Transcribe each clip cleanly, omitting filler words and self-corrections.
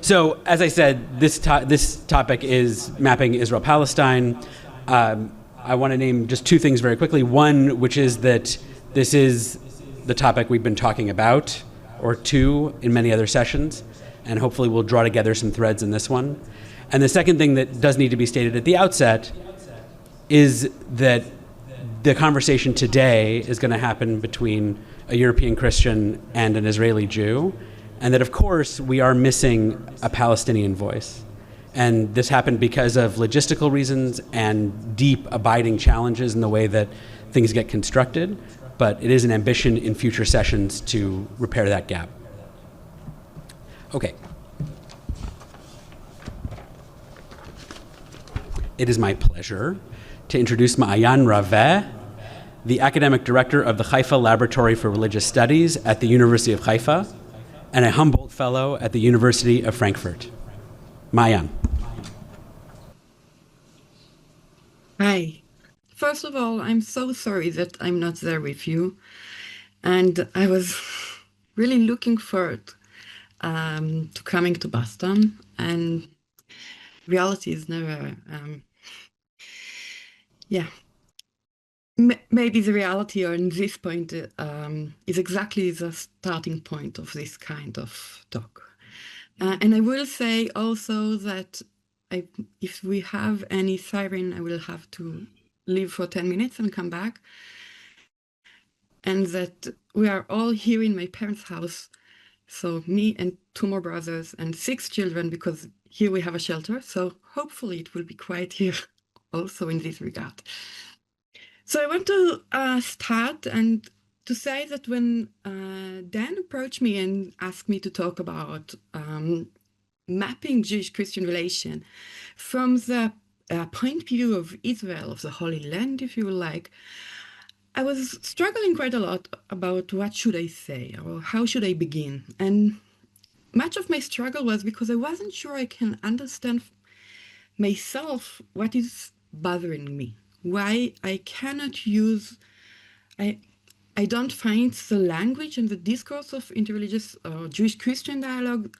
So, as I said, this topic is mapping Israel-Palestine. I want to name just two things very quickly. One, which is that this is the topic we've been talking about, or two, in many other sessions, and hopefully we'll draw together some threads in this one. And the second thing that does need to be stated at the outset is that the conversation today is going to happen between a European Christian and an Israeli Jew, and that, of course, we are missing a Palestinian voice. And this happened because of logistical reasons and deep, abiding challenges in the way that things get constructed, but it is an ambition in future sessions to repair that gap. Okay. It is my pleasure to introduce Maayan Raveh, the academic director of the Haifa Laboratory for Religious Studies at the University of Haifa, and a Humboldt Fellow at the University of Frankfurt. Maayan. Hi. First of all, I'm so sorry that I'm not there with you. And I was really looking forward to coming to Boston. And reality is never, maybe the reality or in this point is exactly the starting point of this kind of talk. And I will say also that if we have any siren, I will have to leave for 10 minutes and come back. And that we are all here in my parents' house. So me and two more brothers and 6 children, because here we have a shelter. So hopefully it will be quiet here also in this regard. So I want to start and to say that when Dan approached me and asked me to talk about mapping Jewish-Christian relation from the point of view of Israel, of the Holy Land, if you like, I was struggling quite a lot about what should I say or how should I begin. And much of my struggle was because I wasn't sure I can understand myself what is bothering me, why I cannot use, I don't find the language and the discourse of interreligious or Jewish-Christian dialogue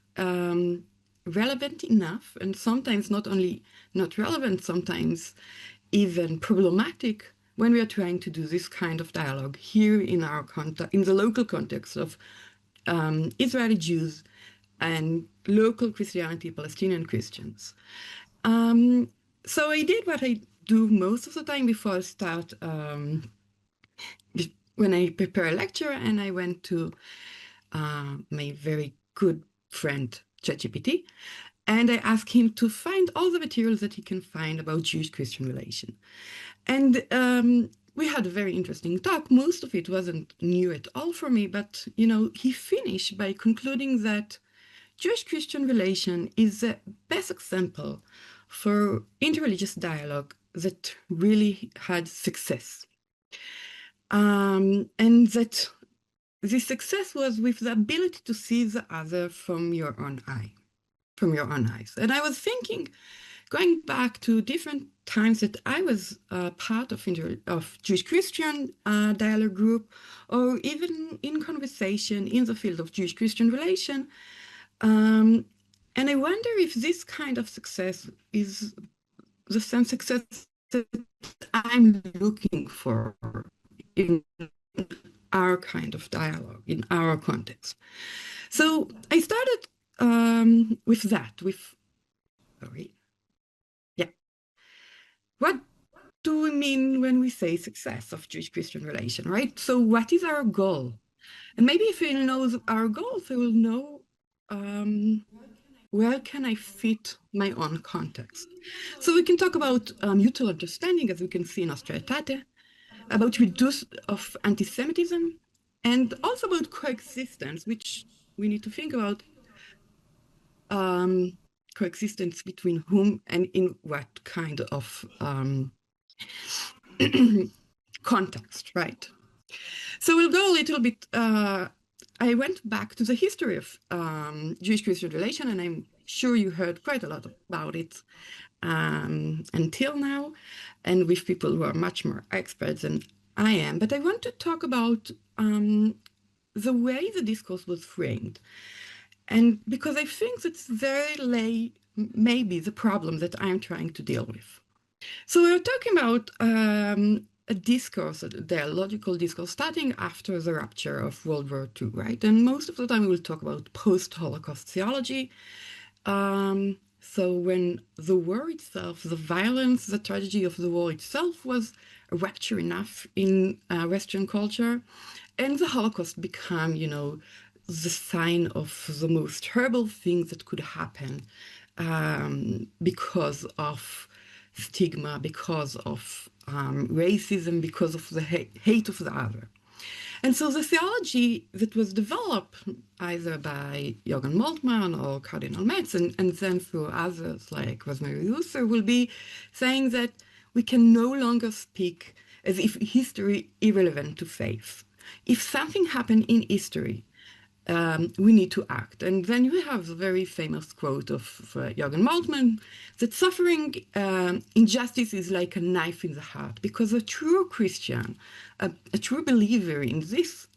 relevant enough, and sometimes not only not relevant, sometimes even problematic when we are trying to do this kind of dialogue here in our context, in the local context of Israeli Jews and local Christianity, Palestinian Christians. So I did what I do most of the time before I start, when I prepare a lecture, and I went to my very good friend, ChatGPT, and I asked him to find all the materials that he can find about Jewish-Christian relation. And we had a very interesting talk. Most of it wasn't new at all for me, but he finished by concluding that Jewish-Christian relation is the best example for interreligious dialogue that really had success. And that this success was with the ability to see the other from your own eyes. And I was thinking, going back to different times that I was part of Jewish-Christian dialogue group, or even in conversation in the field of Jewish-Christian relation. And I wonder if this kind of success is the same success that I'm looking for in our kind of dialogue, in our context. So I started with that, what do we mean when we say success of Jewish-Christian relation, right? So what is our goal? And maybe if we know our goals, we will know where can I fit my own context. So we can talk about mutual understanding, as we can see in Austriatate, about reduce of anti-Semitism, and also about coexistence, which we need to think about coexistence between whom and in what kind of context, right? So we'll go a little bit, I went back to the history of Jewish-Christian relation, and I'm sure you heard quite a lot about it until now, and with people who are much more experts than I am. But I want to talk about the way the discourse was framed. And because I think that's maybe the problem that I'm trying to deal with. So we're talking about a discourse, a dialogical discourse, starting after the rupture of World War II, right? And most of the time we will talk about post-Holocaust theology. So when the war itself, the violence, the tragedy of the war itself was a rupture enough in Western culture, and the Holocaust became, the sign of the most horrible thing that could happen because of stigma, because of racism, because of the hate of the other. And so the theology that was developed either by Jürgen Moltmann or Cardinal Metz, and then through others like Rutishauser, will be saying that we can no longer speak as if history irrelevant to faith. If something happened in history, we need to act. And then you have the very famous quote of Jürgen Moltmann that suffering injustice is like a knife in the heart, because a true Christian, a true believer in this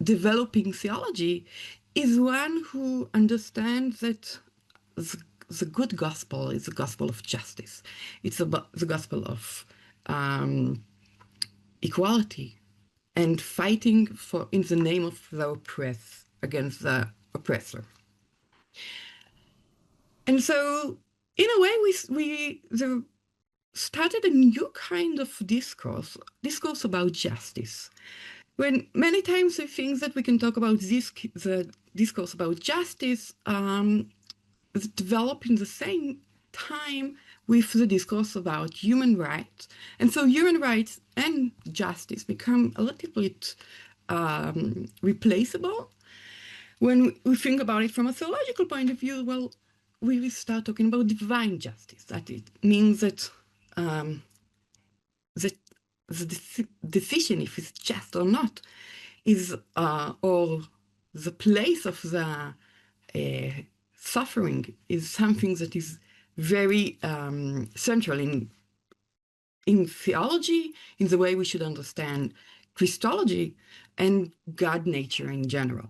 developing theology is one who understands that the good gospel is the gospel of justice. It's about the gospel of equality, and fighting for in the name of the oppressed against the oppressor. And so, in a way, we started a new kind of discourse about justice. When many times I think that we can talk about the discourse about justice develop in the same time with the discourse about human rights. And so human rights and justice become a little bit replaceable. When we think about it from a theological point of view, well, we start talking about divine justice. That it means that the decision, if it's just or not, is or the place of the suffering is something that is very central in theology, in the way we should understand Christology and God nature in general.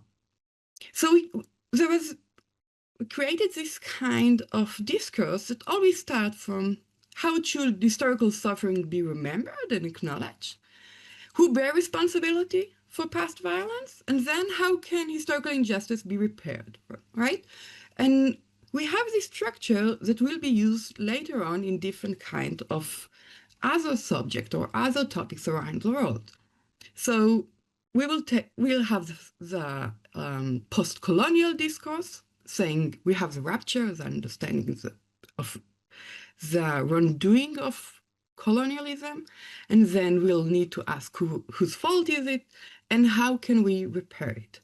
So there was created this kind of discourse that always starts from how should historical suffering be remembered and acknowledged? Who bear responsibility for past violence? And then how can historical injustice be repaired, right? And we have this structure that will be used later on in different kind of other subject or other topics around the world. So we'll have the post-colonial discourse, saying we have the rupture, the understanding of the wrongdoing of colonialism, and then we'll need to ask whose fault is it, and how can we repair it?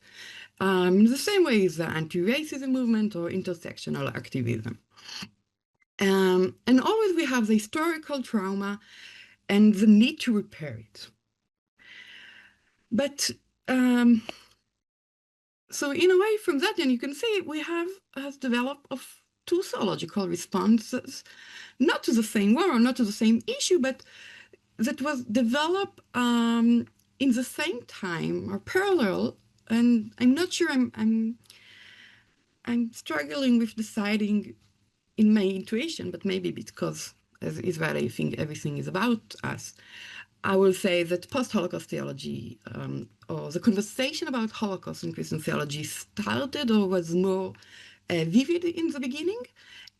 The same way as the anti-racism movement or intersectional activism. And always we have the historical trauma and the need to repair it. But so in a way from that, then you can see we have developed of two theological responses, not to the same war or not to the same issue, but that was developed in the same time or parallel. And I'm not sure I'm struggling with deciding in my intuition, but maybe because as Israeli, I think everything is about us. I will say that post-Holocaust theology or the conversation about Holocaust in Christian theology started or was more vivid in the beginning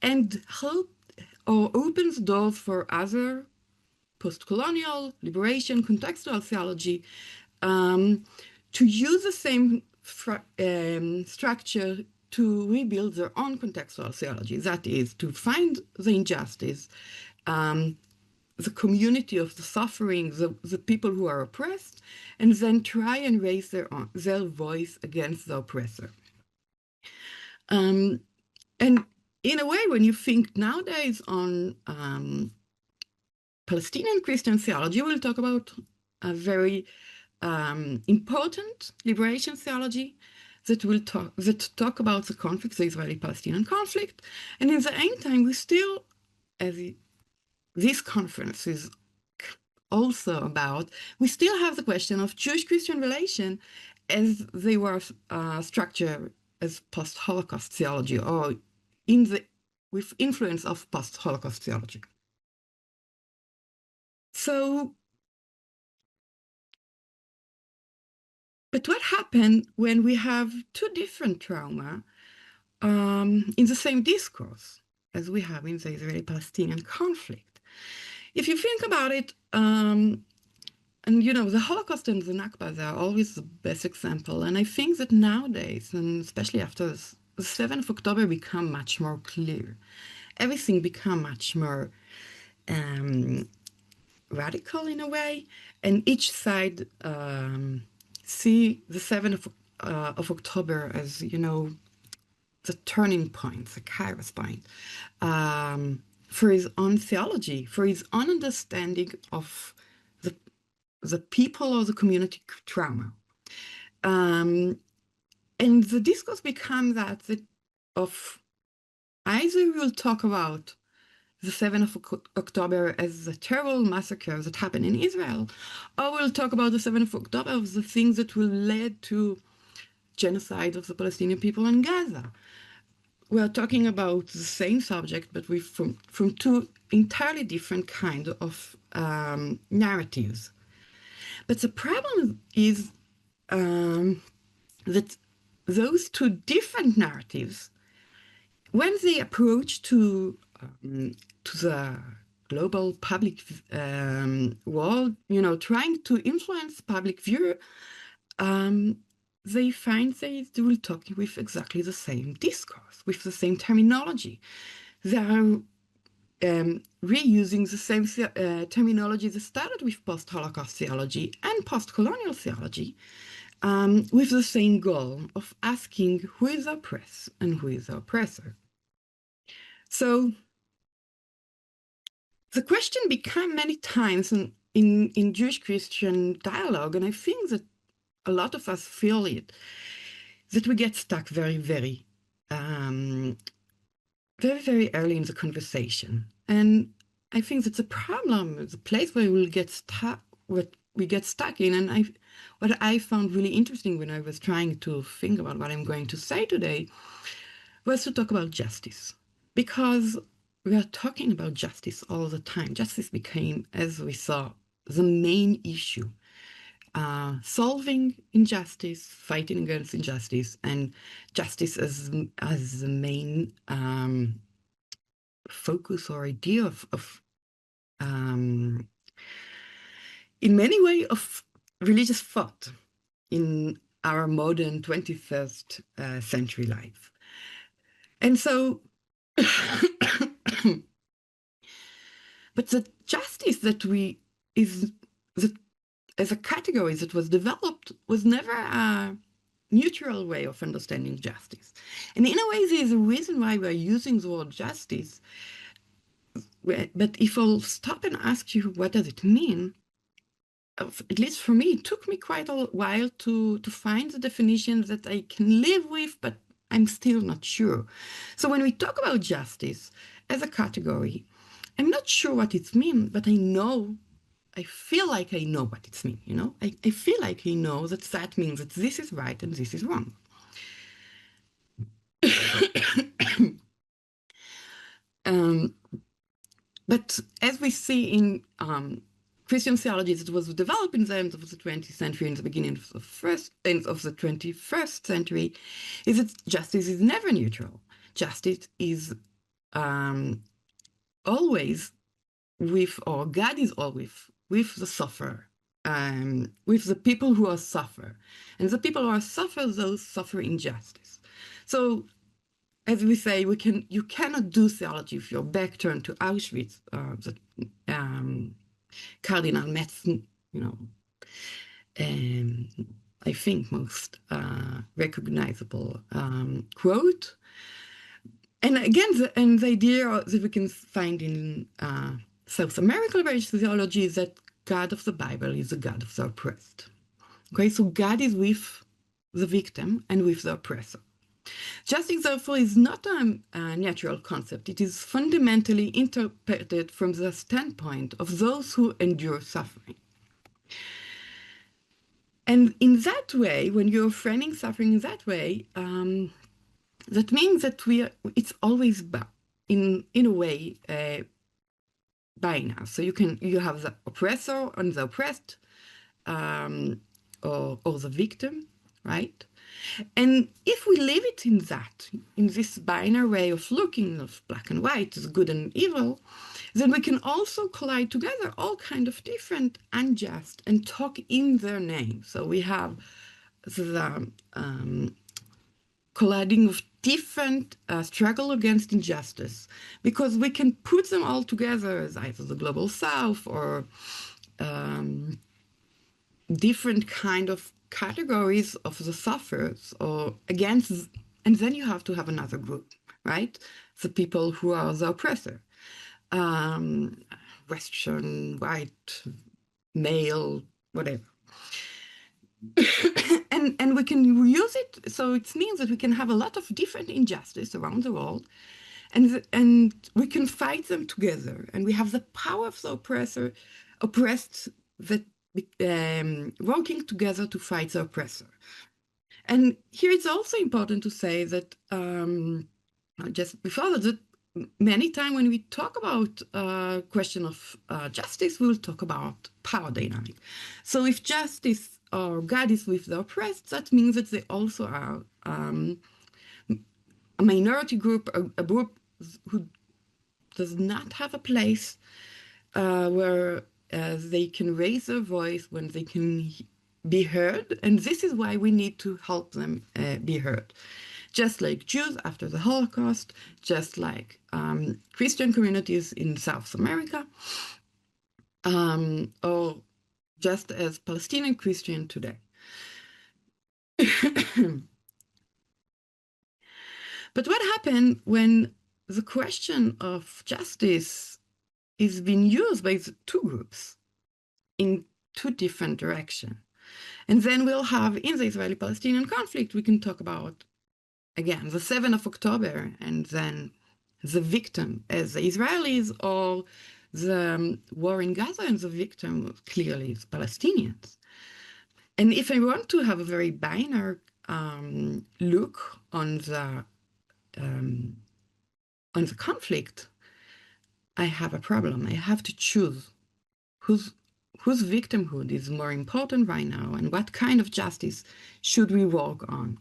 and helped or opens doors for other post-colonial, liberation, contextual theology to use the same structure to rebuild their own contextual theology. That is, to find the injustice, the community of the suffering, the people who are oppressed, and then try and raise their voice against the oppressor. And in a way, when you think nowadays on Palestinian Christian theology, we'll talk about a very important liberation theology that talk about the conflict, the Israeli-Palestinian conflict. And in the same time, we still, as this conference is also about, we still have the question of Jewish-Christian relation as they were structured as post-Holocaust theology, or with influence of post-Holocaust theology. So, but what happened when we have two different trauma in the same discourse as we have in the Israeli-Palestinian conflict? If you think about it, and the Holocaust and the Nakba, they are always the best example. And I think that nowadays, and especially after the 7th of October, become much more clear. Everything become much more radical in a way, and each side see the 7th of October as, the turning point, the kairos point, for his own theology, for his own understanding of the people or the community trauma. And the discourse become that of either we will talk about the 7th of October as a terrible massacre that happened in Israel, or we'll talk about the 7th of October as the things that will lead to genocide of the Palestinian people in Gaza. We are talking about the same subject, but from two entirely different kinds of narratives. But the problem is that those two different narratives, when they approach to the global public world, trying to influence public view, they find they will talk with exactly the same discourse, with the same terminology. They are reusing the same terminology that started with post-Holocaust theology and post-colonial theology, with the same goal of asking who is the oppressed and who is the oppressor. So the question became many times in Jewish-Christian dialogue, and I think that a lot of us feel it, that we get stuck very, very, very, very early in the conversation. And I think that's a problem, the place where we'll get stuck, what we get stuck in. And what I found really interesting when I was trying to think about what I'm going to say today was to talk about justice, because we are talking about justice all the time. Justice became, as we saw, the main issue. Solving injustice, fighting against injustice, and justice as the main focus or idea of in many ways of religious thought in our modern 21st century life. And so but the justice that as a category that was developed was never a neutral way of understanding justice. And in a way, there's a reason why we're using the word justice. But if I'll stop and ask you, what does it mean? At least for me, it took me quite a while to find the definition that I can live with, but I'm still not sure. So when we talk about justice as a category, I'm not sure what it means, but I feel like I know what it means, I feel like I know that means that this is right and this is wrong. But as we see in Christian theology that was developed in the end of the 20th century and the beginning of the 21st century, is that justice is never neutral. Justice is always with, or God is always with the sufferer, with the people who are suffer. And the people who are suffer, those suffer injustice. So as we say, you cannot do theology with your back turned to Auschwitz, the Cardinal Metzen, I think most recognizable quote. And again, the idea that we can find in South American religious theology is that God of the Bible is the God of the oppressed. Okay, so God is with the victim and with the oppressor. Justice, therefore, is not a natural concept. It is fundamentally interpreted from the standpoint of those who endure suffering. And in that way, when you're framing suffering in that way, that means that it's always in a way binary. So you have the oppressor and the oppressed, or the victim, right? And if we leave it in this binary way of looking of black and white, as good and evil, then we can also collide together all kind of different unjust and talk in their name. So we have the colliding of different struggle against injustice, because we can put them all together as either the global south or different kind of categories of the sufferers or against, and then you have to have another group, right? The people who are the oppressor, Western, white, male, whatever. and we can use it, so it means that we can have a lot of different injustice around the world, and we can fight them together, and we have the power of the oppressed that working together to fight the oppressor. And here it's also important to say that just before that many times when we talk about question of justice, we'll talk about power dynamic. So if justice or God is with the oppressed, that means that they also are a minority group, a group who does not have a place where they can raise their voice, when they can be heard. And this is why we need to help them be heard. Just like Jews after the Holocaust, just like Christian communities in South America, or just as Palestinian Christian today. But what happened when the question of justice is being used by the two groups in two different directions? And then we'll have, in the Israeli-Palestinian conflict, we can talk about, again, the 7th of October, and then the victim as the Israelis, or the war in Gaza, and the victim clearly is Palestinians. And if I want to have a very binary look on the conflict, I have a problem. I have to choose whose victimhood is more important right now, and what kind of justice should we work on,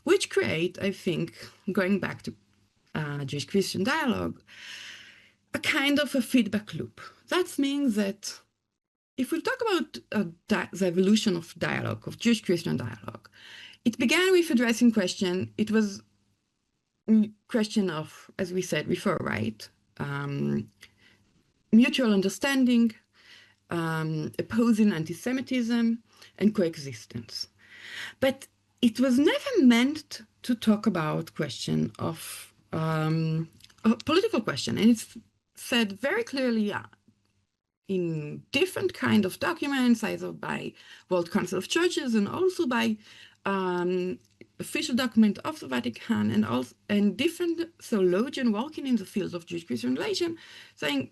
which create, I think, going back to Jewish-Christian dialogue, a kind of a feedback loop. That means that if we talk about the evolution of dialogue, of Jewish-Christian dialogue, it began with addressing question. It was question of, as we said before, right? Mutual understanding, opposing anti-Semitism, and coexistence. But it was never meant to talk about question of a political question. And it's said very clearly in different kind of documents, either by World Council of Churches and also by official document of the Vatican, and different theologians working in the field of Jewish-Christian relation, saying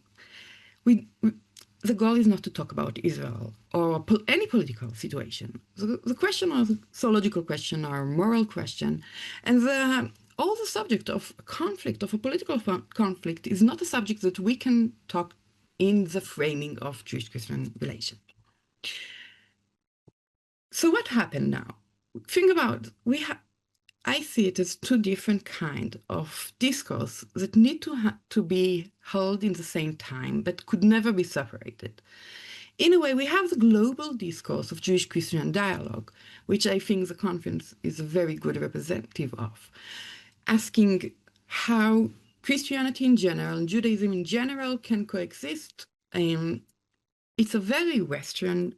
the goal is not to talk about Israel or any political situation. The question of theological question or moral question, and all the subject of conflict, of a political conflict, is not a subject that we can talk in the framing of Jewish-Christian relation. So what happened now? Think about, I see it as two different kinds of discourse that need to be held in the same time, but could never be separated. In a way, we have the global discourse of Jewish-Christian dialogue, which I think the conference is a very good representative of, asking how Christianity in general and Judaism in general can coexist. It's a very Western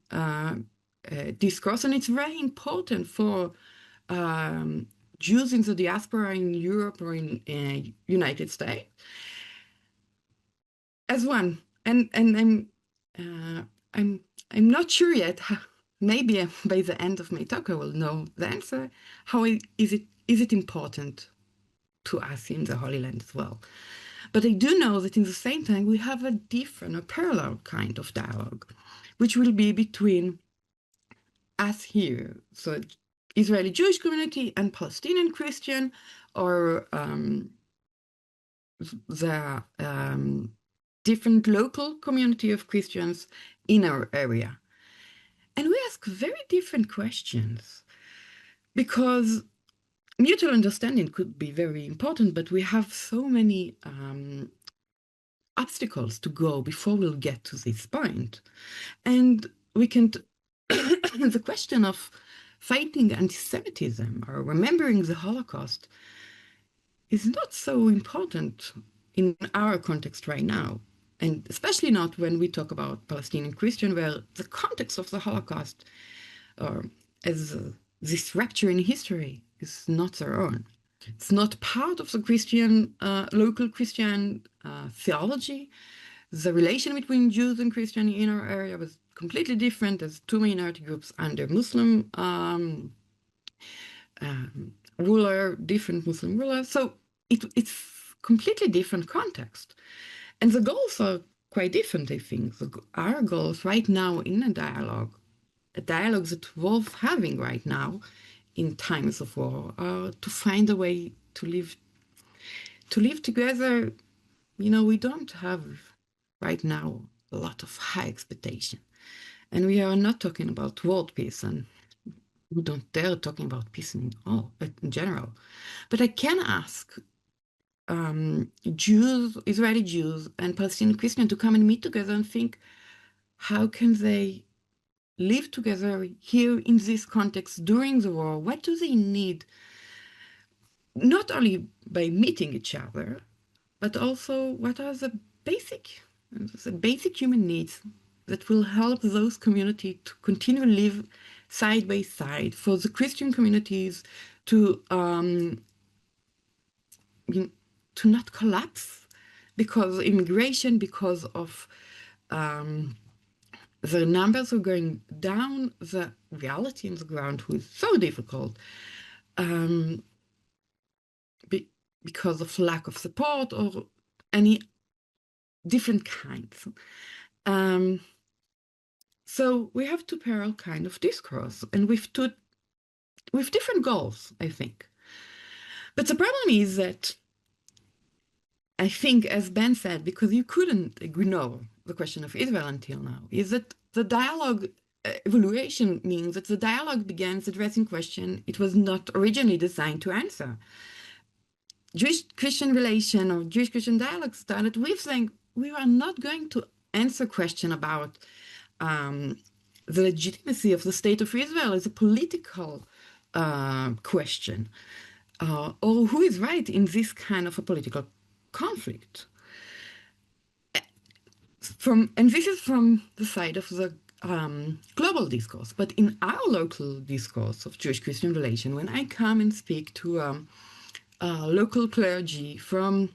discourse, and it's very important for Jews in the diaspora in Europe or in United States as one. And I'm not sure yet maybe by the end of my talk I will know the answer. How is it important to us in the Holy Land as well? But I do know that in the same time we have a different, a parallel kind of dialogue, which will be between us here, so Israeli Jewish community and Palestinian Christian, or the different local community of Christians in our area. And we ask very different questions because mutual understanding could be very important, but we have so many obstacles to go before we'll get to this point. And we can, the question of fighting anti-Semitism or remembering the Holocaust is not so important in our context right now. And especially not when we talk about Palestinian Christian, where the context of the Holocaust, or as this rupture in history, is not their own. It's not part of the Christian, local Christian theology. The relation between Jews and Christians in our area was completely different as two minority groups under Muslim ruler, different Muslim rulers. So it's completely different context. And the goals are quite different, I think. Our goals right now in a dialogue that we're having right now in times of war, are to find a way to live together. You know, we don't have right now a lot of high expectation. And we are not talking about world peace, and we don't dare talking about peace in general. But I can ask Jews, Israeli Jews, and Palestinian Christians to come and meet together and think, how can they live together here in this context during the war? What do they need? Not only by meeting each other, but also what are the basic human needs that will help those communities to continue to live side by side, for the Christian communities to not collapse because of immigration, because of the numbers are going down, the reality on the ground is so difficult because of lack of support or any different kinds. So we have two parallel kind of discourse, and with different goals, I think. But the problem is that I think, as Ben said, because you couldn't ignore the question of Israel until now, is that the dialogue evaluation means that the dialogue begins addressing question it was not originally designed to answer. Jewish-Christian relation or Jewish-Christian dialogue started with saying we are not going to answer question about the legitimacy of the state of Israel as a political question, or who is right in this kind of a political conflict. And this is from the side of the global discourse. But in our local discourse of Jewish-Christian relation, when I come and speak to local clergy from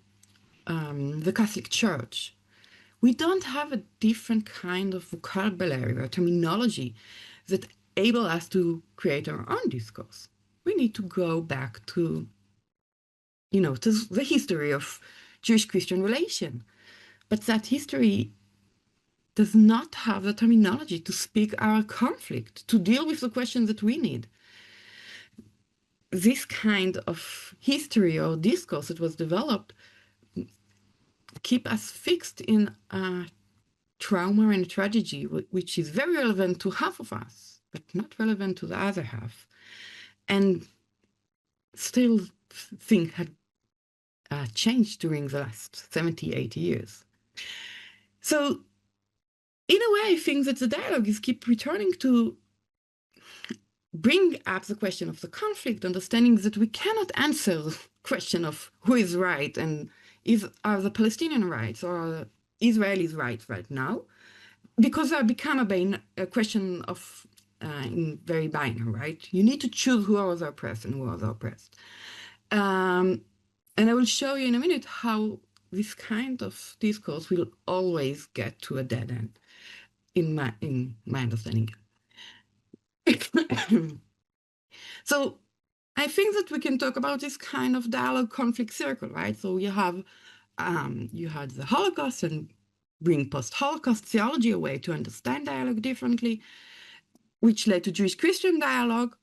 the Catholic Church, we don't have a different kind of vocabulary or terminology that able us to create our own discourse. We need to go back to, to the history of Jewish-Christian relation. But that history does not have the terminology to speak our conflict, to deal with the questions that we need. This kind of history or discourse that was developed keep us fixed in trauma and tragedy, which is very relevant to half of us, but not relevant to the other half. And still things had changed during the last 70, 80 years. So in a way, I think that the dialogue is keep returning to bring up the question of the conflict, understanding that we cannot answer the question of who is right and are the Palestinian rights or are the Israelis' rights right now, because they become a question of very binary, right? You need to choose who are the oppressed and who are the oppressed. And I will show you in a minute how this kind of discourse will always get to a dead end, in my understanding. So I think that we can talk about this kind of dialogue conflict circle, right? So you had the Holocaust and bring post-Holocaust theology a way to understand dialogue differently, which led to Jewish-Christian dialogue,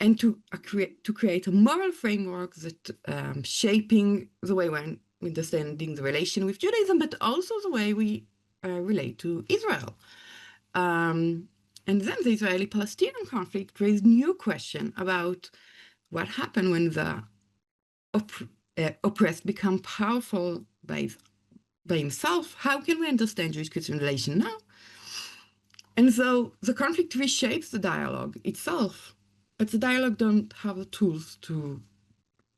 and to create a moral framework that shaping the way we're understanding the relation with Judaism, but also the way we relate to Israel. And then the Israeli-Palestinian conflict raised new question about what happened when the oppressed become powerful by himself. How can we understand Jewish-Christian relation now? And so the conflict reshapes the dialogue itself, but the dialogue don't have the tools to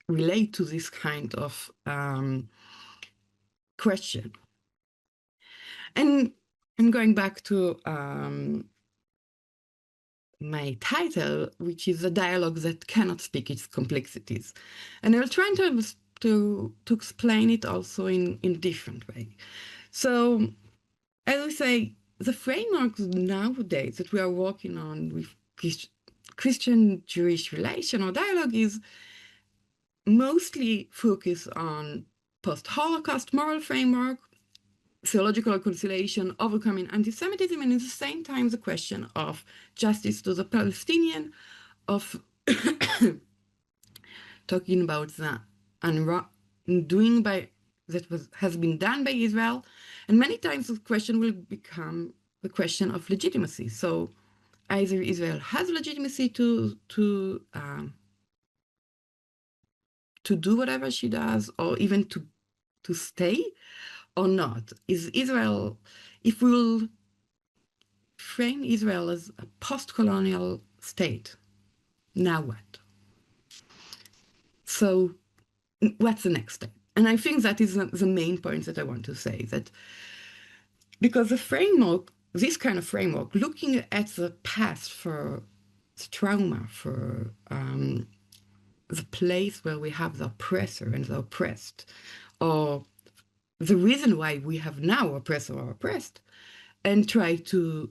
relate to this kind of question. And going back to my title, which is a dialogue that cannot speak its complexities. And I'll try to explain it also in a different way. So, as I say, the framework nowadays that we are working on with Christian-Jewish relation or dialogue is mostly focused on post-Holocaust moral framework, theological reconciliation, overcoming anti-Semitism, and at the same time the question of justice to the Palestinian, of talking about the undoing has been done by Israel, and many times the question will become the question of legitimacy. So either Israel has legitimacy to do whatever she does, or even to stay, or not. Is Israel, if we will frame Israel as a post-colonial state, now what? So what's the next step? And I think that is the main point that I want to say, that because the framework, this kind of framework, looking at the past for the trauma, for the place where we have the oppressor and the oppressed, or the reason why we have now oppressor or oppressed, and try to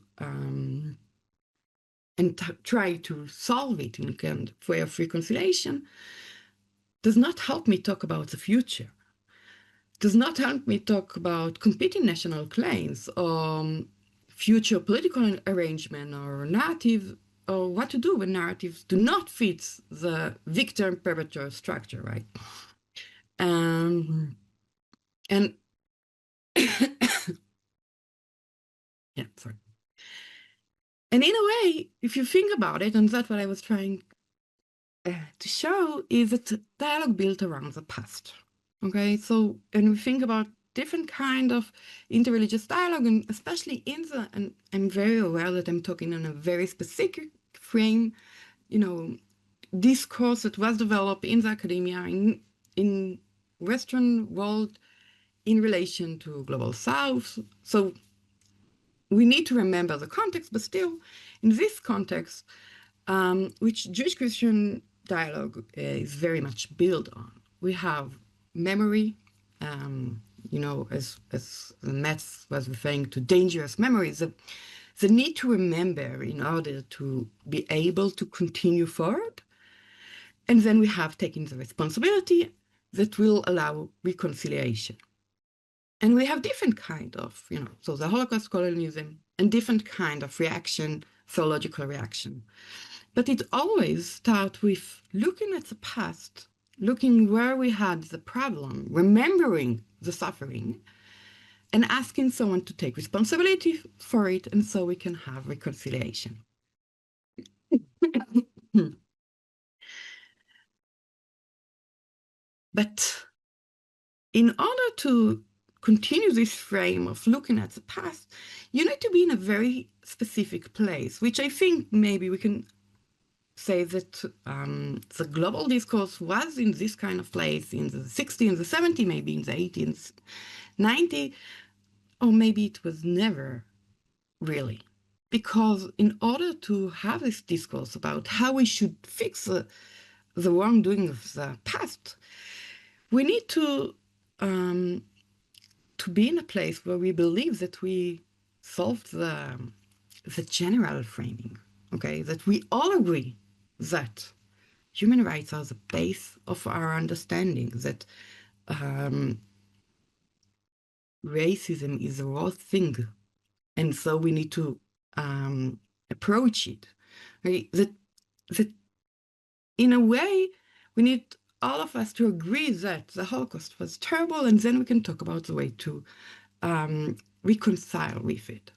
solve it in a kind of way of reconciliation, does not help me talk about the future, does not help me talk about competing national claims or future political arrangement or narrative, or what to do when narratives do not fit the victim-perpetrator structure, right? And yeah, sorry. And in a way, if you think about it, and that's what I was trying to show, is that dialogue built around the past. Okay, so, and we think about different kind of interreligious dialogue, and especially and I'm very aware that I'm talking in a very specific frame, discourse that was developed in the academia, in Western world, in relation to Global South. So we need to remember the context, but still, in this context, which Jewish-Christian dialogue is very much built on. We have memory, as Metz was referring to, dangerous memories, the need to remember in order to be able to continue forward. And then we have taken the responsibility that will allow reconciliation. And we have different kind of, so the Holocaust, colonialism, and different kind of reaction, theological reaction. But it always starts with looking at the past, looking where we had the problem, remembering the suffering, and asking someone to take responsibility for it, and so we can have reconciliation. But in order to continue this frame of looking at the past, you need to be in a very specific place, which I think maybe we can say that the global discourse was in this kind of place in the 60s and the 70s, maybe in the 80s, 90s, or maybe it was never really. Because in order to have this discourse about how we should fix the wrongdoing of the past, we need to be in a place where we believe that we solved the general framing okay, that we all agree that human rights are the base of our understanding, that racism is a raw thing, and so we need to approach it, right? That in a way, we need all of us to agree that the Holocaust was terrible, and then we can talk about the way to reconcile with it.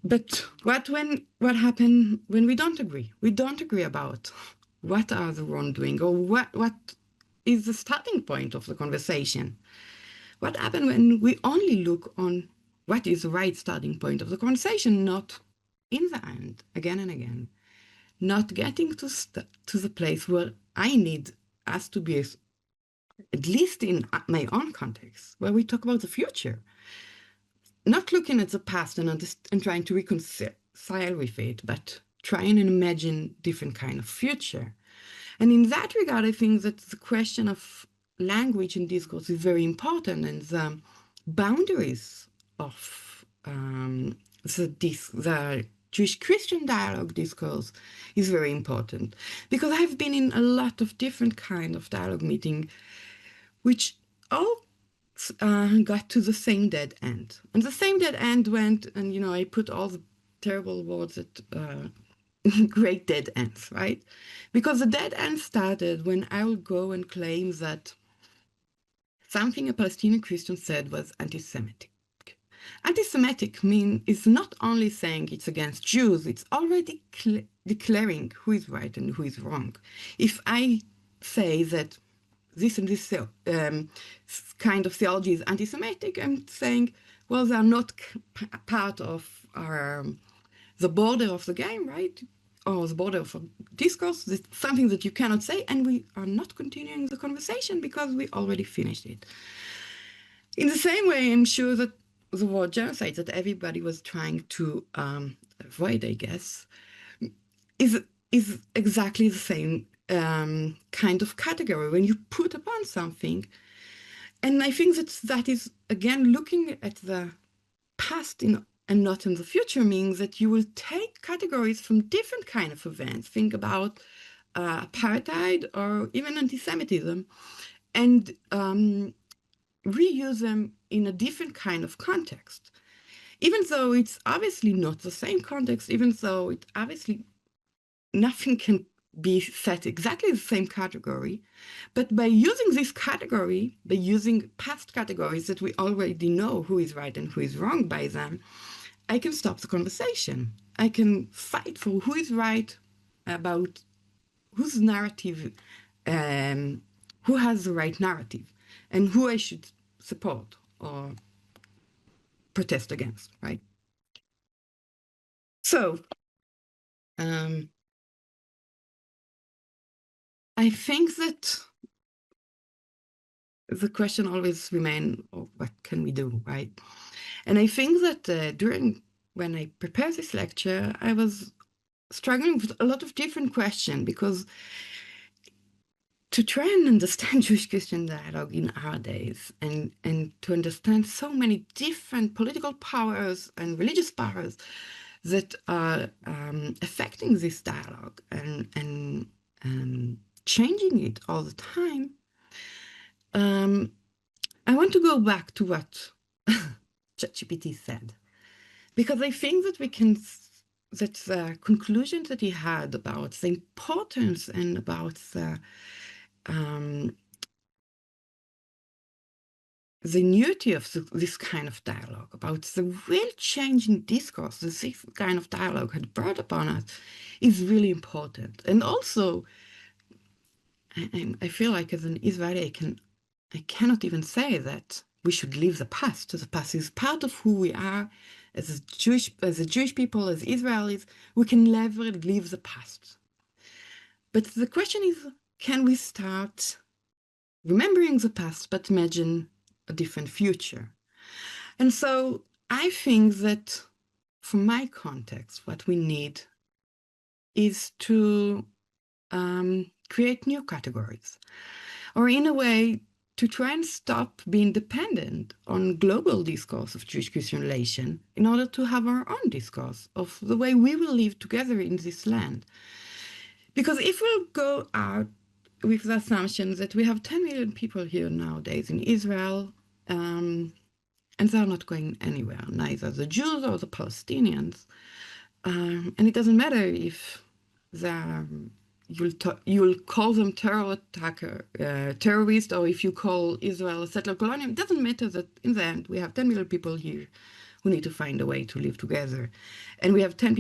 But what happened when we don't agree? We don't agree about what are the wrongdoing, or what is the starting point of the conversation. What happened when we only look on what is the right starting point of the conversation, not in the end, again and again, not getting to the place where I need us to be, at least in my own context, where we talk about the future, not looking at the past and trying to reconcile with it, but trying and imagine different kind of future. And in that regard, I think that the question of language and discourse is very important, and the boundaries of the Jewish-Christian dialogue discourse is very important, because I've been in a lot of different kind of dialogue meeting, which all got to the same dead end. And the same dead end went, and I put all the terrible words at great dead ends, right? Because the dead end started when I would go and claim that something a Palestinian Christian said was anti-Semitic. Anti-Semitic is not only saying it's against Jews, it's already declaring who is right and who is wrong. If I say that this and this kind of theology is anti-Semitic, I'm saying, well, they are not part of the border of the game, right? Or the border of a discourse. It's something that you cannot say, and we are not continuing the conversation because we already finished it. In the same way, I'm sure that the word genocide that everybody was trying to avoid, I guess, is exactly the same kind of category when you put upon something. And I think that is, again, looking at the past and not in the future, means that you will take categories from different kind of events. Think about apartheid or even anti-Semitism, and reuse them in a different kind of context. Even though it's obviously not the same context, even though it obviously nothing can be set exactly the same category, but by using this category, by using past categories that we already know who is right and who is wrong by them, I can stop the conversation. I can fight for who is right, about whose narrative, who has the right narrative, and who I should support or protest against, right? So, I think that the question always remains, oh, what can we do, right? And I think that when I prepared this lecture, I was struggling with a lot of different questions, because to try and understand Jewish-Christian dialogue in our days, and to understand so many different political powers and religious powers that are affecting this dialogue and changing it all the time, I want to go back to what ChatGPT said, because I think that that the conclusions that he had about the importance and about the nudity of this kind of dialogue, about the real change in discourse that this kind of dialogue had brought upon us, is really important. And also, I feel like as an Israeli, I cannot even say that we should leave the past. The past is part of who we are as a Jewish people, as Israelis. We can never leave the past. But the question is, can we start remembering the past, but imagine a different future? And so I think that from my context, what we need is to create new categories, or in a way, to try and stop being dependent on global discourse of Jewish-Christian relation in order to have our own discourse of the way we will live together in this land. Because if we'll go out with the assumption that we have 10 million people here nowadays in Israel, and they're not going anywhere, neither the Jews or the Palestinians, and it doesn't matter if they're you'll call them terrorists, or if you call Israel a settler colony. It doesn't matter that in the end we have 10 million people here who need to find a way to live together. And we have 10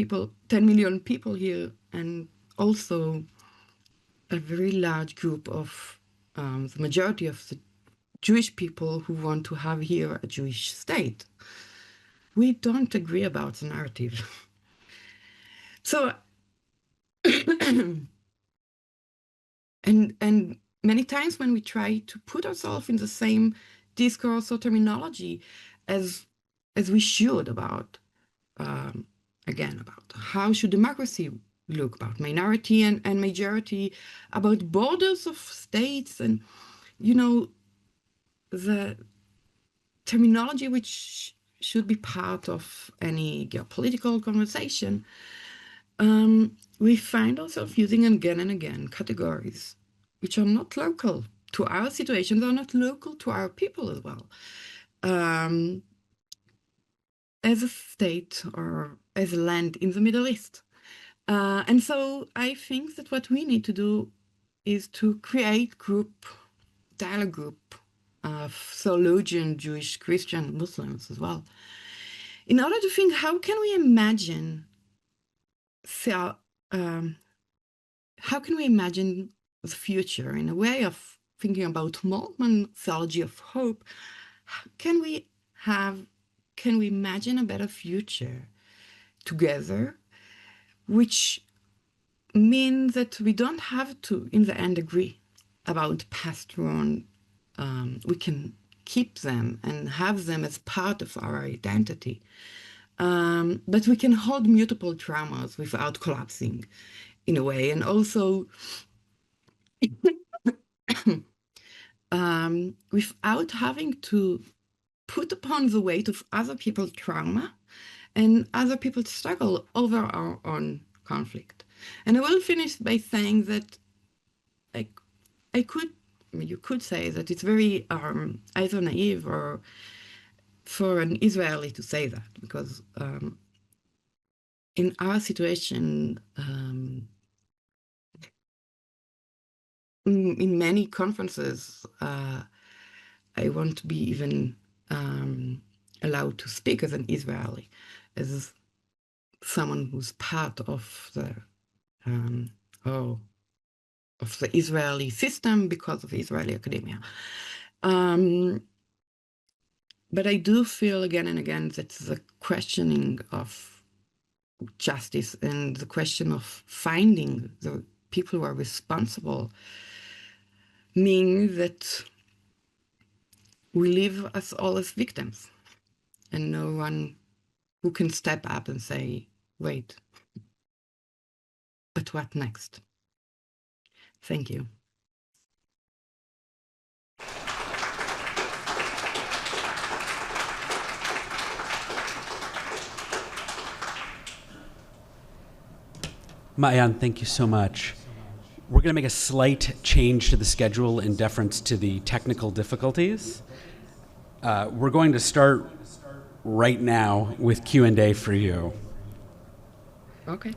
million people here, and also a very large group of the majority of the Jewish people who want to have here a Jewish state. We don't agree about the narrative. So And many times when we try to put ourselves in the same discourse or terminology as we should about, again, about how should democracy look, about minority and majority, about borders of states, and, the terminology which should be part of any geopolitical conversation, we find ourselves using again and again categories which are not local to our situation, they're not local to our people as well, as a state or as a land in the Middle East. And so I think that what we need to do is to create dialogue group of theologian, Jewish, Christian, Muslims as well, in order to think how can we imagine the future in a way of thinking about modern theology of hope? Can we imagine a better future together, which means that we don't have to, in the end, agree about past wrong. We can keep them and have them as part of our identity. But we can hold mutable traumas without collapsing in a way, and also without having to put upon the weight of other people's trauma and other people's struggle over our own conflict. And I will finish by saying that you could say that it's very either naive or for an Israeli to say that, because in our situation, in many conferences, I won't be even allowed to speak as an Israeli, as someone who's part of the Israeli system because of Israeli academia. But I do feel again and again that the questioning of justice and the question of finding the people who are responsible mean that we live us all as victims, and no one who can step up and say, wait, but what next? Thank you. Maayan, thank you so much. We're going to make a slight change to the schedule in deference to the technical difficulties. We're going to start right now with Q&A for you. Okay.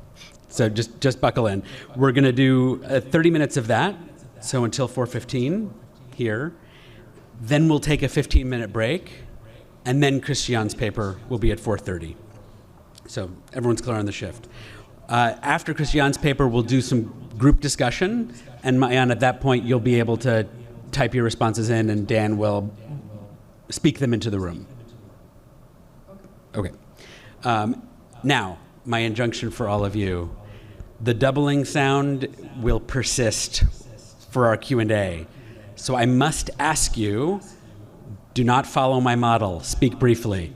So just buckle in. We're going to do 30 minutes of that, so until 4:15 here. Then we'll take a 15-minute break, and then Christian's paper will be at 4:30. So everyone's clear on the shift. After Christian's paper, we'll do some group discussion, and Maayan, at that point, you'll be able to type your responses in, and Dan will speak them into the room. Okay. Now, my injunction for all of you, the doubling sound will persist for our Q&A. So I must ask you, do not follow my model. Speak briefly.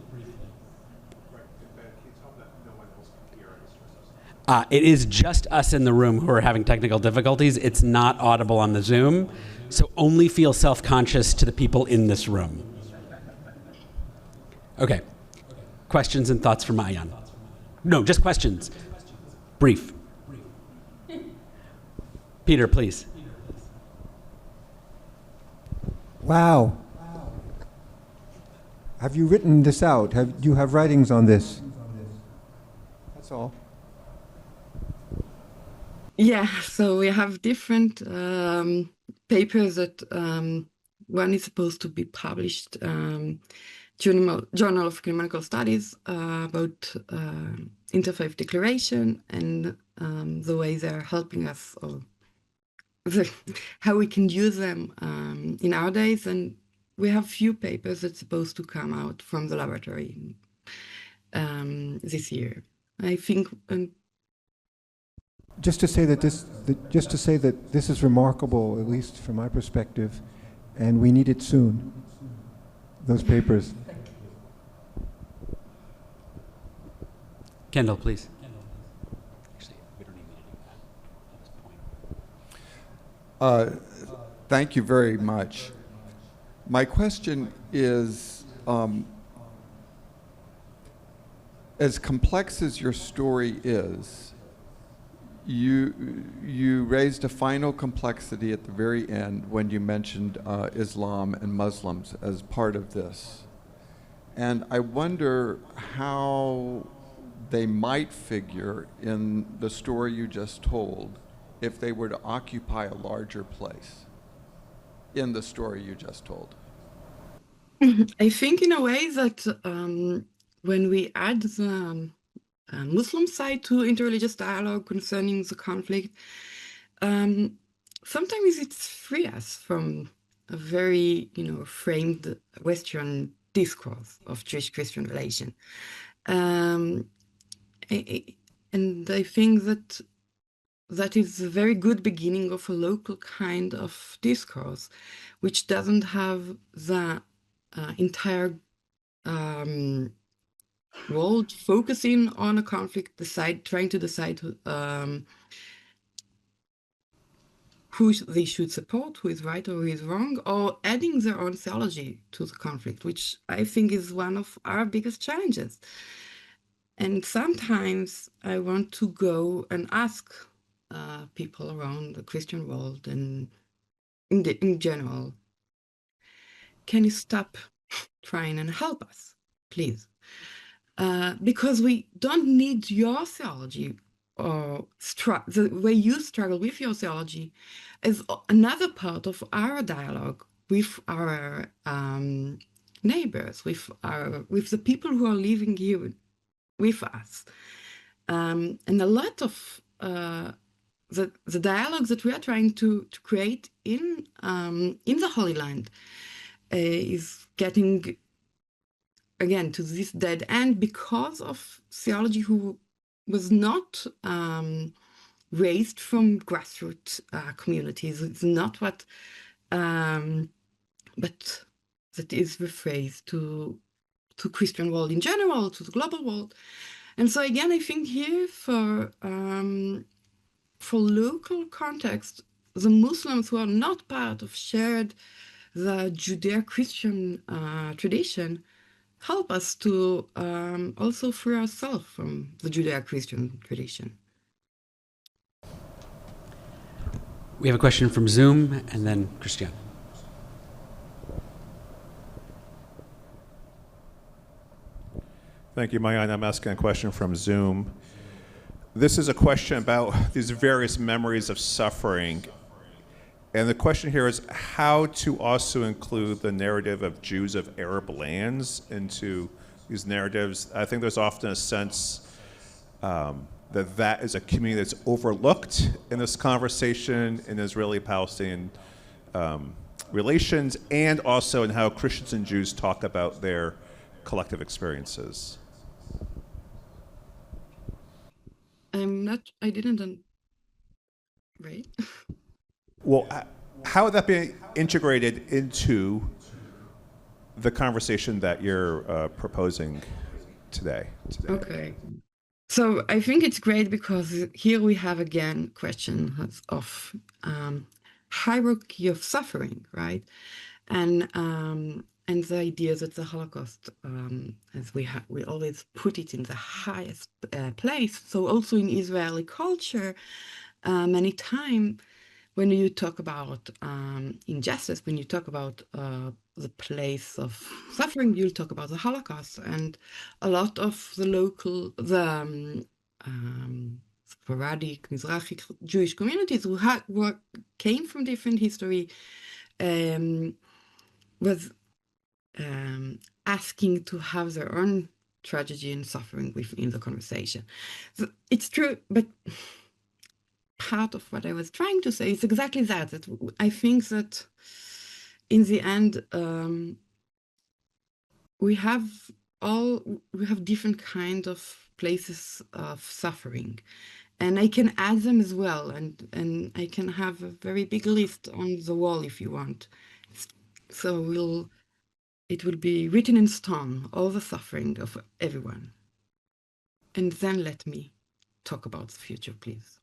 It is just us in the room who are having technical difficulties. It's not audible on the Zoom, so only feel self-conscious to the people in this room. Okay. Questions and thoughts from Maayan? No, just questions. Brief. Peter, please. Wow. Have you written this out? Do you have writings on this? That's all. Yeah, so we have different papers that one is supposed to be published Journal of Criminal Studies about interfaith declaration and the way they're helping us, or how we can use them in our days. And we have few papers that's supposed to come out from the laboratory this year, I think. Just to say that this is remarkable, at least from my perspective, and we need it soon. Those papers. Kendall, please. Thank you very much. My question is, as complex as your story is, you raised a final complexity at the very end when you mentioned Islam and Muslims as part of this. And I wonder how they might figure in the story you just told if they were to occupy a larger place in the story you just told. I think in a way that when we add the Muslim side to interreligious dialogue concerning the conflict, sometimes it frees us from a very, framed Western discourse of Jewish-Christian relation. And I think that is a very good beginning of a local kind of discourse, which doesn't have the entire world focusing on a conflict, trying to decide who they should support, who is right or who is wrong, or adding their own theology to the conflict, which I think is one of our biggest challenges. And sometimes I want to go and ask people around the Christian world and in general, can you stop trying and help us, please? Because we don't need your theology or the way you struggle with your theology is another part of our dialogue with our neighbors, with the people who are living here with us. And a lot of the dialogues that we are trying to create in the Holy Land is getting, again, to this dead end because of theology who was not raised from grassroots communities. It's not what, but that is rephrased to Christian world in general, to the global world. And so again, I think here for local context, the Muslims who are not part of shared the Judeo-Christian tradition help us to also free ourselves from the Judeo-Christian tradition. We have a question from Zoom, and then Christian. Thank you, Maayan. I'm asking a question from Zoom. This is a question about these various memories of suffering. And the question here is how to also include the narrative of Jews of Arab lands into these narratives. I think there's often a sense that is a community that's overlooked in this conversation in Israeli-Palestinian relations, and also in how Christians and Jews talk about their collective experiences. I didn't, right? Well, how would that be integrated into the conversation that you're proposing today? Okay. So I think it's great because here we have again questions of hierarchy of suffering, right? And the idea that the Holocaust, as we always put it in the highest place. So also in Israeli culture, many times when you talk about injustice, when you talk about the place of suffering, you'll talk about the Holocaust. And a lot of the local, sporadic Mizrahi Jewish communities who came from different history was asking to have their own tragedy and suffering within the conversation. So it's true, but part of what I was trying to say is exactly that I think that in the end, we have different kind of places of suffering, and I can add them as well, and I can have a very big list on the wall if you want. So it will be written in stone, all the suffering of everyone. And then let me talk about the future, please.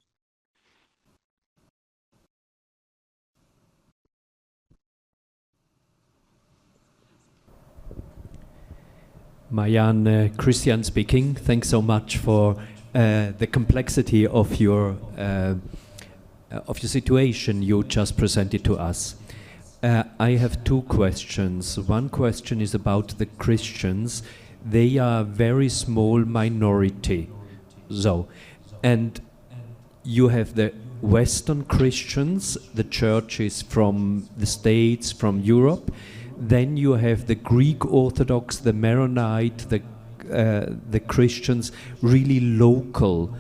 Maayan, Christian speaking. Thanks so much for the complexity of your situation you just presented to us. I have two questions. One question is about the Christians. They are a very small minority. And you have the Western Christians, the churches from the States, from Europe. Then you have the Greek Orthodox, the Maronite, the Christians, really local.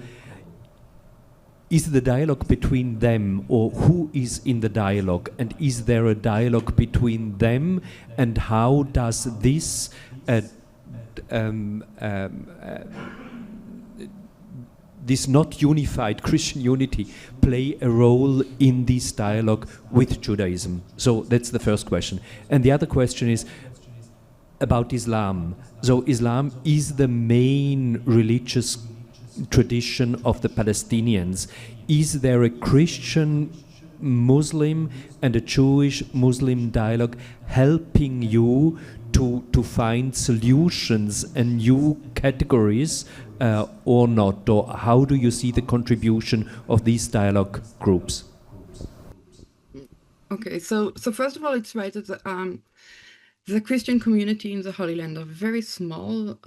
Is the dialogue between them, or who is in the dialogue? And is there a dialogue between them? And how does this this not unified Christian unity play a role in this dialogue with Judaism? So that's the first question. And the other question is about Islam. So Islam is the main religious tradition of the Palestinians. Is there a Christian Muslim and a Jewish Muslim dialogue helping you to find solutions and new categories or not? Or how do you see the contribution of these dialogue groups? Okay, so first of all, it's right that the Christian community in the Holy Land are very small.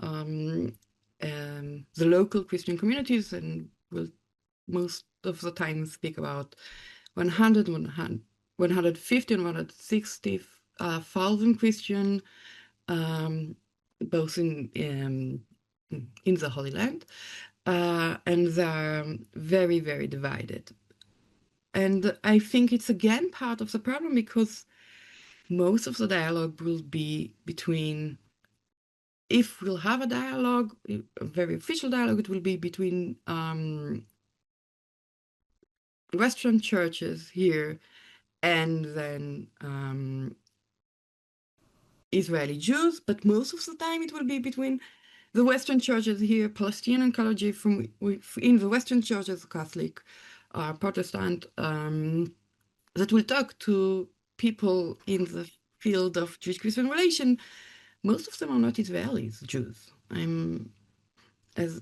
The local Christian communities, and will most of the time speak about 100, 150 and 160,000 Christian, both in the Holy Land, and they're very, very divided. And I think it's again part of the problem, because most of the dialogue will be between, if we'll have a dialogue, a very official dialogue, it will be between Western churches here and then Israeli Jews, but most of the time it will be between the Western churches here, Palestinian clergy in the Western churches, Catholic, Protestant, that will talk to people in the field of Jewish-Christian relation. Most of them are not Israelis, Jews. As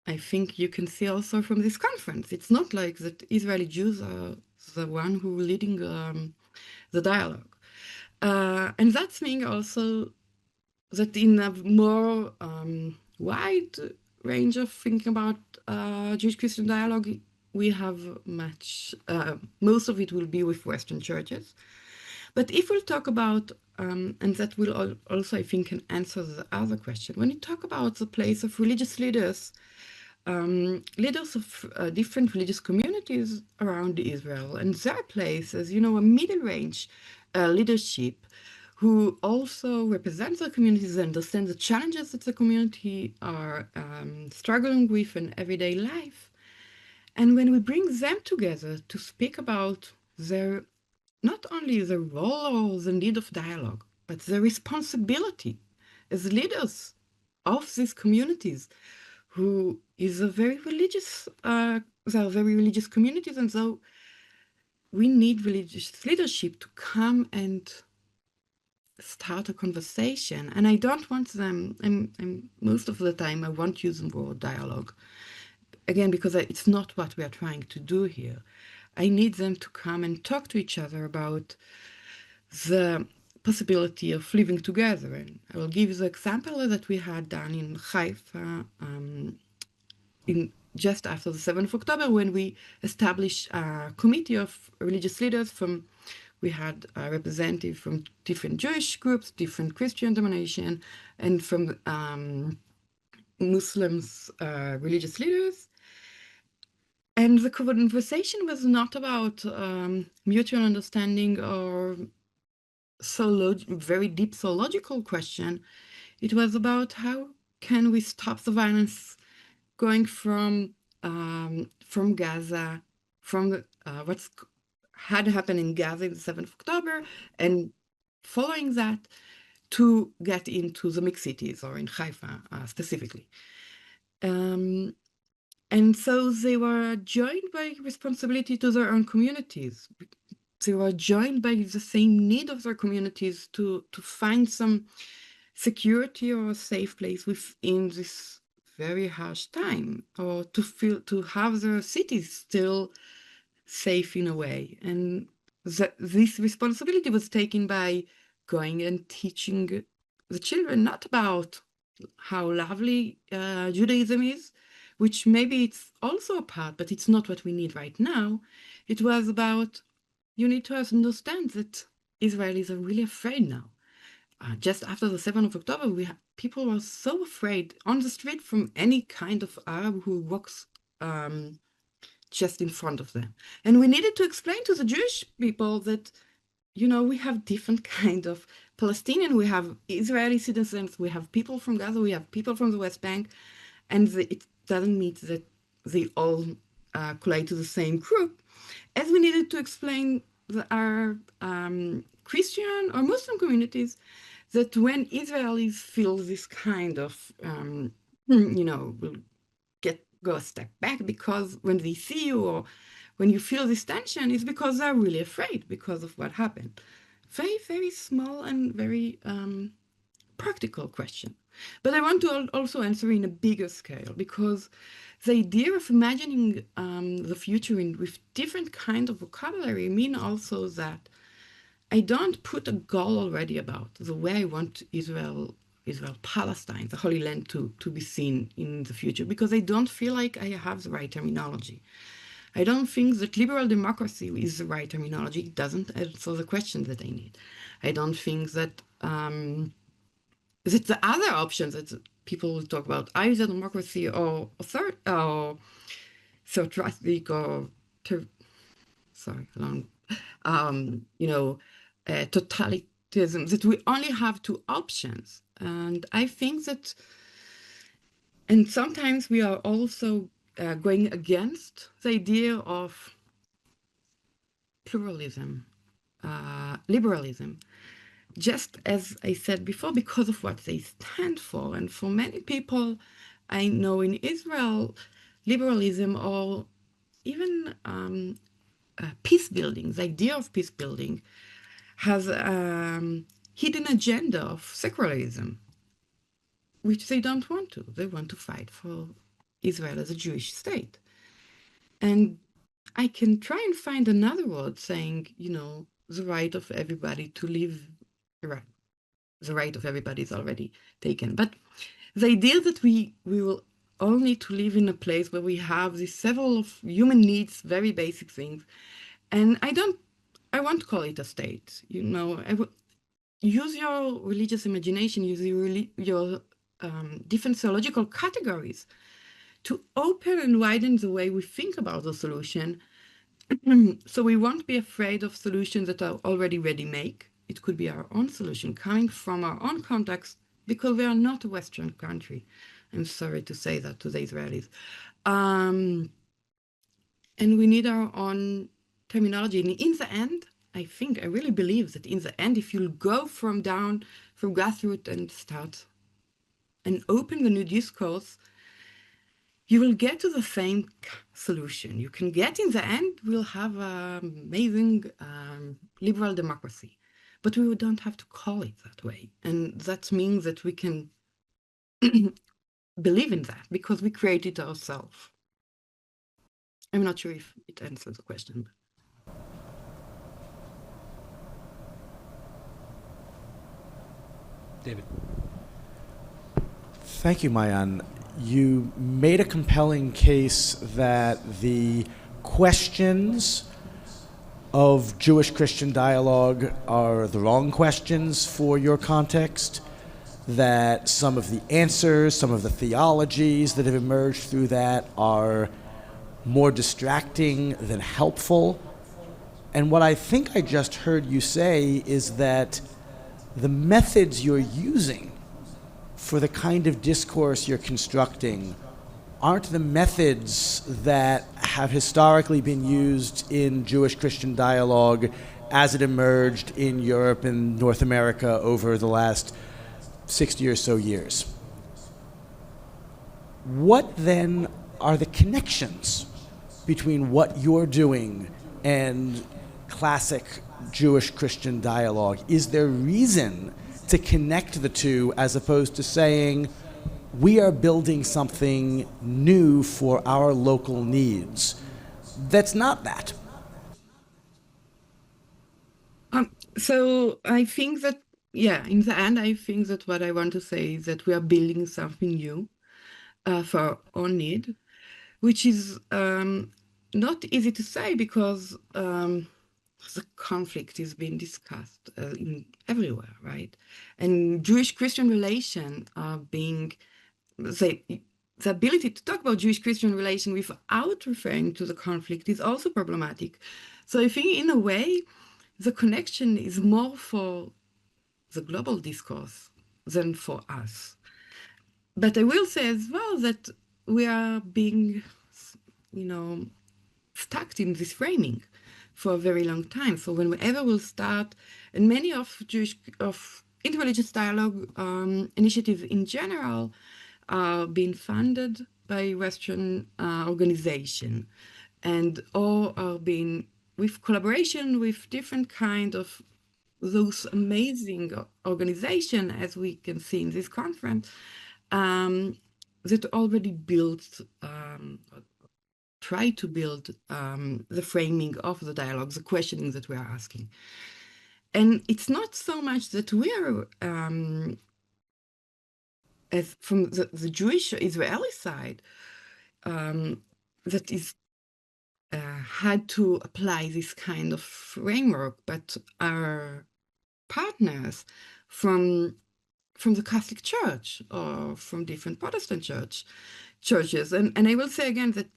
I think you can see also from this conference, it's not like that Israeli Jews are the one who are leading the dialogue. And that's meaning also that in a more wide range of thinking about Jewish-Christian dialogue, we have most of it will be with Western churches. But if we'll talk about, and that will also, I think, can answer the other question, when you talk about the place of religious leaders, leaders of different religious communities around Israel, and their place as, a middle range leadership who also represents the communities and understand the challenges that the community are struggling with in everyday life. And when we bring them together to speak about their, not only the role or the need of dialogue, but the responsibility as leaders of these communities who is a very religious, they are very religious communities, and so we need religious leadership to come and start a conversation. And I don't want them, and most of the time I won't use the word dialogue, again, because it's not what we are trying to do here. I need them to come and talk to each other about the possibility of living together. And I will give you the example that we had done in Haifa in just after the 7th of October, when we established a committee of religious leaders from, we had a representative from different Jewish groups, different Christian denomination, and from Muslims, religious leaders. And the conversation was not about mutual understanding or very deep theological question. It was about how can we stop the violence going from Gaza, from the, what's had happened in Gaza in the 7th of October, and following that to get into the mixed cities, or in Haifa specifically. And so they were joined by responsibility to their own communities. They were joined by the same need of their communities to find some security or a safe place within this very harsh time, or to have their cities still safe in a way. And this responsibility was taken by going and teaching the children not about how lovely Judaism is, which maybe it's also a part, but it's not what we need right now. It was about, you need to understand that Israelis are really afraid now. Just after the 7th of October, people were so afraid on the street from any kind of Arab who walks just in front of them. And we needed to explain to the Jewish people that, you know, we have different kind of Palestinian, we have Israeli citizens, we have people from Gaza, we have people from the West Bank, and it doesn't mean that they all collide to the same group. As we needed to explain our Christian or Muslim communities that when Israelis feel this kind of, you know, will go a step back, because when they see you or when you feel this tension, it's because they're really afraid because of what happened. Very, very small and very practical question. But I want to also answer in a bigger scale, because the idea of imagining the future with different kind of vocabulary mean also that I don't put a goal already about the way I want Israel, Palestine, the Holy Land to be seen in the future, because I don't feel like I have the right terminology. I don't think that liberal democracy is the right terminology. It doesn't answer the question that I need. I don't think that the other options that people will talk about, either democracy or theocratic or you know, totalitarianism, that we only have two options. And I think that, and sometimes we are also going against the idea of pluralism, liberalism, just as I said before, because of what they stand for. And for many people I know in Israel, liberalism, or even peace building, the idea of peace building, has a hidden agenda of secularism, which they don't want to. They want to fight for Israel as a Jewish state. And I can try and find another word saying, you know, the right of everybody to live, right. The right of everybody is already taken. But the idea that we will all need to live in a place where we have these several of human needs, very basic things. And I won't call it a state, you know. Use your religious imagination, use your different theological categories to open and widen the way we think about the solution. So we won't be afraid of solutions that are already ready-made. It could be our own solution coming from our own context, because we are not a Western country. I'm sorry to say that to the Israelis. And we need our own terminology. And in the end, I really believe that in the end, if you'll go from grassroots and start and open the new discourse, you will get to the same solution. You can get in the end, we'll have an amazing liberal democracy, but we don't have to call it that way. And that means that we can believe in that because we create it ourselves. I'm not sure if it answers the question. David. Thank you, Maayan. You made a compelling case that the questions of Jewish-Christian dialogue are the wrong questions for your context, that some of the answers, some of the theologies that have emerged through that are more distracting than helpful. And what I think I just heard you say is that the methods you're using for the kind of discourse you're constructing aren't the methods that have historically been used in Jewish-Christian dialogue as it emerged in Europe and North America over the last 60 or so years. What then are the connections between what you're doing and classic Jewish-Christian dialogue? Is there reason to connect the two as opposed to saying, we are building something new for our local needs? That's not that. So I think that, in the end, I think that what I want to say is that we are building something new for our own need, which is not easy to say because the conflict is being discussed everywhere, right? And Jewish-Christian relations are being, the ability to talk about Jewish-Christian relation without referring to the conflict is also problematic. So I think in a way, the connection is more for the global discourse than for us. But I will say as well that we are being, stuck in this framing for a very long time. So whenever we'll start, and many of interreligious dialogue initiatives in general are being funded by Western organization, and all are being with collaboration with different kind of those amazing organization, as we can see in this conference, that already built try to build the framing of the dialogue, the questioning that we are asking. And it's not so much that we are, as from the Jewish Israeli side, that is had to apply this kind of framework, but our partners from the Catholic Church or from different Protestant churches. And I will say again that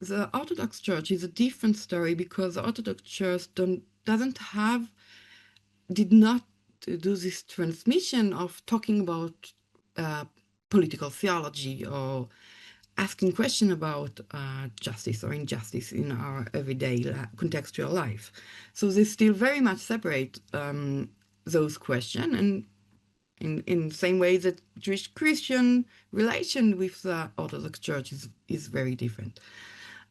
the Orthodox Church is a different story because the Orthodox Church did not do this transmission of talking about political theology or asking questions about justice or injustice in our everyday contextual life. So they still very much separate those questions, and in the same way that Jewish-Christian relation with the Orthodox Church is very different.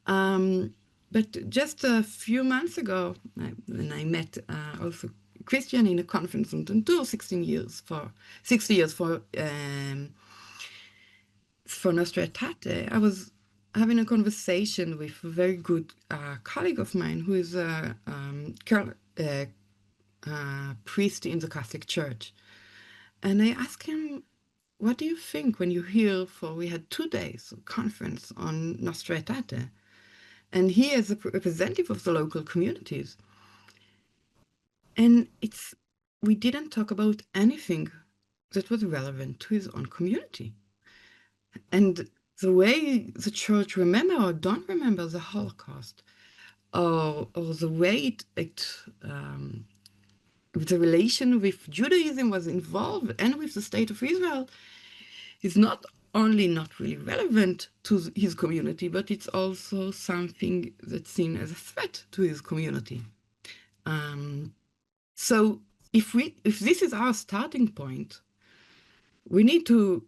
But just a few months ago, when I met also Christian in a conference on Tour, 60 years for Nostra Aetate, I was having a conversation with a very good colleague of mine who is a priest in the Catholic Church. And I asked him, what do you think when you hear, we had 2 days of conference on Nostra Aetate, and he is a representative of the local communities. And we didn't talk about anything that was relevant to his own community. And the way the church remember or don't remember the Holocaust, or the way the relation with Judaism was involved and with the state of Israel is not only not really relevant to his community, but it's also something that's seen as a threat to his community. So if this is our starting point, we need to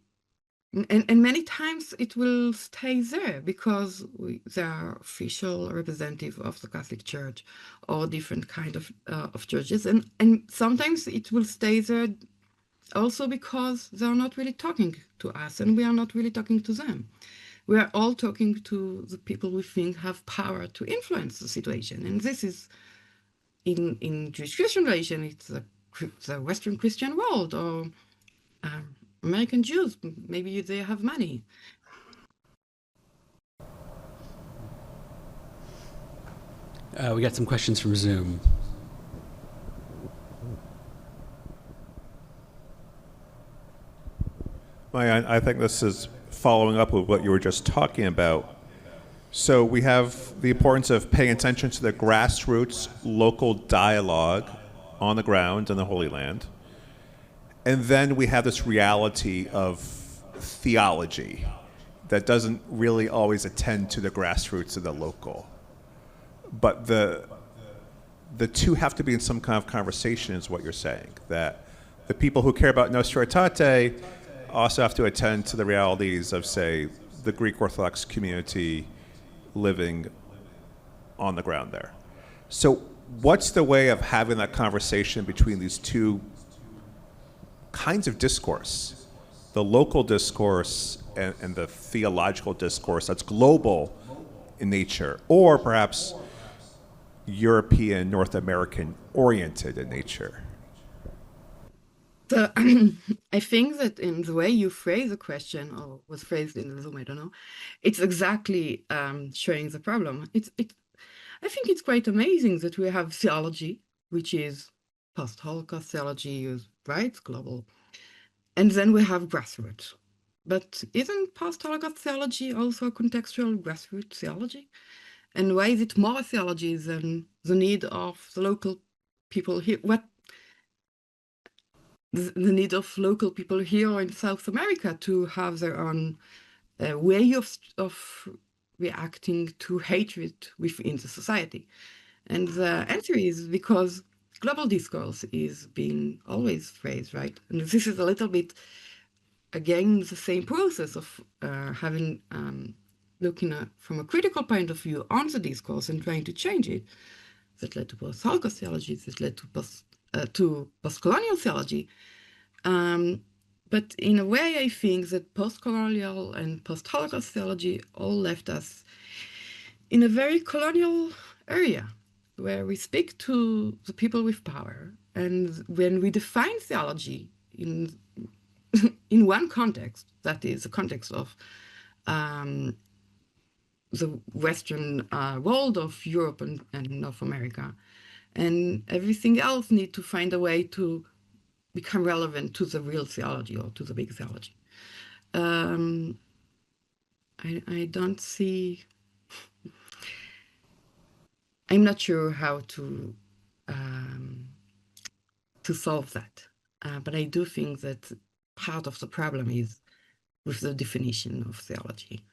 And many times it will stay there because they are official representative of the Catholic Church or different kind of churches. And sometimes it will stay there also because they are not really talking to us and we are not really talking to them. We are all talking to the people we think have power to influence the situation. And this is in Jewish-Christian relation, it's the Western Christian world or American Jews. Maybe they have money. We got some questions from Zoom. Maayan, I think this is following up with what you were just talking about. So we have the importance of paying attention to the grassroots local dialogue on the ground in the Holy Land. And then we have this reality of theology that doesn't really always attend to the grassroots of the local. But the two have to be in some kind of conversation is what you're saying, that the people who care about Nostra Aetate also have to attend to the realities of, say, the Greek Orthodox community living on the ground there. So what's the way of having that conversation between these two kinds of discourse, the local discourse and the theological discourse that's global in nature, or perhaps European, North American oriented in nature? So I think that in the way you phrase the question, or was phrased in the Zoom, I don't know, it's exactly showing the problem. I think it's quite amazing that we have theology, which is post-Holocaust theology, right, global, and then we have grassroots. But isn't post-Holocaust theology also a contextual grassroots theology? And why is it more theology than the need of the local people here? The need of local people here in South America to have their own way of reacting to hatred within the society? And the answer is because global discourse is being always phrased, right? And this is a little bit, again, the same process of having looking at from a critical point of view on the discourse and trying to change it, that led to post-Holocaust theology, that led to post-colonial theology. But in a way, I think that post-colonial and post-Holocaust theology all left us in a very colonial area where we speak to the people with power. And when we define theology in one context, that is the context of the Western world of Europe and North America, and everything else need to find a way to become relevant to the real theology or to the big theology. I don't see, I'm not sure how to solve that, but I do think that part of the problem is with the definition of theology.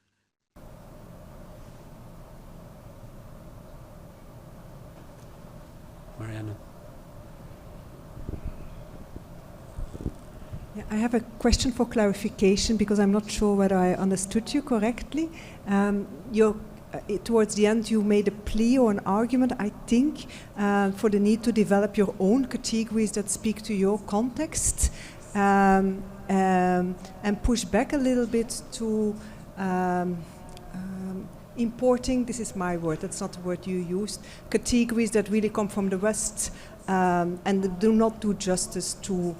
Mariana. Yeah, I have a question for clarification because I'm not sure whether I understood you correctly. Towards the end, you made a plea or an argument, I think, for the need to develop your own categories that speak to your context, and push back a little bit to importing, this is my word, that's not the word you used, categories that really come from the West and do not do justice to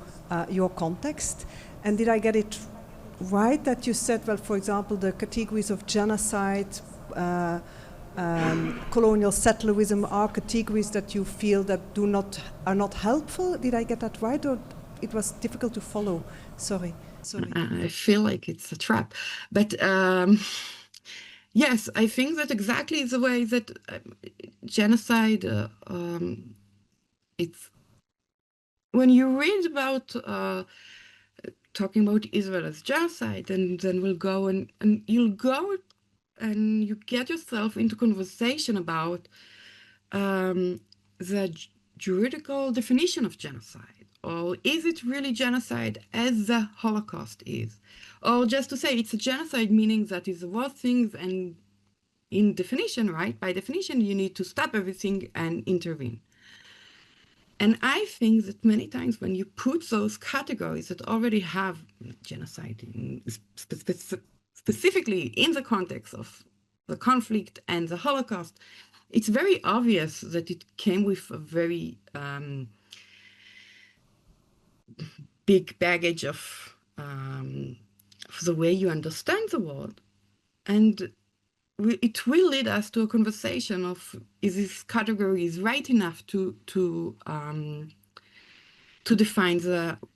your context. And did I get it right that you said, well, for example, the categories of genocide, colonial settlerism are categories that you feel that are not helpful? Did I get that right, or it was difficult to follow? Sorry. I feel like it's a trap, but yes, I think that exactly the way that genocide, it's when you read about talking about Israel as genocide, and then we'll go and you'll go and you get yourself into conversation about the juridical definition of genocide, Or is it really genocide as the Holocaust is? Or just to say it's a genocide, meaning that is the worst things, and in definition, right? By definition, you need to stop everything and intervene. And I think that many times when you put those categories that already have genocide specifically in the context of the conflict and the Holocaust, it's very obvious that it came with a very big baggage of the way you understand the world. And it will lead us to a conversation of, is this category is right enough to define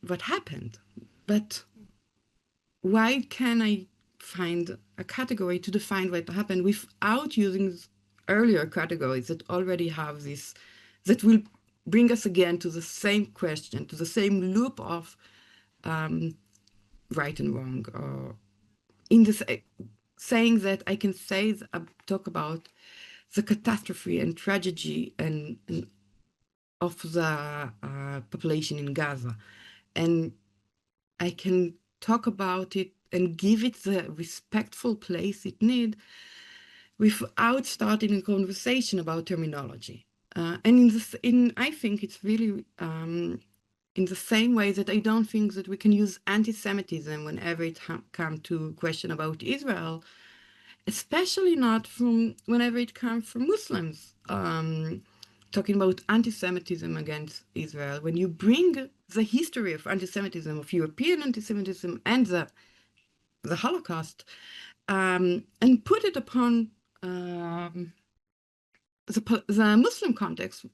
what happened? But why can I find a category to define what happened without using earlier categories that already have this, that will bring us again to the same question, to the same loop of right and wrong, or in this saying that I can say, talk about the catastrophe and tragedy and of the population in Gaza, and I can talk about it and give it the respectful place it needs without starting a conversation about terminology. And I think it's really in the same way that I don't think that we can use anti-Semitism whenever it comes to question about Israel, especially not from whenever it comes from Muslims talking about anti-Semitism against Israel. When you bring the history of anti-Semitism, of European anti-Semitism and the Holocaust, and put it upon the Muslim context,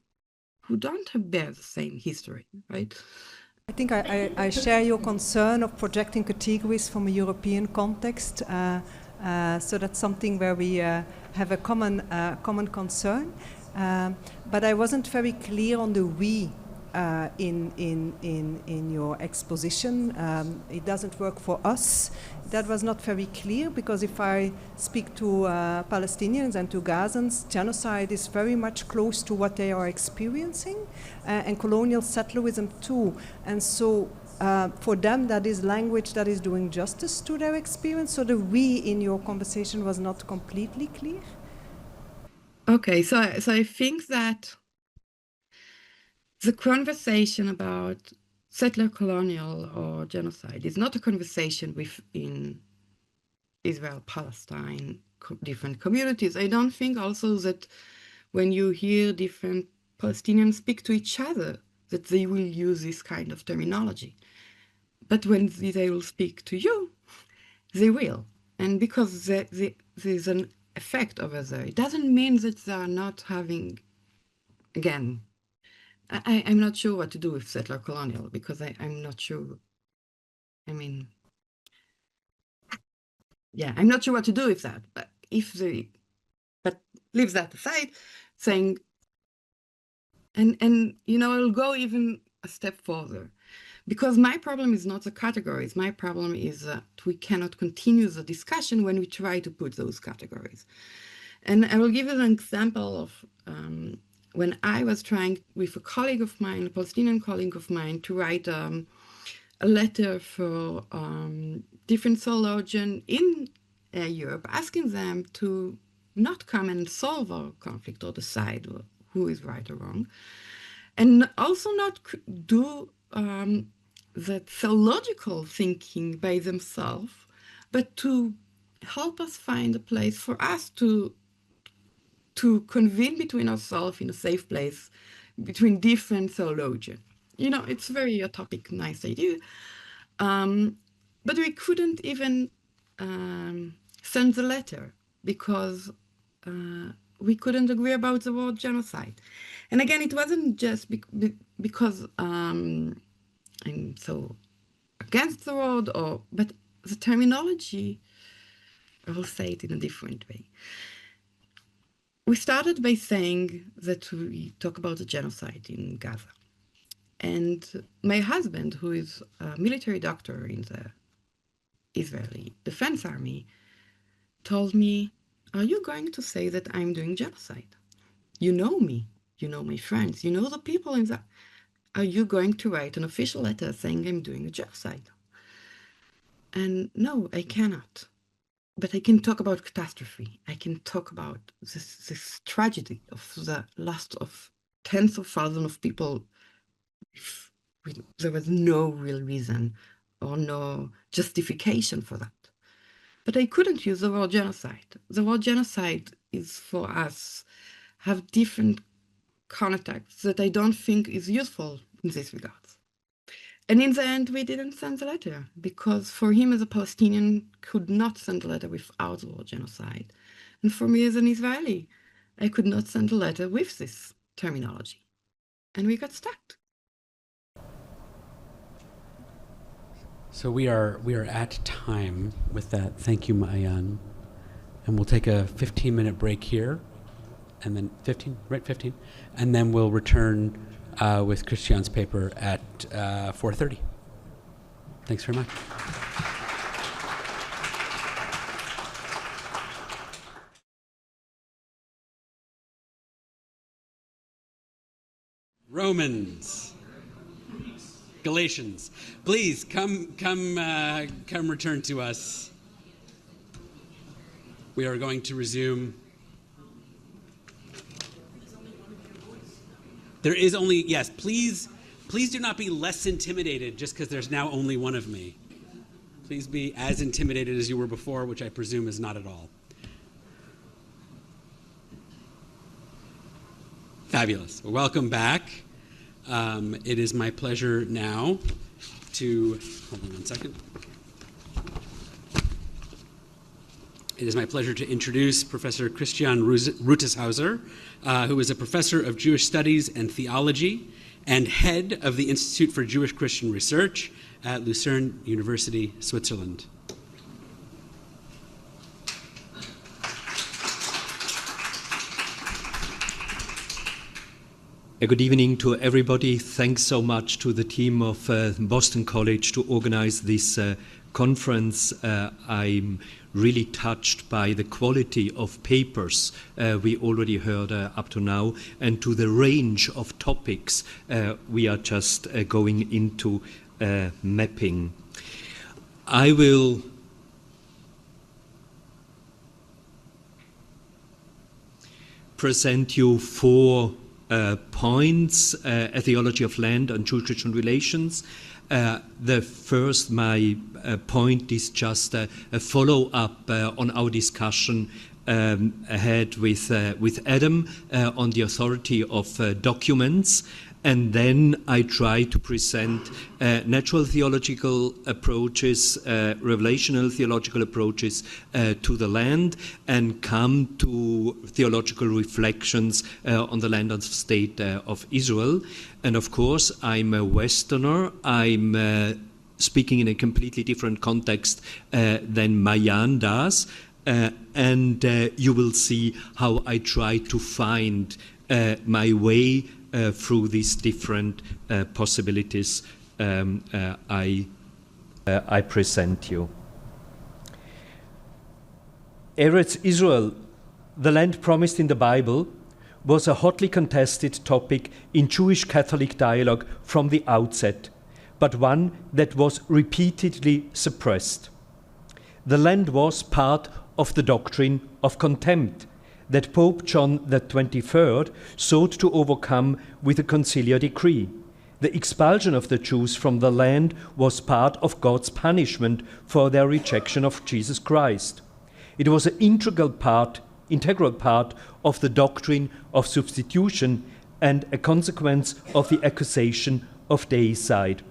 who don't bear the same history, right? I think I share your concern of projecting categories from a European context. So that's something where we have a common concern. But I wasn't very clear on the we in your exposition. It doesn't work for us. That was not very clear, because if I speak to Palestinians and to Gazans, genocide is very much close to what they are experiencing, and colonial settlerism too. And so for them, that is language that is doing justice to their experience. So the we in your conversation was not completely clear. Okay, so I think that the conversation about settler colonial or genocide is not a conversation within Israel, Palestine, different communities. I don't think also that when you hear different Palestinians speak to each other, that they will use this kind of terminology. But when they will speak to you, they will. And because there's an effect over there, it doesn't mean that they are not having, again, I'm not sure what to do with settler colonial, because I'm not sure. I mean, yeah, I'm not sure what to do with that. But but leave that aside, saying, and you know, I'll go even a step further, because my problem is not the categories. My problem is that we cannot continue the discussion when we try to put those categories. And I will give you an example of when I was trying with a colleague of mine, a Palestinian colleague of mine, to write a letter for different theologians in Europe, asking them to not come and solve our conflict or decide who is right or wrong, and also not do the theological thinking by themselves, but to help us find a place for us to convene between ourselves in a safe place between different theologians. You know, it's very utopic, nice idea. But we couldn't even send the letter because we couldn't agree about the word genocide. And again, it wasn't just because I'm so against the word, but the terminology, I will say it in a different way. We started by saying that we talk about the genocide in Gaza. And my husband, who is a military doctor in the Israeli Defense Army, told me, are you going to say that I'm doing genocide? You know me, you know my friends, you know the people in that. are you going to write an official letter saying I'm doing a genocide? And no, I cannot. But I can talk about catastrophe. I can talk about this tragedy of the loss of tens of thousands of people. There was no real reason or no justification for that. But I couldn't use the word genocide. The word genocide is for us have different context that I don't think is useful in this regard. And in the end, we didn't send the letter because for him as a Palestinian could not send a letter without the word genocide. And for me as an Israeli, I could not send a letter with this terminology. And we got stuck. So we are at time with that. Thank you, Maayan. And we'll take a 15-minute break here. And then 15, and then we'll return with Christian's paper at 4:30. Thanks very much. Romans, Galatians, please come return to us. We are going to resume. There is only, yes, please do not be less intimidated just because there's now only one of me. Please be as intimidated as you were before, which I presume is not at all. Fabulous. Welcome back. It is my pleasure now to, hold on one second. It is my pleasure to introduce Professor Christian Rutishauser, who is a professor of Jewish Studies and Theology and head of the Institute for Jewish Christian Research at Lucerne University, Switzerland. Good evening to everybody. Thanks so much to the team of Boston College to organize this conference. I'm really touched by the quality of papers we already heard up to now, and to the range of topics we are just going into mapping. I will present you 4 points: a theology of land and Jew-Christian relations. The first, my point is just a follow-up on our discussion ahead with Adam on the authority of documents. And then I try to present natural theological approaches, revelational theological approaches to the land, and come to theological reflections on the land and state of Israel. And of course, I'm a Westerner. I'm speaking in a completely different context than Maayan does. And you will see how I try to find my way through these different possibilities I present you. Eretz Israel, the land promised in the Bible, was a hotly contested topic in Jewish Catholic dialogue from the outset, but one that was repeatedly suppressed. The land was part of the doctrine of contempt that Pope John XXIII sought to overcome with a conciliar decree. The expulsion of the Jews from the land was part of God's punishment for their rejection of Jesus Christ. It was an integral part of the doctrine of substitution and a consequence of the accusation of deicide.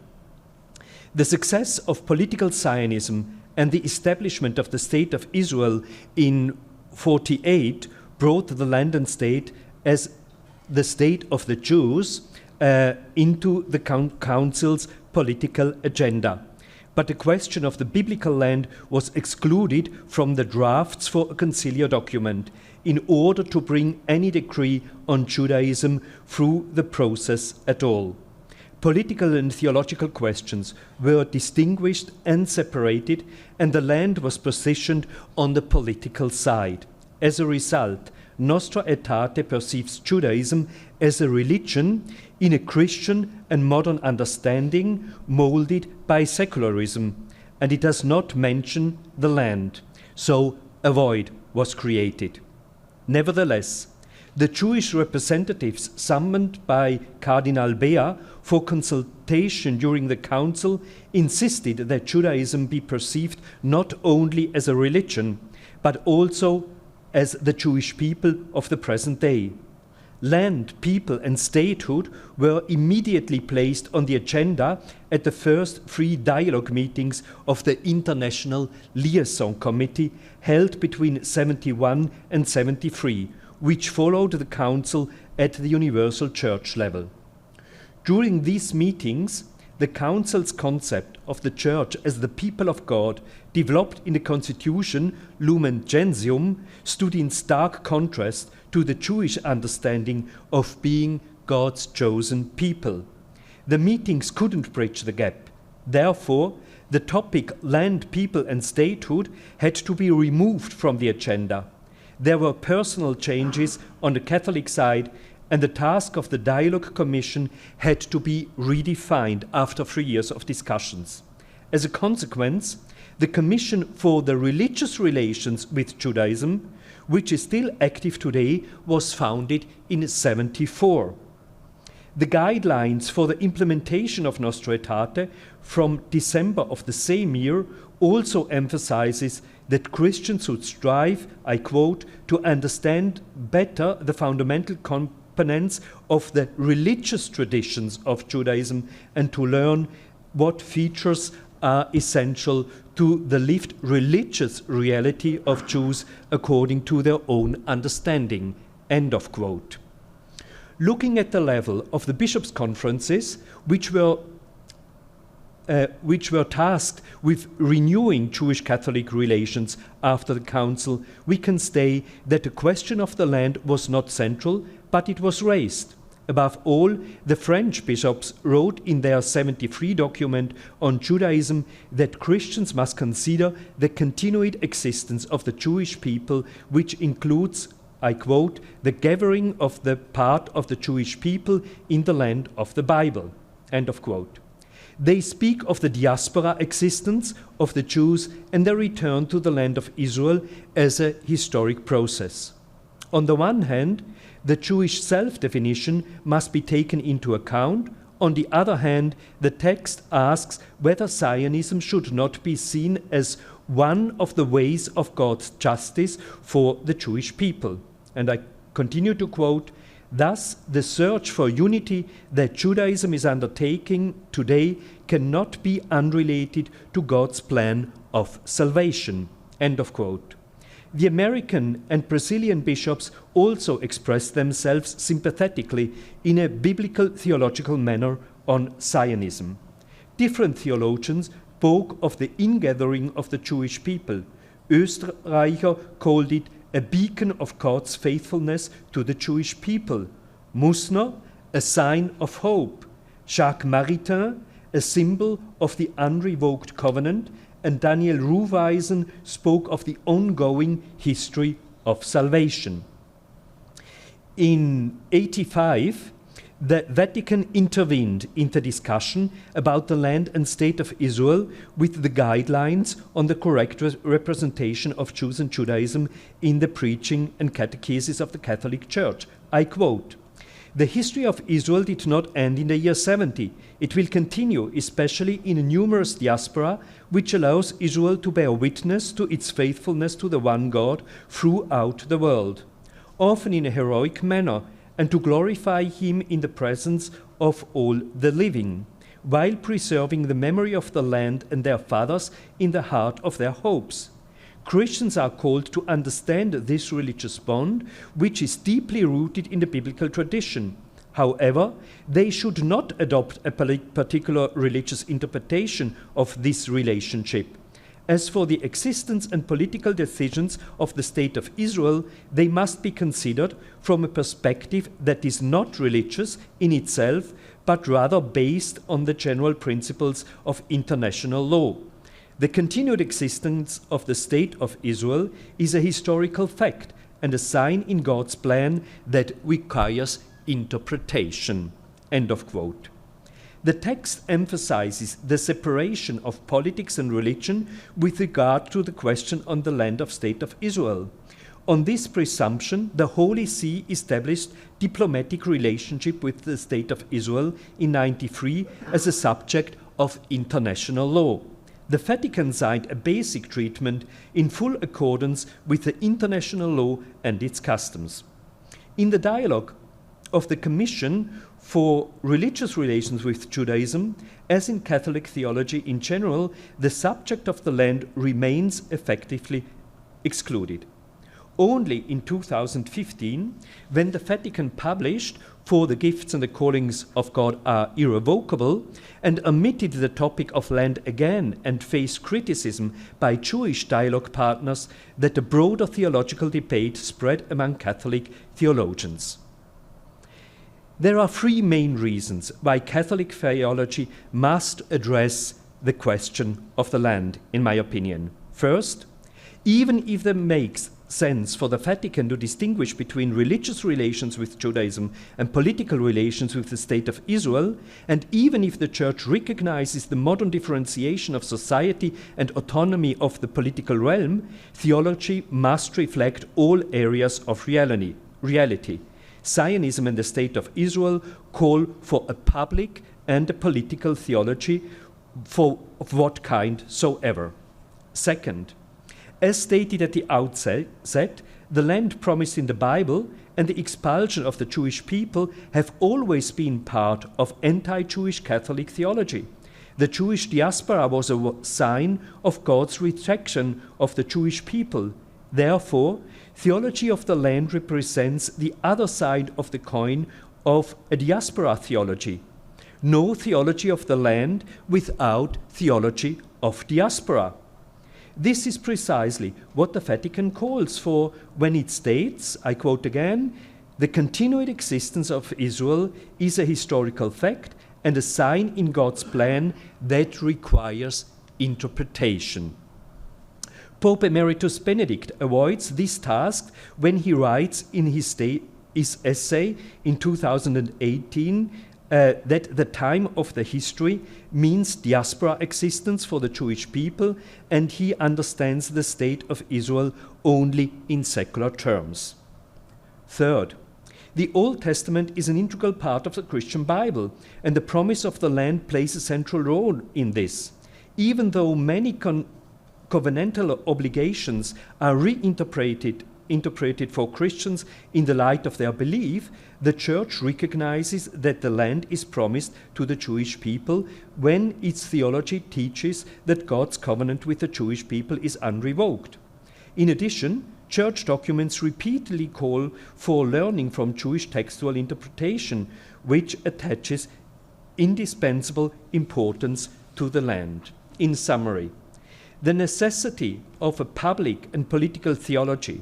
The success of political Zionism and the establishment of the State of Israel in 1948 brought the land and state as the state of the Jews into the council's political agenda. But the question of the biblical land was excluded from the drafts for a conciliar document in order to bring any decree on Judaism through the process at all. Political and theological questions were distinguished and separated, and the land was positioned on the political side. As a result, Nostra Aetate perceives Judaism as a religion in a Christian and modern understanding molded by secularism, and it does not mention the land. So a void was created. Nevertheless, the Jewish representatives summoned by Cardinal Bea for consultation during the council insisted that Judaism be perceived not only as a religion, but also as the Jewish people of the present day. Land, people, and statehood were immediately placed on the agenda at the first three dialogue meetings of the International Liaison Committee held between 71 and 73, which followed the Council at the Universal Church level. During these meetings, the Council's concept of the Church as the people of God, developed in the Constitution Lumen Gentium, stood in stark contrast to the Jewish understanding of being God's chosen people. The meetings couldn't bridge the gap. Therefore, the topic land, people, and statehood had to be removed from the agenda. There were personal changes on the Catholic side, and the task of the Dialogue Commission had to be redefined after 3 years of discussions. As a consequence, the Commission for the Religious Relations with Judaism, which is still active today, was founded in 1974. The guidelines for the implementation of Nostra Aetate from December of the same year also emphasizes that Christians should strive, I quote, to understand better the fundamental components of the religious traditions of Judaism and to learn what features are essential to the lived religious reality of Jews according to their own understanding, end of quote. Looking at the level of the bishops' conferences, which were tasked with renewing Jewish-Catholic relations after the Council, we can say that the question of the land was not central, but it was raised. Above all, the French bishops wrote in their 73 document on Judaism that Christians must consider the continued existence of the Jewish people, which includes, I quote, the gathering of the part of the Jewish people in the land of the Bible, end of quote. They speak of the diaspora existence of the Jews and their return to the land of Israel as a historic process. On the one hand, the Jewish self-definition must be taken into account. On the other hand, the text asks whether Zionism should not be seen as one of the ways of God's justice for the Jewish people. And I continue to quote, thus, the search for unity that Judaism is undertaking today cannot be unrelated to God's plan of salvation, end of quote. The American and Brazilian bishops also expressed themselves sympathetically in a biblical theological manner on Zionism. Different theologians spoke of the ingathering of the Jewish people. Österreicher called it a beacon of God's faithfulness to the Jewish people. Musner, a sign of hope. Jacques Maritain, a symbol of the unrevoked covenant. And Daniel Ruweisen spoke of the ongoing history of salvation. In 1985, the Vatican intervened in the discussion about the land and state of Israel with the guidelines on the correct representation of Jews and Judaism in the preaching and catechesis of the Catholic Church. I quote, "The history of Israel did not end in the year 70. It will continue, especially in a numerous diaspora, which allows Israel to bear witness to its faithfulness to the one God throughout the world, often in a heroic manner, and to glorify Him in the presence of all the living, while preserving the memory of the land and their fathers in the heart of their hopes. Christians are called to understand this religious bond, which is deeply rooted in the biblical tradition. However, they should not adopt a particular religious interpretation of this relationship. As for the existence and political decisions of the State of Israel, they must be considered from a perspective that is not religious in itself, but rather based on the general principles of international law. The continued existence of the State of Israel is a historical fact and a sign in God's plan that requires interpretation." End of quote. The text emphasizes the separation of politics and religion with regard to the question on the land of State of Israel. On this presumption, the Holy See established diplomatic relationship with the State of Israel in 1993 as a subject of international law. The Vatican signed a basic treatment in full accordance with the international law and its customs. In the dialogue of the Commission for Religious Relations with Judaism, as in Catholic theology in general, the subject of the land remains effectively excluded. Only in 2015, when the Vatican published "For the Gifts and the Callings of God are Irrevocable" and omitted the topic of land again and faced criticism by Jewish dialogue partners, that a broader theological debate spread among Catholic theologians. There are three main reasons why Catholic theology must address the question of the land, in my opinion. First, even if it makes sense for the Vatican to distinguish between religious relations with Judaism and political relations with the State of Israel, and even if the Church recognizes the modern differentiation of society and autonomy of the political realm, theology must reflect all areas of reality. Zionism and the State of Israel call for a public and a political theology of what kind soever. Second, as stated at the outset, the land promised in the Bible and the expulsion of the Jewish people have always been part of anti-Jewish Catholic theology. The Jewish diaspora was a sign of God's rejection of the Jewish people. Therefore, theology of the land represents the other side of the coin of a diaspora theology. No theology of the land without theology of diaspora. This is precisely what the Vatican calls for when it states, I quote again, "The continued existence of Israel is a historical fact and a sign in God's plan that requires interpretation." Pope Emeritus Benedict avoids this task when he writes in his essay in 2018 that the time of the history means diaspora existence for the Jewish people, and he understands the State of Israel only in secular terms. Third, the Old Testament is an integral part of the Christian Bible, and the promise of the land plays a central role in this. Even though many covenantal obligations are reinterpreted for Christians in the light of their belief, the Church recognizes that the land is promised to the Jewish people when its theology teaches that God's covenant with the Jewish people is unrevoked. In addition, Church documents repeatedly call for learning from Jewish textual interpretation, which attaches indispensable importance to the land. In summary, the necessity of a public and political theology,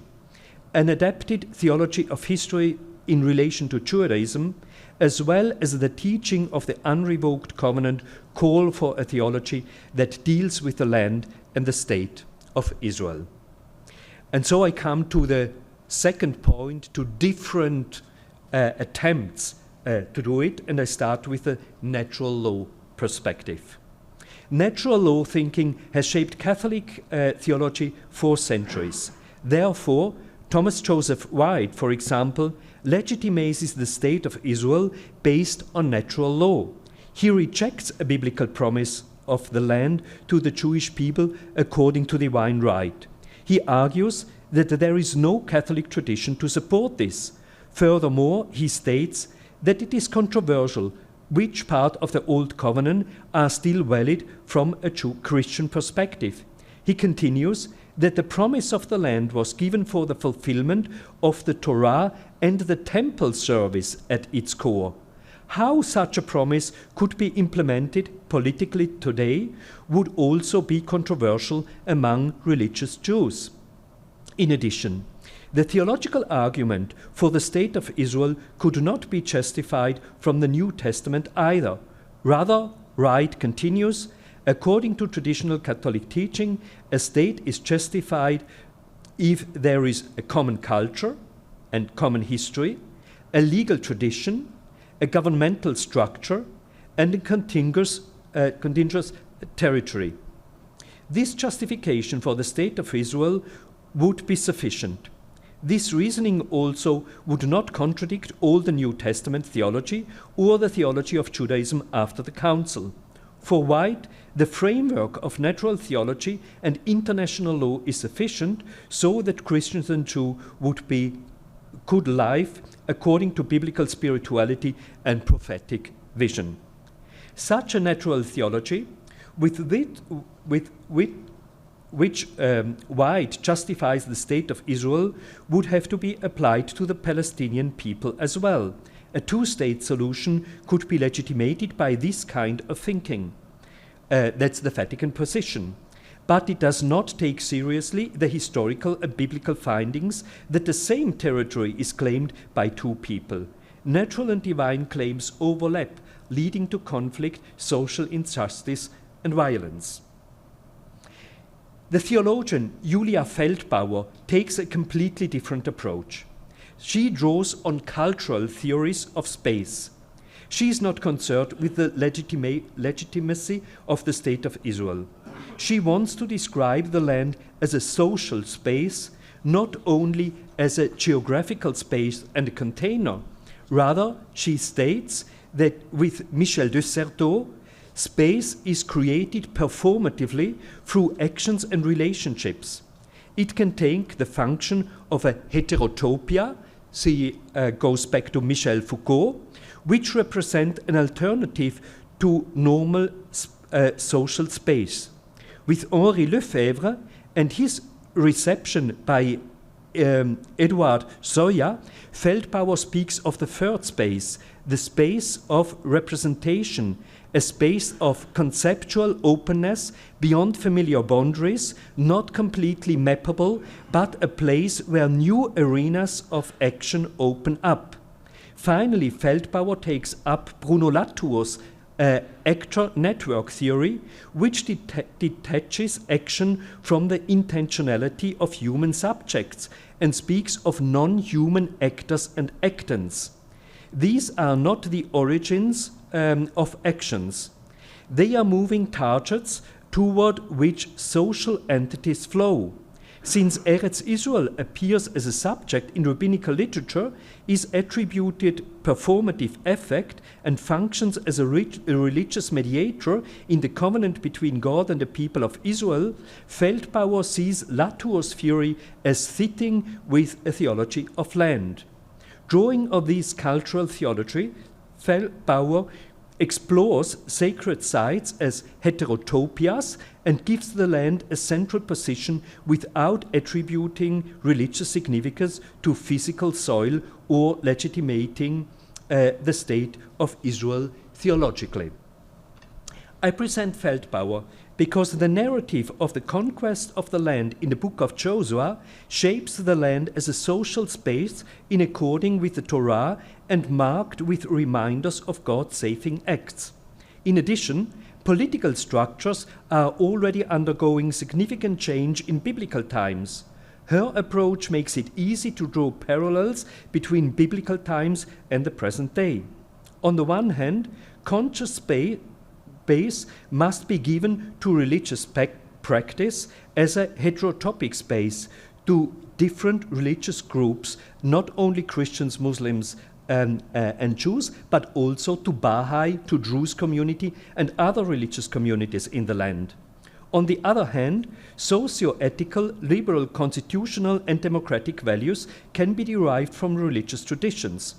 an adapted theology of history in relation to Judaism, as well as the teaching of the unrevoked covenant, call for a theology that deals with the land and the State of Israel. And so I come to the second point, to different attempts to do it, and I start with the natural law perspective. Natural law thinking has shaped Catholic theology for centuries. Therefore, Thomas Joseph White, for example, legitimizes the State of Israel based on natural law. He rejects a biblical promise of the land to the Jewish people according to divine right. He argues that there is no Catholic tradition to support this. Furthermore, he states that it is controversial which part of the Old Covenant are still valid from a Christian perspective. He continues that the promise of the land was given for the fulfillment of the Torah and the temple service at its core. How such a promise could be implemented politically today would also be controversial among religious Jews. In addition, the theological argument for the State of Israel could not be justified from the New Testament either. Rather, Wright continues, according to traditional Catholic teaching, a state is justified if there is a common culture and common history, a legal tradition, a governmental structure, and a contiguous territory. This justification for the State of Israel would be sufficient. This reasoning also would not contradict all the New Testament theology or the theology of Judaism after the Council. For White, the framework of natural theology and international law is sufficient so that Christians and Jews could live according to biblical spirituality and prophetic vision. Such a natural theology, which White justifies the State of Israel, would have to be applied to the Palestinian people as well. A two-state solution could be legitimated by this kind of thinking. That's the Vatican position. But it does not take seriously the historical and biblical findings that the same territory is claimed by two people. Natural and divine claims overlap, leading to conflict, social injustice, and violence. The theologian Julia Feldbauer takes a completely different approach. She draws on cultural theories of space. She is not concerned with the legitimacy of the State of Israel. She wants to describe the land as a social space, not only as a geographical space and a container. Rather, she states that with Michel de Certeau, space is created performatively through actions and relationships. It can take the function of a heterotopia, she goes back to Michel Foucault, which represent an alternative to normal social space. With Henri Lefebvre and his reception by Edward Zoya, Feldbauer speaks of the third space, the space of representation, a space of conceptual openness beyond familiar boundaries, not completely mappable, but a place where new arenas of action open up. Finally, Feldbauer takes up Bruno Latour's actor network theory, which detaches action from the intentionality of human subjects and speaks of non-human actors and actants. These are not the origins of actions. They are moving targets toward which social entities flow. Since Eretz Israel appears as a subject in rabbinical literature, is attributed performative effect, and functions as a religious mediator in the covenant between God and the people of Israel, Feldbauer sees Latour's theory as fitting with a theology of land. Drawing on this cultural theology, Feldbauer explores sacred sites as heterotopias and gives the land a central position without attributing religious significance to physical soil or legitimating the state of Israel theologically. I present Feldbauer because the narrative of the conquest of the land in the book of Joshua shapes the land as a social space in accordance with the Torah and marked with reminders of God's saving acts. In addition, political structures are already undergoing significant change in biblical times. Her approach makes it easy to draw parallels between biblical times and the present day. On the one hand, conscious space must be given to religious practice as a heterotopic space to different religious groups, not only Christians, Muslims, and Jews, but also to Baha'i, to Druze community, and other religious communities in the land. On the other hand, socio-ethical, liberal, constitutional, and democratic values can be derived from religious traditions.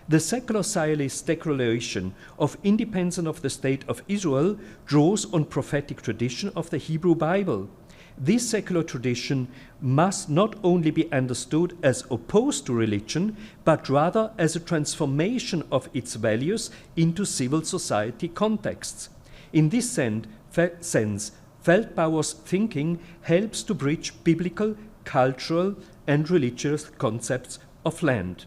The secular Zionist declaration of independence of the State of Israel draws on prophetic tradition of the Hebrew Bible. This secular tradition must not only be understood as opposed to religion, but rather as a transformation of its values into civil society contexts. In this sense, Feldbauer's thinking helps to bridge biblical, cultural, and religious concepts of land.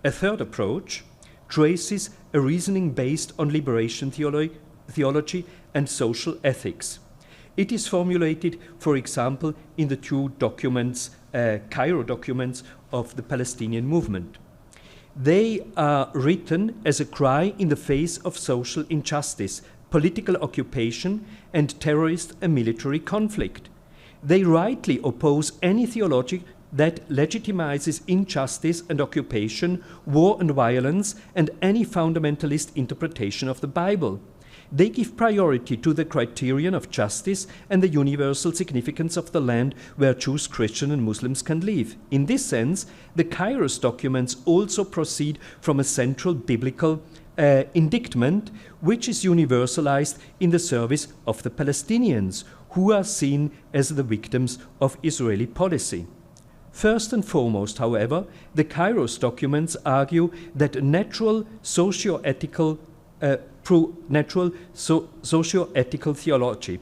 A third approach traces a reasoning based on liberation theology and social ethics. It is formulated, for example, in the two documents, Cairo documents of the Palestinian movement. They are written as a cry in the face of social injustice, political occupation, and terrorist and military conflict. They rightly oppose any theology that legitimizes injustice and occupation, war and violence, and any fundamentalist interpretation of the Bible. They give priority to the criterion of justice and the universal significance of the land where Jews, Christians, and Muslims can live. In this sense, the Kairos documents also proceed from a central biblical indictment, which is universalized in the service of the Palestinians, who are seen as the victims of Israeli policy. First and foremost, however, the Kairos documents argue that natural socio-ethical theology.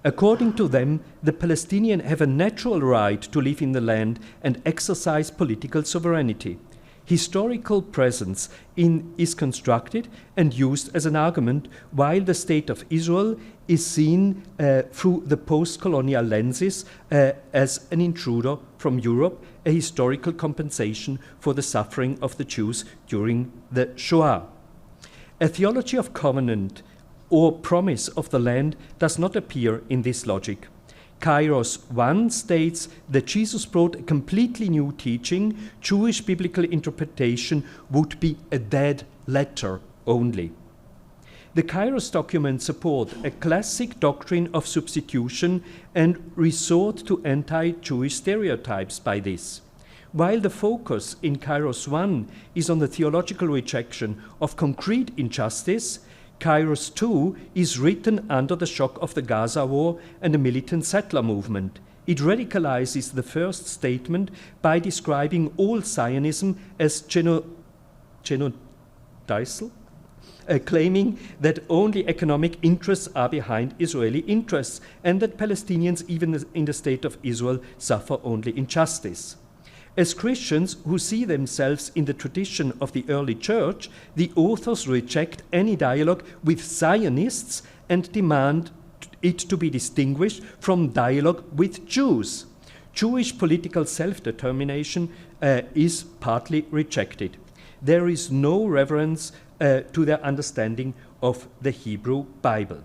According to them, the Palestinians have a natural right to live in the land and exercise political sovereignty. Historical presence is constructed and used as an argument, while the state of Israel is seen through the post-colonial lenses as an intruder from Europe, a historical compensation for the suffering of the Jews during the Shoah. A theology of covenant or promise of the land does not appear in this logic. Kairos 1 states that Jesus brought a completely new teaching. Jewish biblical interpretation would be a dead letter only. The Kairos documents support a classic doctrine of substitution and resort to anti-Jewish stereotypes by this. While the focus in Kairos 1 is on the theological rejection of concrete injustice, Kairos 2 is written under the shock of the Gaza war and the militant settler movement. It radicalizes the first statement by describing all Zionism as genocidal, claiming that only economic interests are behind Israeli interests and that Palestinians, even in the state of Israel, suffer only injustice. As Christians who see themselves in the tradition of the early church, the authors reject any dialogue with Zionists and demand it to be distinguished from dialogue with Jews. Jewish political self-determination is partly rejected. There is no reverence to their understanding of the Hebrew Bible.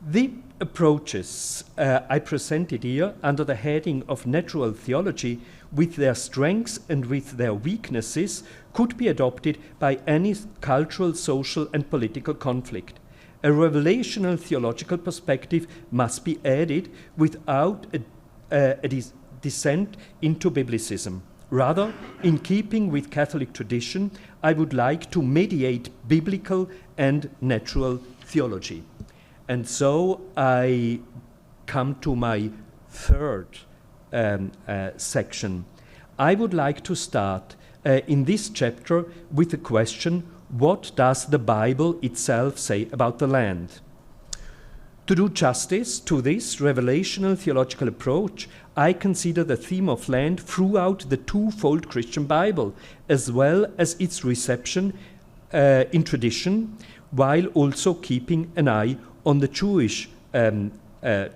The approaches I presented here under the heading of natural theology, with their strengths and with their weaknesses, could be adopted by any cultural, social, and political conflict. A revelational theological perspective must be added without a descent into biblicism. Rather, in keeping with Catholic tradition, I would like to mediate biblical and natural theology. And so I come to my third section. I would like to start in this chapter with the question, what does the Bible itself say about the land? To do justice to this revelational theological approach, I consider the theme of land throughout the twofold Christian Bible, as well as its reception in tradition, while also keeping an eye on the Jewish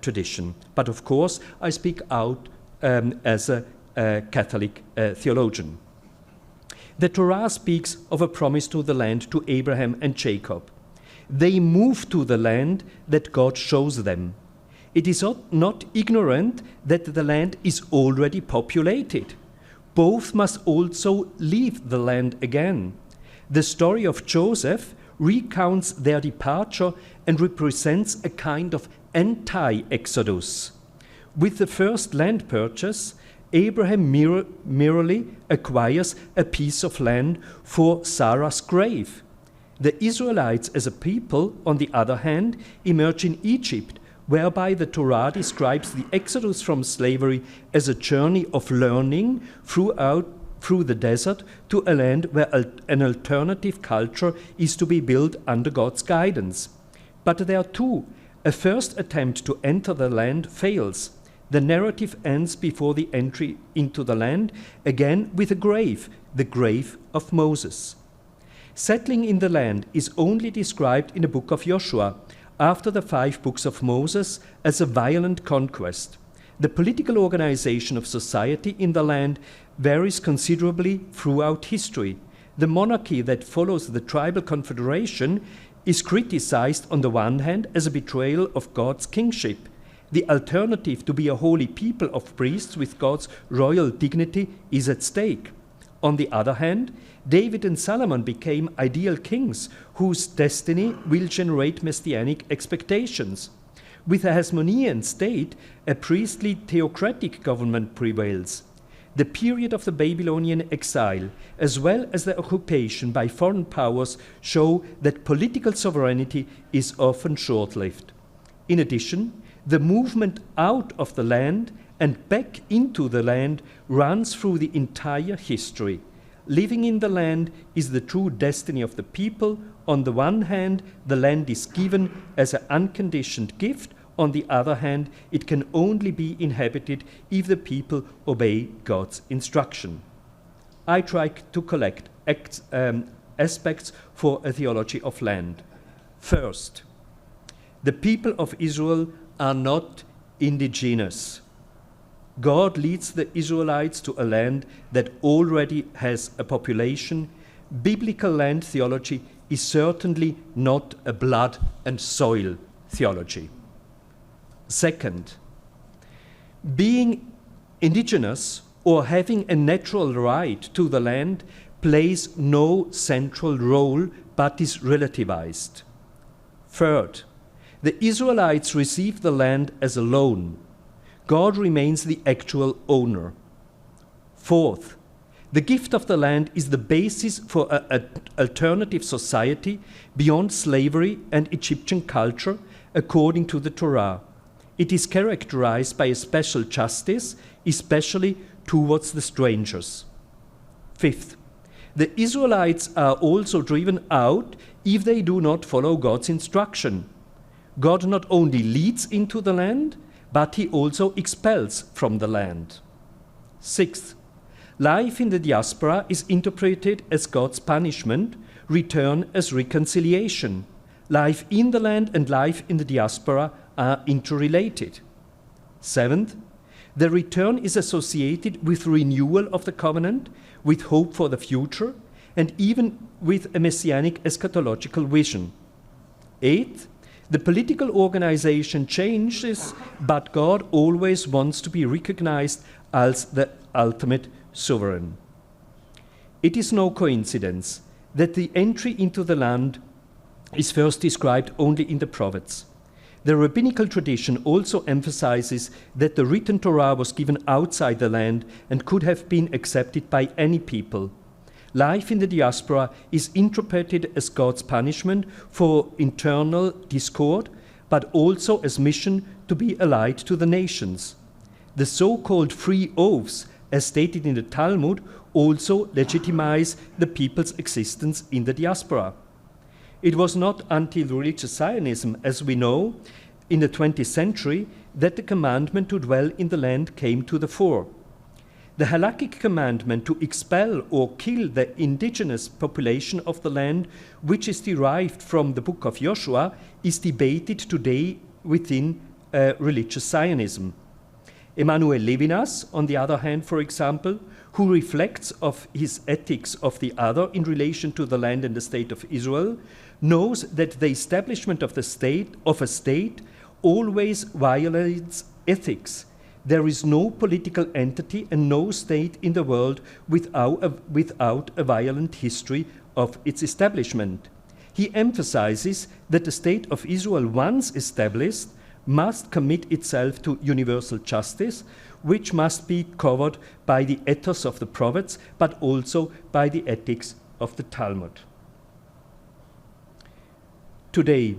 tradition. But of course, I speak out as a Catholic theologian. The Torah speaks of a promise to the land to Abraham and Jacob. They move to the land that God shows them. It is not ignorant that the land is already populated. Both must also leave the land again. The story of Joseph recounts their departure and represents a kind of anti-exodus. With the first land purchase, Abraham merely acquires a piece of land for Sarah's grave. The Israelites as a people, on the other hand, emerge in Egypt, whereby the Torah describes the exodus from slavery as a journey of learning through the desert to a land where an alternative culture is to be built under God's guidance. But there too, a first attempt to enter the land fails. The narrative ends before the entry into the land, again with a grave, the grave of Moses. Settling in the land is only described in the book of Joshua, after the 5 books of Moses, as a violent conquest. The political organization of society in the land varies considerably throughout history. The monarchy that follows the tribal confederation is criticized on the one hand as a betrayal of God's kingship. The alternative to be a holy people of priests with God's royal dignity is at stake. On the other hand, David and Solomon became ideal kings whose destiny will generate messianic expectations. With a Hasmonean state, a priestly theocratic government prevails. The period of the Babylonian exile, as well as the occupation by foreign powers, show that political sovereignty is often short-lived. In addition, the movement out of the land and back into the land runs through the entire history. Living in the land is the true destiny of the people. On the one hand, the land is given as an unconditioned gift. On the other hand, it can only be inhabited if the people obey God's instruction. I try to collect aspects for a theology of land. First, the people of Israel are not indigenous. God leads the Israelites to a land that already has a population. Biblical land theology is certainly not a blood and soil theology. Second, being indigenous or having a natural right to the land plays no central role but is relativized. Third, the Israelites receive the land as a loan. God remains the actual owner. Fourth, the gift of the land is the basis for an alternative society beyond slavery and Egyptian culture according to the Torah. It is characterized by a special justice, especially towards the strangers. Fifth, the Israelites are also driven out if they do not follow God's instruction. God not only leads into the land, but he also expels from the land. Sixth, life in the diaspora is interpreted as God's punishment, return as reconciliation. Life in the land and life in the diaspora are interrelated. Seventh, the return is associated with renewal of the covenant, with hope for the future, and even with a messianic eschatological vision. Eighth, the political organization changes, but God always wants to be recognized as the ultimate sovereign. It is no coincidence that the entry into the land is first described only in the prophets. The rabbinical tradition also emphasizes that the written Torah was given outside the land and could have been accepted by any people. Life in the diaspora is interpreted as God's punishment for internal discord, but also as mission to be a light to the nations. The so-called free oaths, as stated in the Talmud, also legitimize the people's existence in the diaspora. It was not until religious Zionism, as we know, in the 20th century, that the commandment to dwell in the land came to the fore. The halakhic commandment to expel or kill the indigenous population of the land, which is derived from the book of Joshua, is debated today within religious Zionism. Emanuel Levinas, on the other hand, for example, who reflects of his ethics of the other in relation to the land and the state of Israel, knows that the establishment of a state always violates ethics. There is no political entity and no state in the world without a violent history of its establishment. He emphasizes that the state of Israel, once established, must commit itself to universal justice, which must be covered by the ethos of the prophets, but also by the ethics of the Talmud. Today,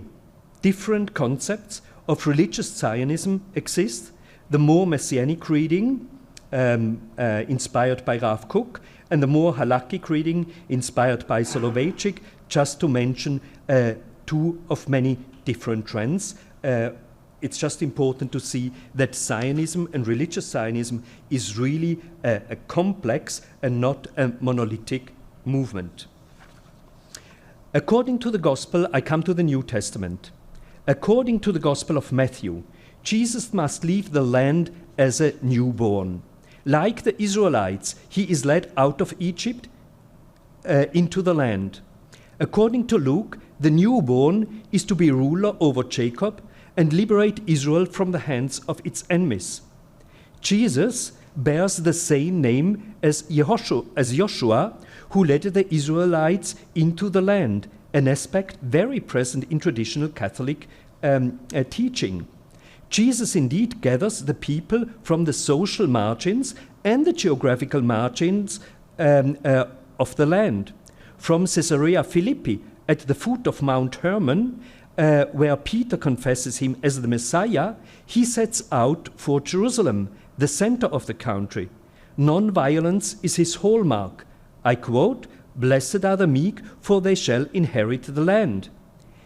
different concepts of religious Zionism exist. The more messianic reading, inspired by Rav Kook, and the more halakhic reading, inspired by Soloveitchik, just to mention two of many different trends. It's just important to see that Zionism and religious Zionism is really a complex and not a monolithic movement. According to the Gospel, I come to the New Testament. According to the Gospel of Matthew, Jesus must leave the land as a newborn. Like the Israelites, he is led out of Egypt into the land. According to Luke, the newborn is to be ruler over Jacob and liberate Israel from the hands of its enemies. Jesus bears the same name as Joshua, who led the Israelites into the land, an aspect very present in traditional Catholic teaching. Jesus indeed gathers the people from the social margins and the geographical margins of the land. From Caesarea Philippi, at the foot of Mount Hermon, where Peter confesses him as the Messiah, he sets out for Jerusalem, the center of the country. Non-violence is his hallmark. I quote, "Blessed are the meek, for they shall inherit the land."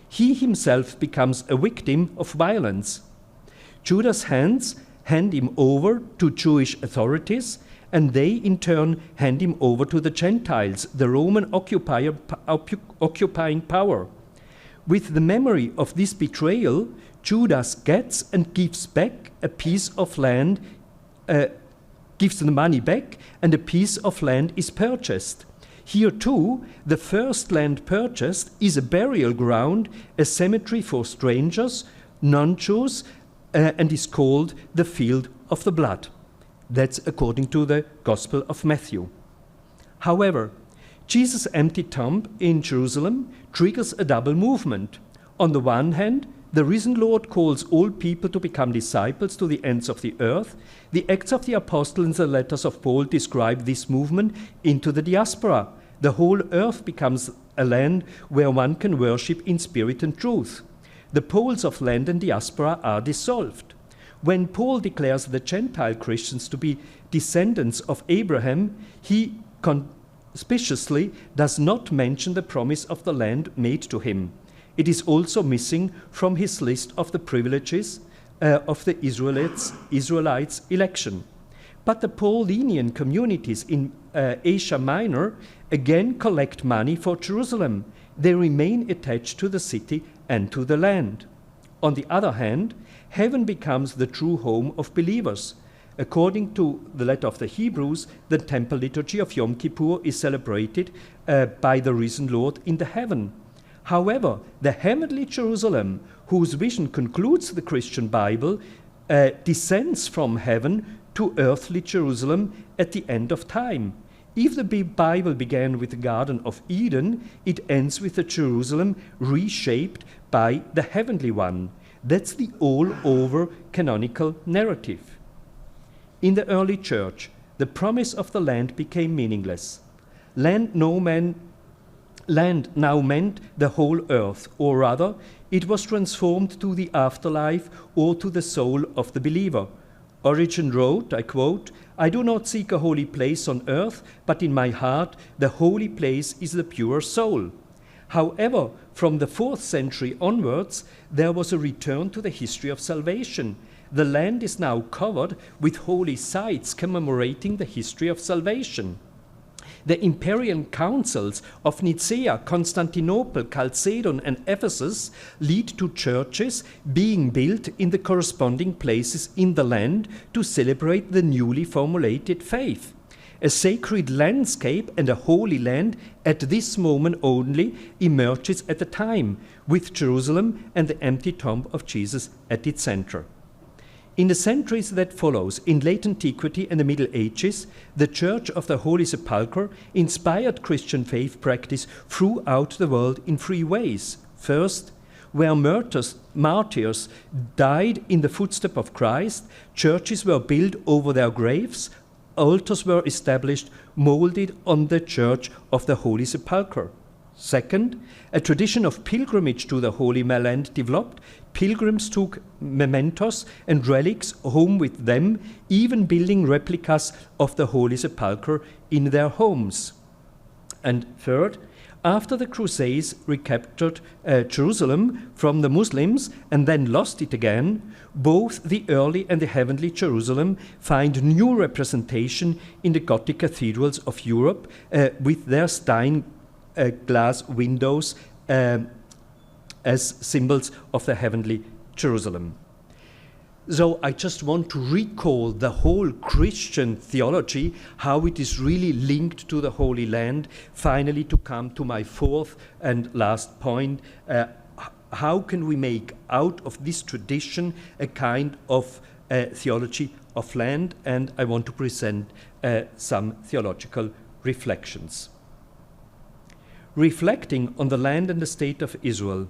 He himself becomes a victim of violence. Judas' hands hand him over to Jewish authorities, and they in turn hand him over to the Gentiles, the Roman occupying power. With the memory of this betrayal, Judas gets and gives back a piece of land, gives the money back, and a piece of land is purchased. Here too, the first land purchased is a burial ground, a cemetery for strangers, non-Jews, and is called the Field of the Blood. That's according to the Gospel of Matthew. However, Jesus' empty tomb in Jerusalem triggers a double movement. On the one hand, the risen Lord calls all people to become disciples to the ends of the earth. The Acts of the Apostles and the letters of Paul describe this movement into the diaspora. The whole earth becomes a land where one can worship in spirit and truth. The poles of land and diaspora are dissolved. When Paul declares the Gentile Christians to be descendants of Abraham, he conspicuously does not mention the promise of the land made to him. It is also missing from his list of the privileges of the Israelites' election. But the Paulinian communities in Asia Minor again collect money for Jerusalem. They remain attached to the city and to the land. On the other hand, heaven becomes the true home of believers. According to the letter of the Hebrews, the temple liturgy of Yom Kippur is celebrated by the risen Lord in the heaven. However, the heavenly Jerusalem, whose vision concludes the Christian Bible, descends from heaven to earthly Jerusalem at the end of time. If the Bible began with the Garden of Eden, it ends with a Jerusalem reshaped by the heavenly one. That's the all-over canonical narrative. In the early church, the promise of the land became meaningless. Land now meant the whole earth, or rather, it was transformed to the afterlife or to the soul of the believer. Origen wrote, I quote, "I do not seek a holy place on earth, but in my heart the holy place is the pure soul." However, from the 4th century onwards, there was a return to the history of salvation. The land is now covered with holy sites commemorating the history of salvation. The imperial councils of Nicaea, Constantinople, Chalcedon, and Ephesus lead to churches being built in the corresponding places in the land to celebrate the newly formulated faith. A sacred landscape and a holy land at this moment only emerges at the time, with Jerusalem and the empty tomb of Jesus at its center. In the centuries that follows, in late antiquity and the Middle Ages, the Church of the Holy Sepulchre inspired Christian faith practice throughout the world in 3 ways. First, where martyrs died in the footsteps of Christ, churches were built over their graves, altars were established, molded on the Church of the Holy Sepulchre. Second, a tradition of pilgrimage to the Holy Land developed. Pilgrims took mementos and relics home with them, even building replicas of the Holy Sepulchre in their homes. And third, after the Crusades recaptured Jerusalem from the Muslims and then lost it again, both the early and the heavenly Jerusalem find new representation in the Gothic cathedrals of Europe with their stained glass windows as symbols of the heavenly Jerusalem. So I just want to recall the whole Christian theology, how it is really linked to the Holy Land. Finally, to come to my fourth and last point, how can we make out of this tradition a kind of theology of land? And I want to present some theological reflections. Reflecting on the land and the state of Israel,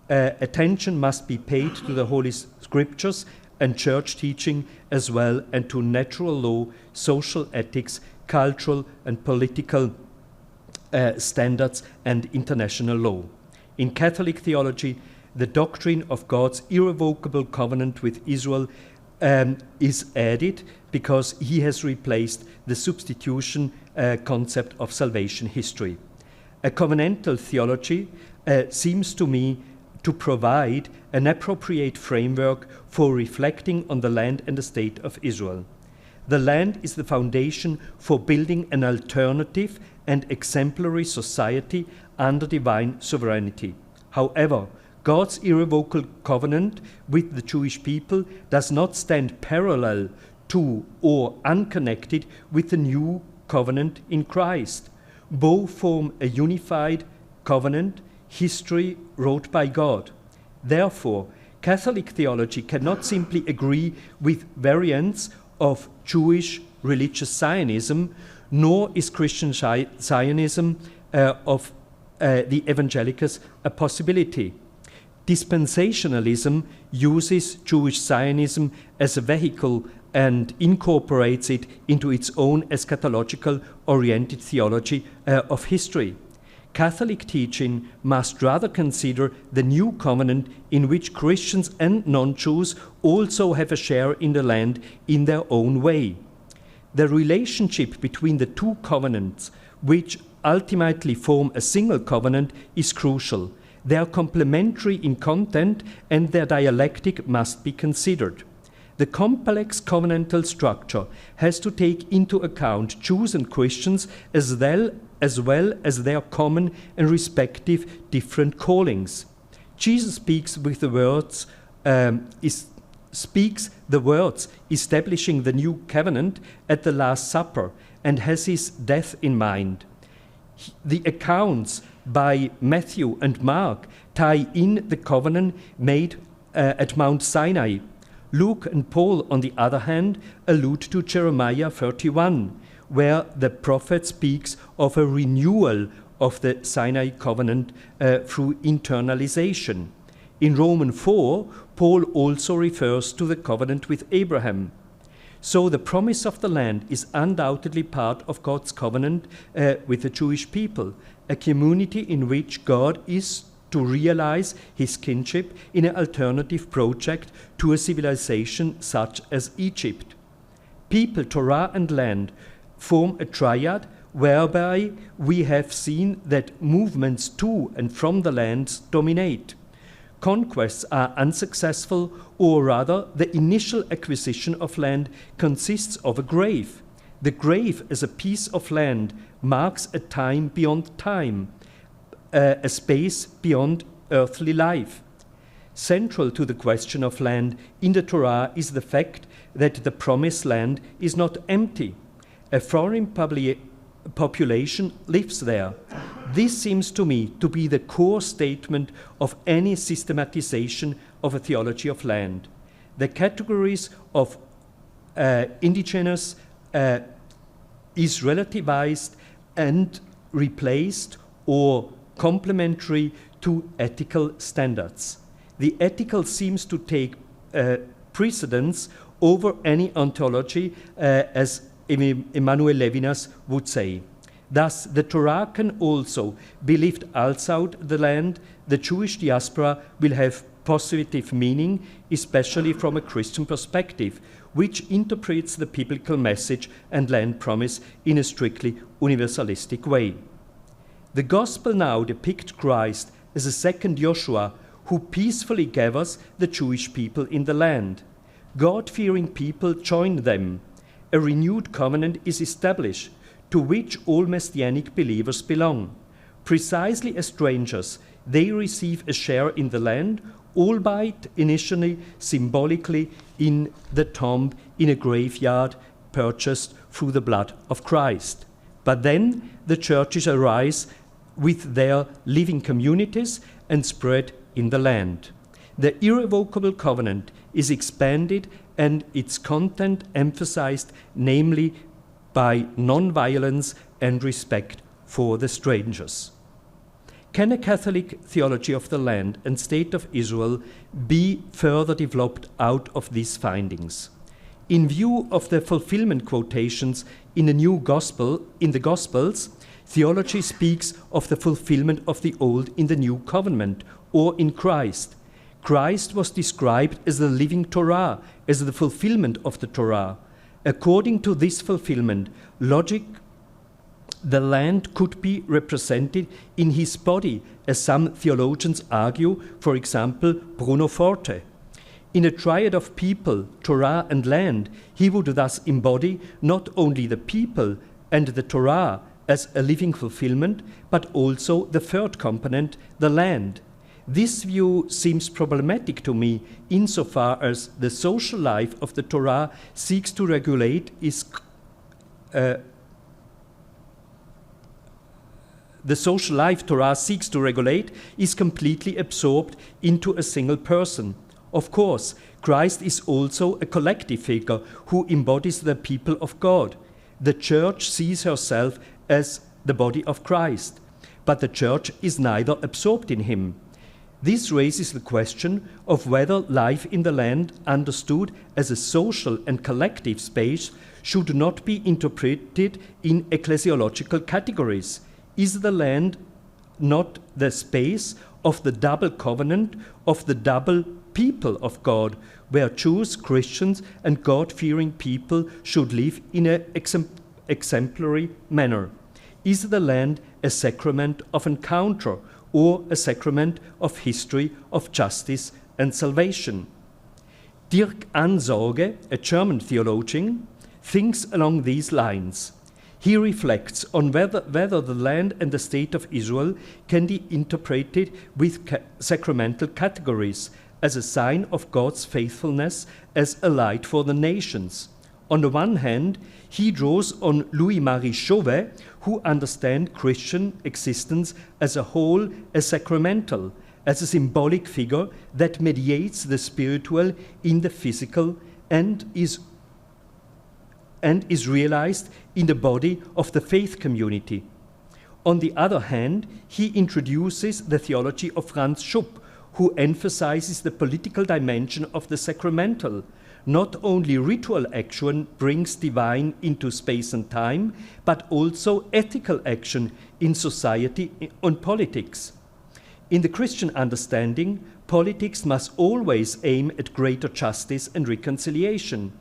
attention must be paid to the Holy Scriptures and church teaching as well, and to natural law, social ethics, cultural and political standards, and international law. In Catholic theology, the doctrine of God's irrevocable covenant with Israel is added because he has replaced the substitution concept of salvation history. A covenantal theology seems to me to provide an appropriate framework for reflecting on the land and the state of Israel. The land is the foundation for building an alternative and exemplary society under divine sovereignty. However, God's irrevocable covenant with the Jewish people does not stand parallel to or unconnected with the new covenant in Christ. Both form a unified covenant history wrote by God. Therefore, Catholic theology cannot simply agree with variants of Jewish religious Zionism, nor is Christian Zionism of the evangelicals a possibility. Dispensationalism uses Jewish Zionism as a vehicle and incorporates it into its own eschatological-oriented theology of history. Catholic teaching must rather consider the new covenant in which Christians and non-Jews also have a share in the land in their own way. The relationship between the two covenants, which ultimately form a single covenant, is crucial. They are complementary in content, and their dialectic must be considered. The complex covenantal structure has to take into account Jews and Christians as well as their common and respective different callings. Jesus speaks the words establishing the new covenant at the Last Supper and has his death in mind. The accounts by Matthew and Mark tie in the covenant made at Mount Sinai. Luke and Paul, on the other hand, allude to Jeremiah 31, where the prophet speaks of a renewal of the Sinai covenant through internalization. In Romans 4, Paul also refers to the covenant with Abraham. So the promise of the land is undoubtedly part of God's covenant with the Jewish people, a community in which God is to realize his kinship in an alternative project to a civilization such as Egypt. People, Torah, and land form a triad whereby we have seen that movements to and from the lands dominate. Conquests are unsuccessful, or rather, the initial acquisition of land consists of a grave. The grave as a piece of land marks a time beyond time, a space beyond earthly life. Central to the question of land in the Torah is the fact that the promised land is not empty. A foreign population lives there. This seems to me to be the core statement of any systematization of a theology of land. The categories of indigenous is relativized and replaced or complementary to ethical standards. The ethical seems to take precedence over any ontology, as Emmanuel Levinas would say. Thus, the Torah can also be lived outside the land. The Jewish diaspora will have positive meaning, especially from a Christian perspective, which interprets the biblical message and land promise in a strictly universalistic way. The Gospel now depicts Christ as a second Joshua who peacefully gathers the Jewish people in the land. God-fearing people join them. A renewed covenant is established, to which all Messianic believers belong. Precisely as strangers They receive a share in the land, albeit initially symbolically in the tomb in a graveyard purchased through the blood of Christ. But then the churches arise with their living communities and spread in the land. The irrevocable covenant is expanded and its content emphasized, namely by non-violence and respect for the strangers. Can a Catholic theology of the land and state of Israel be further developed out of these findings? In view of the fulfillment quotations in the new gospel, in the Gospels, theology speaks of the fulfillment of the old in the new covenant, or in Christ. Christ was described as the living Torah, as the fulfillment of the Torah. According to this fulfillment logic, the land could be represented in his body, as some theologians argue, for example, Bruno Forte. In a triad of people, Torah and land, he would thus embody not only the people and the Torah as a living fulfillment, but also the third component, the land. This view seems problematic to me insofar as the social life of the Torah seeks to regulate the social life Torah seeks to regulate is completely absorbed into a single person. Of course, Christ is also a collective figure who embodies the people of God. The church sees herself as the body of Christ, but the church is neither absorbed in him. This raises the question of whether life in the land, understood as a social and collective space, should not be interpreted in ecclesiological categories. Is the land not the space of the double covenant, of the double people of God, where Jews, Christians, and God-fearing people should live in an exemplary manner? Is the land a sacrament of encounter, or a sacrament of history, of justice and salvation? Dirk Ansorge, a German theologian, thinks along these lines. He reflects on whether the land and the state of Israel can be interpreted with sacramental categories as a sign of God's faithfulness as a light for the nations. On the one hand, he draws on Louis-Marie Chauvet, who understand Christian existence as a whole, as sacramental, as a symbolic figure that mediates the spiritual in the physical and is realized in the body of the faith community. On the other hand, he introduces the theology of Franz Schupp, who emphasizes the political dimension of the sacramental. Not only ritual action brings divine into space and time, but also ethical action in society and politics. In the Christian understanding, politics must always aim at greater justice and reconciliation.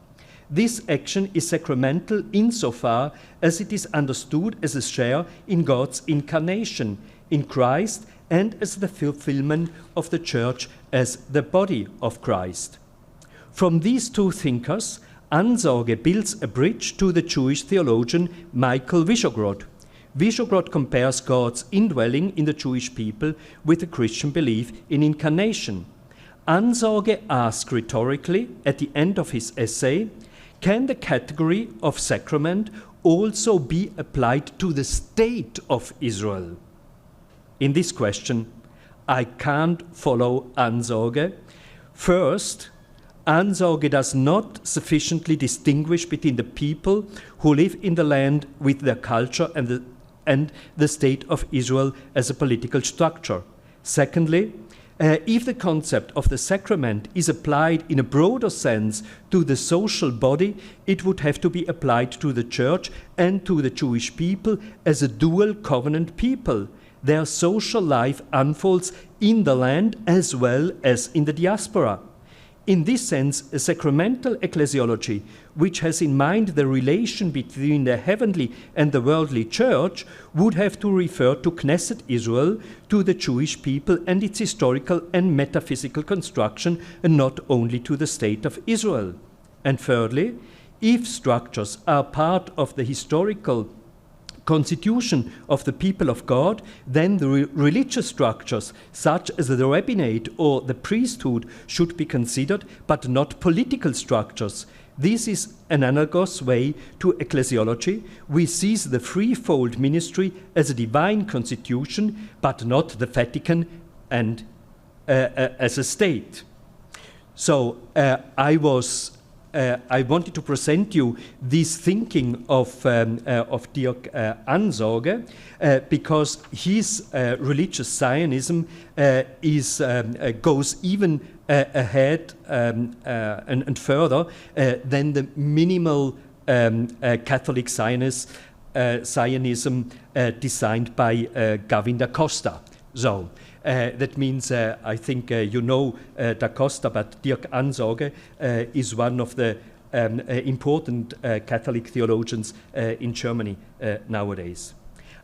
This action is sacramental insofar as it is understood as a share in God's incarnation, in Christ, and as the fulfillment of the Church as the body of Christ. From these two thinkers, Ansorge builds a bridge to the Jewish theologian Michael Wyszogrod. Wyszogrod compares God's indwelling in the Jewish people with the Christian belief in incarnation. Ansorge asks rhetorically at the end of his essay, can the category of sacrament also be applied to the state of Israel? In this question, I can't follow Ansorge. First, Ansorge does not sufficiently distinguish between the people who live in the land with their culture and the state of Israel as a political structure. Secondly, if the concept of the sacrament is applied in a broader sense to the social body, it would have to be applied to the church and to the Jewish people as a dual covenant people. Their social life unfolds in the land as well as in the diaspora. In this sense, a sacramental ecclesiology, which has in mind the relation between the heavenly and the worldly church, would have to refer to Knesset Israel, to the Jewish people and its historical and metaphysical construction, and not only to the state of Israel. And thirdly, if structures are part of the historical constitution of the people of God, then the religious structures, such as the rabbinate or the priesthood, should be considered, but not political structures. This is an analogous way to ecclesiology. We seize the threefold ministry as a divine constitution, but not the Vatican and as a state. So I wanted to present you this thinking of Dirk Ansauge because his religious Zionism goes even ahead and further than the minimal Catholic Zionism designed by Gavin da Costa. So that means, I think you know da Costa, but Dirk Ansauge is one of the important Catholic theologians in Germany nowadays.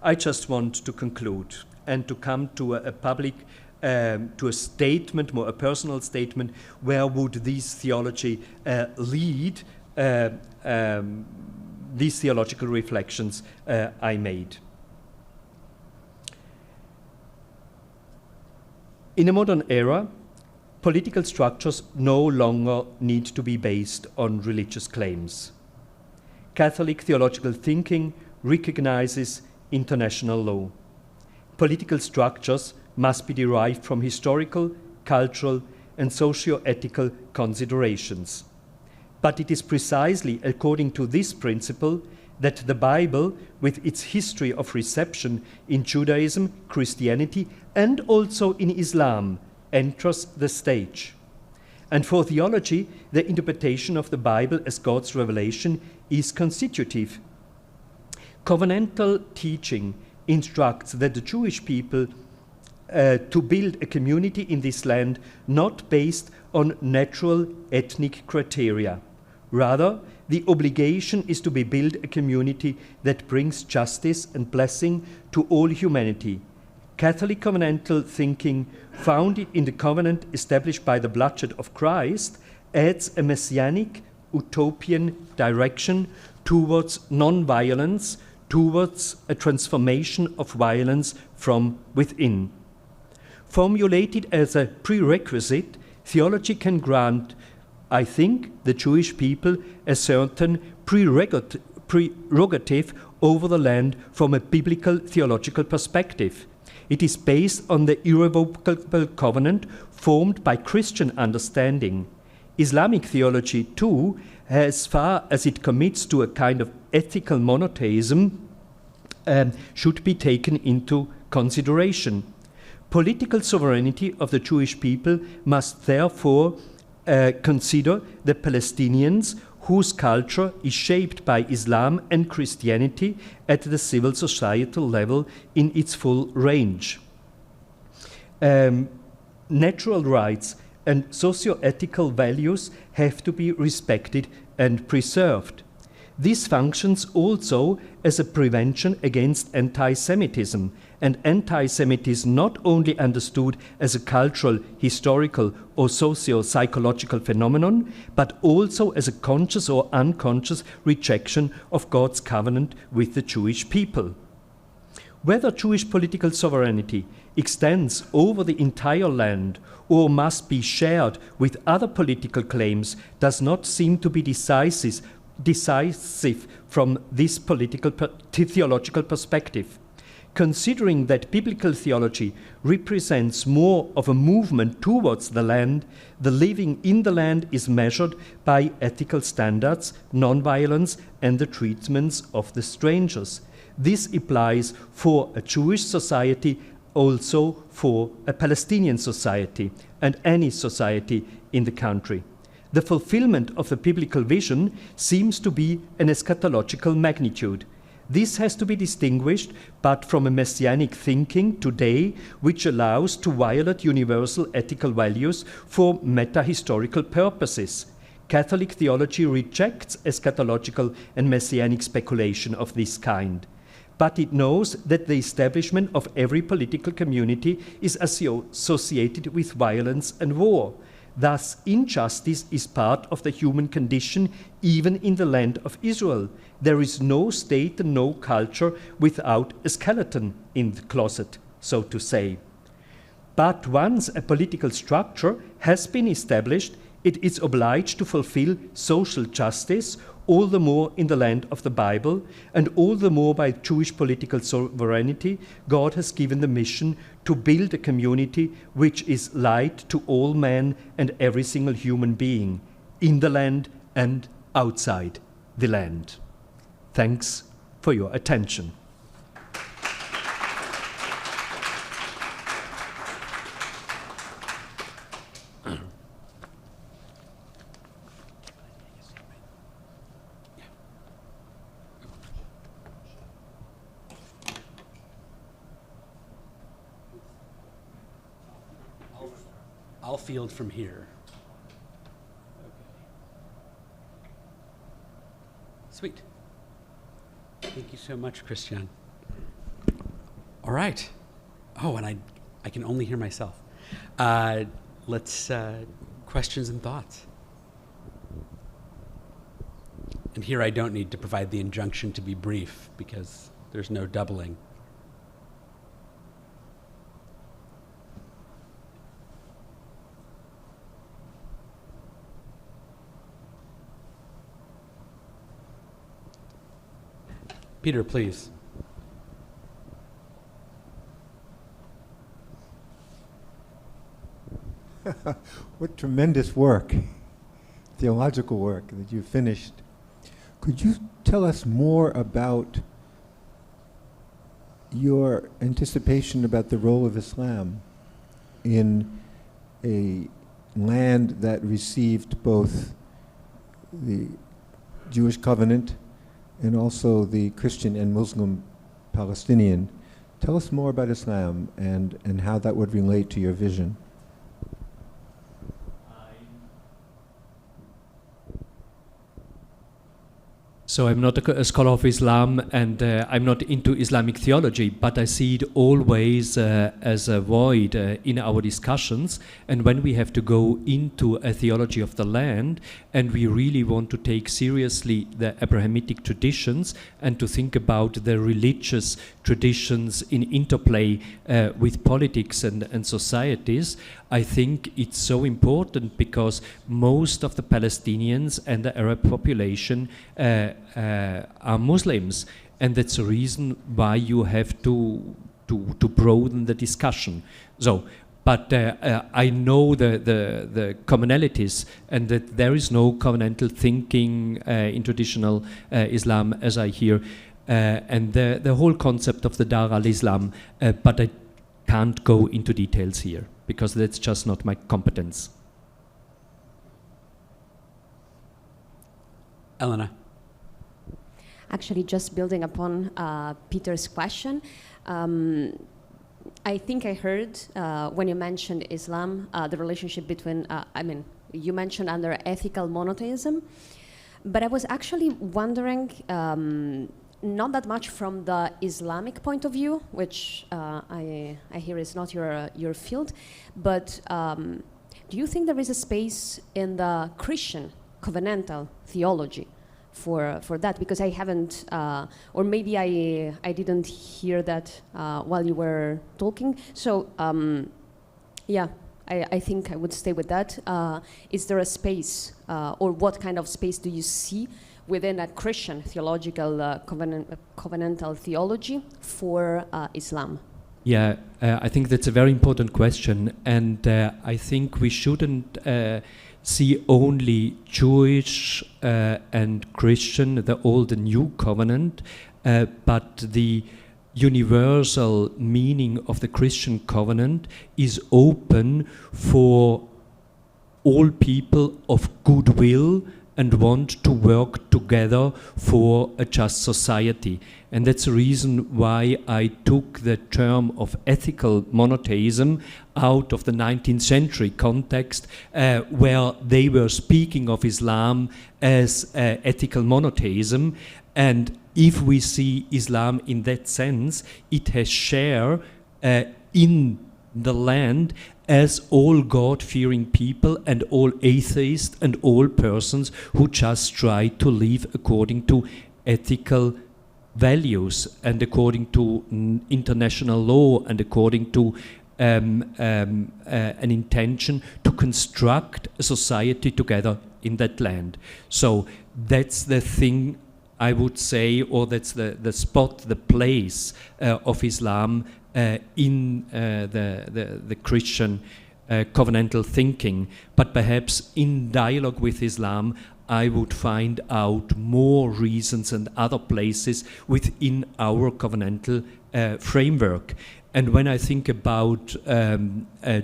I just want to conclude and to come to a public, to a statement, more a personal statement, where would this theology lead these theological reflections I made. In a modern era, political structures no longer need to be based on religious claims. Catholic theological thinking recognizes international law. Political structures must be derived from historical, cultural, and socio-ethical considerations. But it is precisely according to this principle that the Bible, with its history of reception in Judaism, Christianity, and also in Islam, enters the stage. And for theology, the interpretation of the Bible as God's revelation is constitutive. Covenantal teaching instructs that the Jewish people to build a community in this land not based on natural ethnic criteria. Rather, the obligation is to be built a community that brings justice and blessing to all humanity. Catholic covenantal thinking, founded in the covenant established by the bloodshed of Christ, adds a messianic, utopian direction towards non-violence, towards a transformation of violence from within. Formulated as a prerequisite, theology can grant, I think, the Jewish people a certain prerogative over the land from a biblical theological perspective. It is based on the irrevocable covenant formed by Christian understanding. Islamic theology, too, as far as it commits to a kind of ethical monotheism, should be taken into consideration. Political sovereignty of the Jewish people must therefore consider the Palestinians, whose culture is shaped by Islam and Christianity at the civil societal level in its full range. Natural rights and socio-ethical values have to be respected and preserved. This functions also as a prevention against anti-Semitism, and anti-Semitism not only understood as a cultural, historical, or socio-psychological phenomenon, but also as a conscious or unconscious rejection of God's covenant with the Jewish people. Whether Jewish political sovereignty extends over the entire land or must be shared with other political claims does not seem to be decisive from this theological perspective. Considering that biblical theology represents more of a movement towards the land, the living in the land is measured by ethical standards, non-violence, and the treatments of the strangers. This applies for a Jewish society, also for a Palestinian society, and any society in the country. The fulfillment of the biblical vision seems to be an eschatological magnitude. This has to be distinguished, but from a messianic thinking today, which allows to violate universal ethical values for meta-historical purposes. Catholic theology rejects eschatological and messianic speculation of this kind. But it knows that the establishment of every political community is associated with violence and war. Thus, injustice is part of the human condition, even in the land of Israel. There is no state and no culture without a skeleton in the closet, so to say. But once a political structure has been established, it is obliged to fulfill social justice, all the more in the land of the Bible, and all the more by Jewish political sovereignty. God has given the mission to build a community which is light to all men and every single human being, in the land and outside the land. Thanks for your attention. I'll field from here. Sweet. Thank you so much, Christian. All right. Oh, and I can only hear myself. Let's questions and thoughts. And here I don't need to provide the injunction to be brief because there's no doubling. Peter, please. What tremendous work, theological work that you finished. Could you tell us more about your anticipation about the role of Islam in a land that received both the Jewish covenant and also the Christian and Muslim Palestinian? Tell us more about Islam and how that would relate to your vision. So I'm not a scholar of Islam, and I'm not into Islamic theology, but I see it always as a void in our discussions. And when we have to go into a theology of the land, and we really want to take seriously the Abrahamic traditions and to think about the religious traditions in interplay with politics and societies, I think it's so important because most of the Palestinians and the Arab population are Muslims, and that's the reason why you have to broaden the discussion. So, but I know the commonalities, and that there is no covenantal thinking in traditional Islam, as I hear, and the whole concept of the Dar al-Islam, but I can't go into details here, because that's just not my competence. Elena. Actually, just building upon Peter's question, I think I heard when you mentioned Islam, the relationship between, you mentioned under ethical monotheism, but I was actually wondering, not that much from the Islamic point of view, which I hear is not your field, but do you think there is a space in the Christian covenantal theology for that? Because I haven't, or maybe I didn't hear that while you were talking. So yeah, I think I would stay with that. Is there a space, or what kind of space do you see within a Christian theological covenantal theology for Islam? Yeah, I think that's a very important question, and I think we shouldn't see only Jewish and Christian, the Old and New Covenant, but the universal meaning of the Christian covenant is open for all people of goodwill and want to work together for a just society. And that's the reason why I took the term of ethical monotheism out of the 19th century context, where they were speaking of Islam as ethical monotheism. And if we see Islam in that sense, it has share in the land as all God-fearing people and all atheists and all persons who just try to live according to ethical values and according to international law and according to an intention to construct a society together in that land. So that's the thing I would say, or that's the spot, the place of Islam in the Christian covenantal thinking. But perhaps in dialogue with Islam, I would find out more reasons and other places within our covenantal framework. And when I think about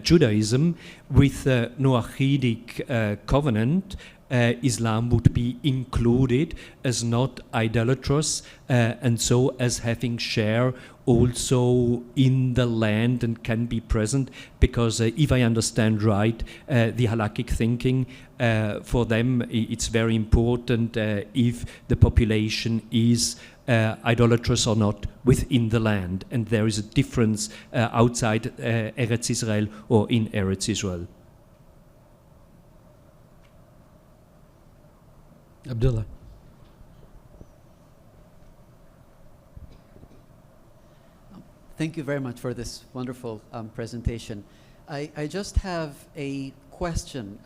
Judaism with the Noachidic covenant, Islam would be included as not idolatrous and so as having share also in the land and can be present, because if I understand right, the halakhic thinking, for them it's very important if the population is idolatrous or not within the land, and there is a difference outside Eretz Israel or in Eretz Israel. Abdullah. Thank you very much for this wonderful presentation. I just have a question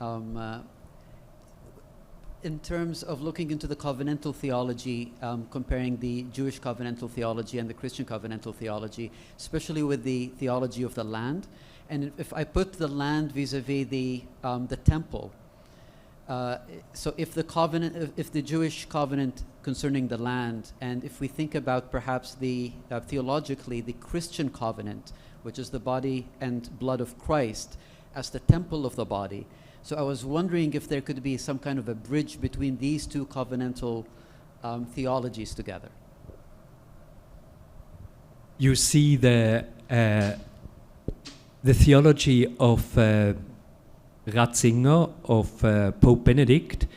in terms of looking into the covenantal theology, comparing the Jewish covenantal theology and the Christian covenantal theology, especially with the theology of the land. And if I put the land vis-a-vis the temple, so if the covenant, if the Jewish covenant concerning the land, and if we think about perhaps the theologically the Christian covenant, which is the body and blood of Christ as the temple of the body. So I was wondering if there could be some kind of a bridge between these two covenantal theologies together. You see the theology of Ratzinger, of Pope Benedict,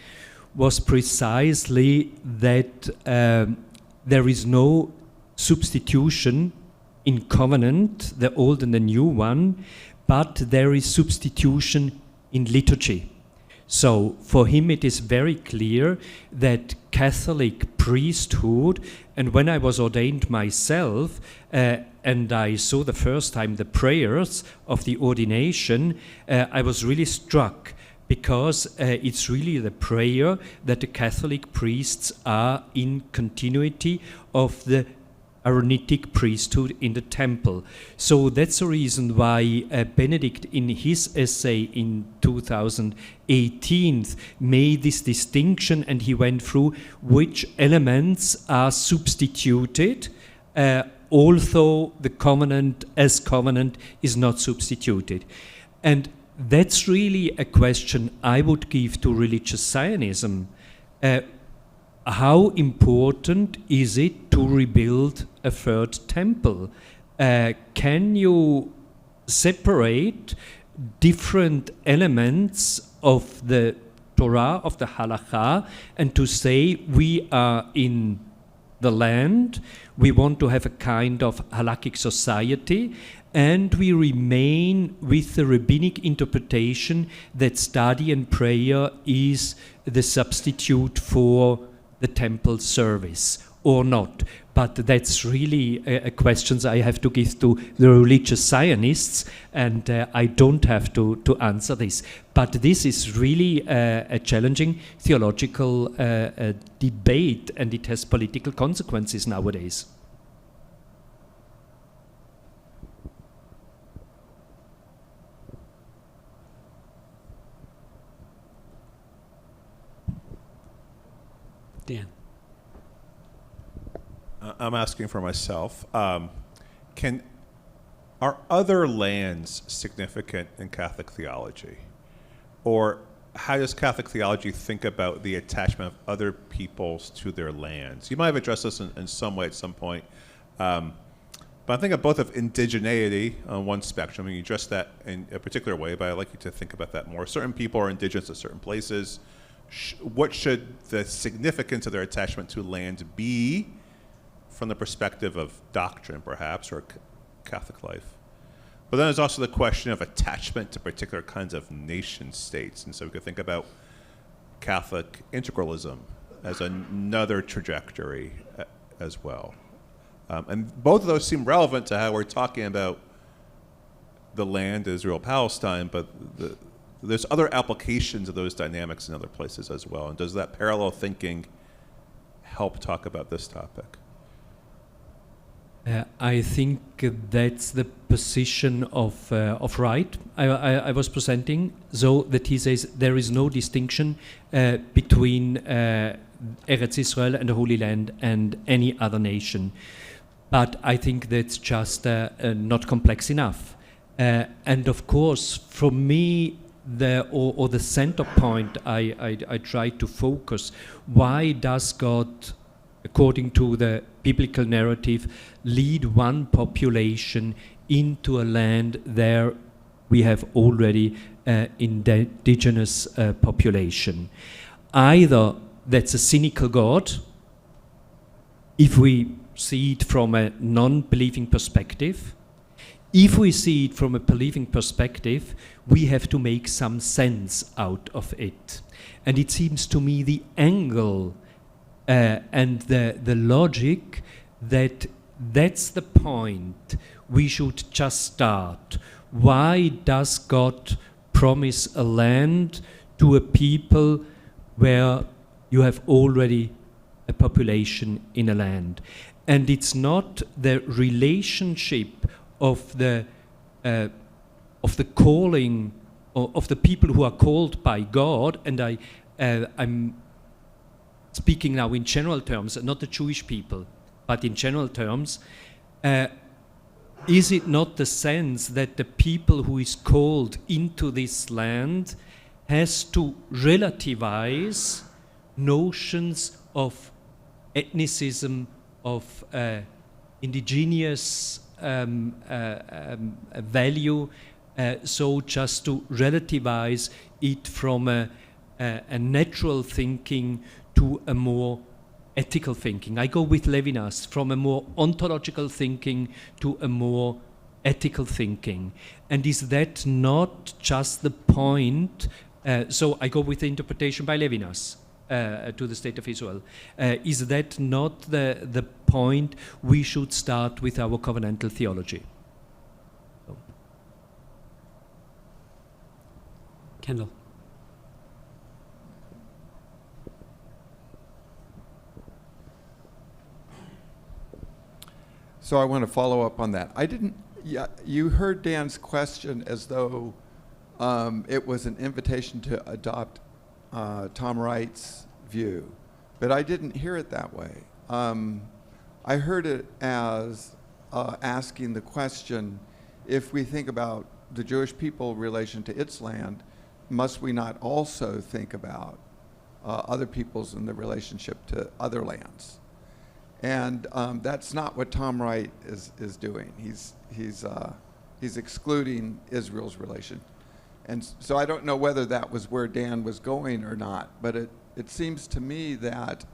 was precisely that there is no substitution in covenant, the old and the new one, but there is substitution in liturgy. So for him it is very clear that Catholic priesthood, and when I was ordained myself, and I saw the first time the prayers of the ordination, I was really struck, because it's really the prayer that the Catholic priests are in continuity of the Aaronitic priesthood in the temple. So that's the reason why Benedict in his essay in 2018 made this distinction, and he went through which elements are substituted, although the covenant as covenant is not substituted. And that's really a question I would give to religious Zionism. How important is it to rebuild a third temple? Can you separate different elements of the Torah, of the Halakha, and to say we are in the land, we want to have a kind of halakhic society, and we remain with the rabbinic interpretation that study and prayer is the substitute for the temple service, or not? But that's really a question I have to give to the religious Zionists, and I don't have to answer this. But this is really a challenging theological debate, and it has political consequences nowadays. Dan. I'm asking for myself. Are other lands significant in Catholic theology? Or how does Catholic theology think about the attachment of other peoples to their lands? You might have addressed this in some way at some point. But I think of both of indigeneity on one spectrum, and you address that in a particular way, but I'd like you to think about that more. Certain people are indigenous to certain places. What should the significance of their attachment to land be from the perspective of doctrine, perhaps, or Catholic life? But then there's also the question of attachment to particular kinds of nation states. And so we could think about Catholic integralism as another trajectory as well. And both of those seem relevant to how we're talking about the land, Israel, Palestine, but there's other applications of those dynamics in other places as well. And does that parallel thinking help talk about this topic? I think that's the position of Wright I was presenting. So that he says there is no distinction between Eretz Israel and the Holy Land and any other nation. But I think that's just not complex enough. And of course, for me, the center point I try to focus, why does God, according to the biblical narrative, lead one population into a land there we have already indigenous population? Either that's a cynical God, if we see it from a non-believing perspective. If we see it from a believing perspective, we have to make some sense out of it. And it seems to me the angle and the logic that's the point we should just start. Why does God promise a land to a people where you have already a population in a land? And it's not the relationship of the calling of the people who are called by God, and I'm speaking now in general terms, not the Jewish people, but in general terms. Is it not the sense that the people who is called into this land has to relativize notions of ethnicism, of indigenous value, so just to relativize it from a natural thinking to a more ethical thinking? I go with Levinas, from a more ontological thinking to a more ethical thinking. And is that not just the point? So I go with the interpretation by Levinas to the State of Israel. Is that not the point we should start with our covenantal theology? Kendall. So I want to follow up on that. You heard Dan's question as though it was an invitation to adopt Tom Wright's view, but I didn't hear it that way. I heard it as asking the question, if we think about the Jewish people relation to its land, must we not also think about other peoples in the relationship to other lands? And that's not what Tom Wright is doing. He's excluding Israel's relation. And so I don't know whether that was where Dan was going or not, but it seems to me that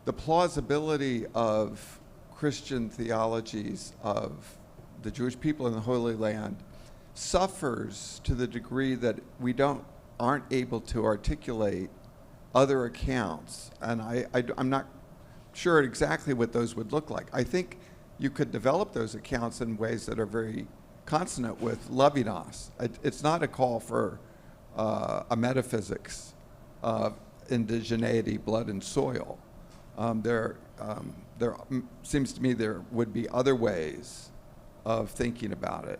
the plausibility of Christian theologies of the Jewish people in the Holy Land suffers to the degree that we aren't able to articulate other accounts. And I'm not sure exactly what those would look like. I think you could develop those accounts in ways that are very consonant with Levinas. It's not a call for a metaphysics of indigeneity, blood and soil. There seems to me there would be other ways of thinking about it.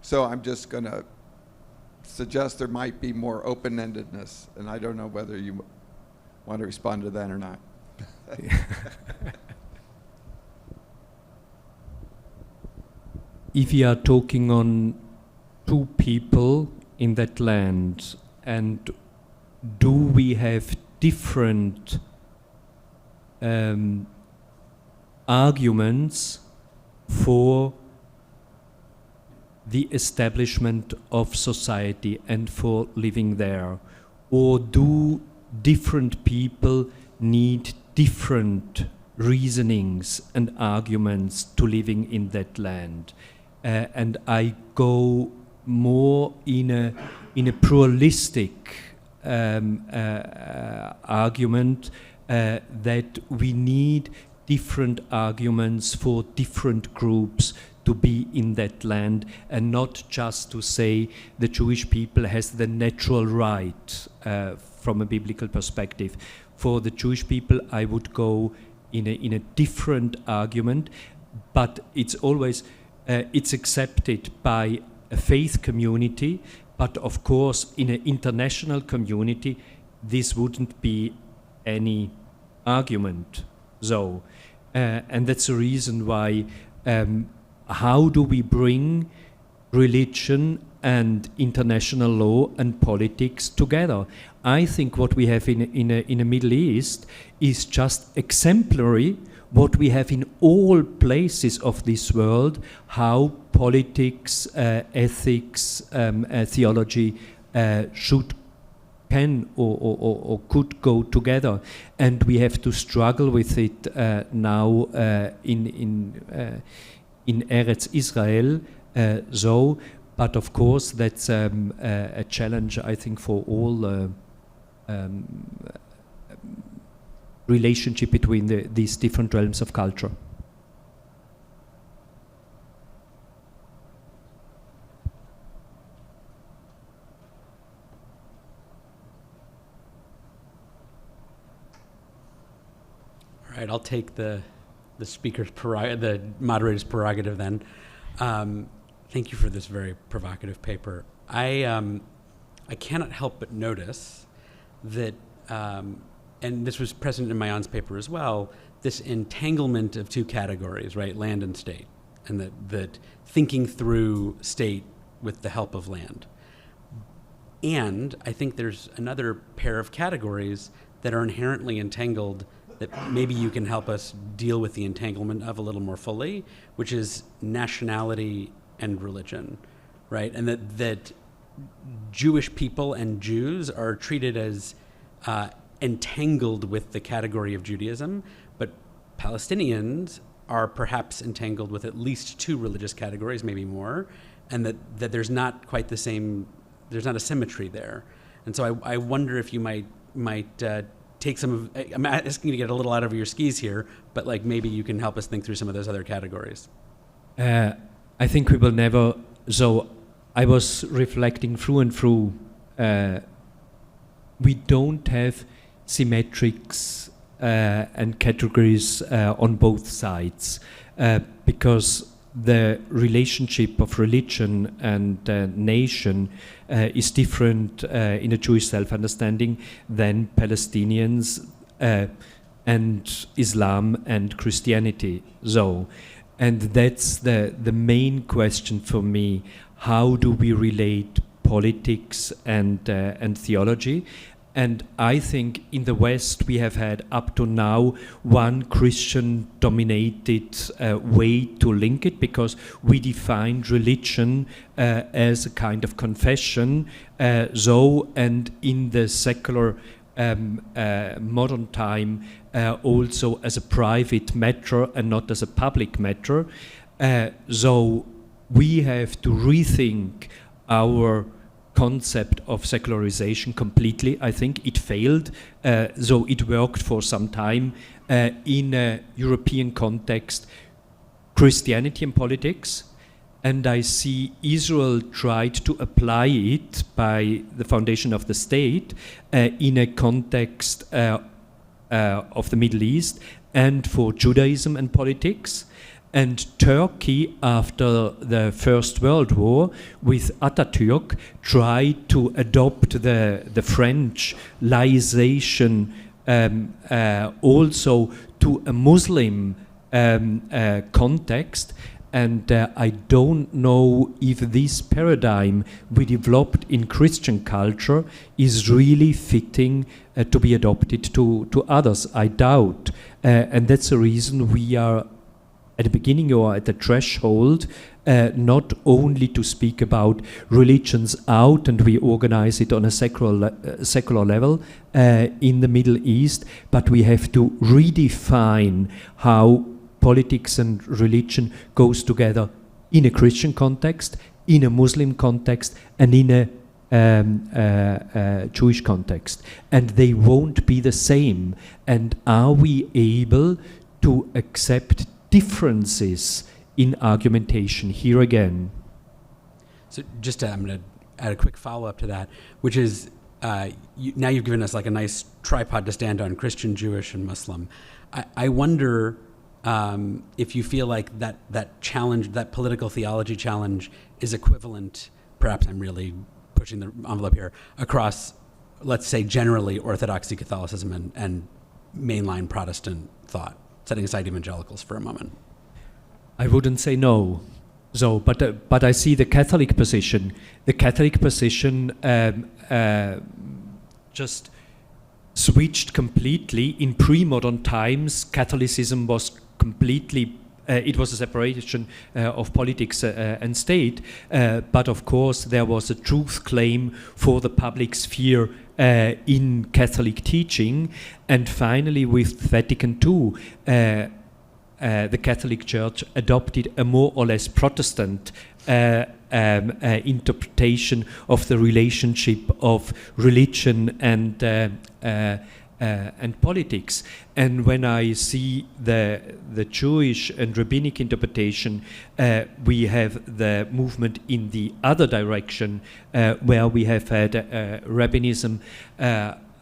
So I'm just going to suggest there might be more open-endedness, and I don't know whether you want to respond to that or not. If you are talking on two people in that land, and do we have different arguments for the establishment of society and for living there? Or do different people need different reasonings and arguments to living in that land? and I go more in a pluralistic argument that we need different arguments for different groups to be in that land, and not just to say the Jewish people has the natural right from a biblical perspective. For the Jewish people, I would go in a different argument, but it's always it's accepted by a faith community, but of course in an international community this wouldn't be any argument. So and that's the reason why how do we bring religion and international law and politics together? I think what we have in the Middle East is just exemplary what we have in all places of this world, how politics, ethics, theology can or could go together, and we have to struggle with it now in Eretz Israel. But of course that's a challenge, I think, for all relationship between these different realms of culture. All right, I'll take the the moderator's prerogative then. Thank you for this very provocative paper. I cannot help but notice that, and this was present in Maayan's paper as well, this entanglement of two categories, right, land and state, and that thinking through state with the help of land. And I think there's another pair of categories that are inherently entangled that maybe you can help us deal with the entanglement of a little more fully, which is nationality and religion, right? And that Jewish people and Jews are treated as entangled with the category of Judaism, but Palestinians are perhaps entangled with at least two religious categories, maybe more, and that there's not quite the same, there's not a symmetry there. And so I wonder if you might take some of, I'm asking you to get a little out of your skis here, but like maybe you can help us think through some of those other categories. I think we will never, so I was reflecting through and through, we don't have symmetrics and categories on both sides, because the relationship of religion and nation is different in a Jewish self-understanding than Palestinians and Islam and Christianity. So, and that's the main question for me. How do we relate politics and theology? And I think in the West we have had up to now one Christian-dominated way to link it, because we defined religion as a kind of confession. And in the secular modern time also as a private matter and not as a public matter. So we have to rethink our concept of secularization completely. I think it failed, though it worked for some time in a European context, Christianity and politics, and I see Israel tried to apply it by the foundation of the state in a context of the Middle East and for Judaism and politics. And Turkey, after the First World War, with Atatürk, tried to adopt the French laization also to a Muslim context. And I don't know if this paradigm we developed in Christian culture is really fitting to be adopted to others. I doubt. And that's the reason we are at the beginning or at the threshold, not only to speak about religions out, and we organize it on a secular level in the Middle East, but we have to redefine how politics and religion goes together in a Christian context, in a Muslim context, and in a Jewish context, and they won't be the same. And are we able to accept differences in argumentation here again? So just I'm going to add a quick follow-up to that, which is now you've given us like a nice tripod to stand on: Christian, Jewish, and Muslim. I wonder if you feel like that challenge, that political theology challenge, is equivalent, perhaps I'm really pushing the envelope here, across, let's say, generally Orthodoxy Catholicism and mainline Protestant thought, setting aside evangelicals for a moment. I wouldn't say no. So, but I see the Catholic position. The Catholic position just switched completely. In pre-modern times, Catholicism was completely it was a separation of politics and state, but of course there was a truth claim for the public sphere in Catholic teaching, and finally with Vatican II, the Catholic Church adopted a more or less Protestant interpretation of the relationship of religion and politics. And when I see the Jewish and rabbinic interpretation, we have the movement in the other direction, where we have had rabbinism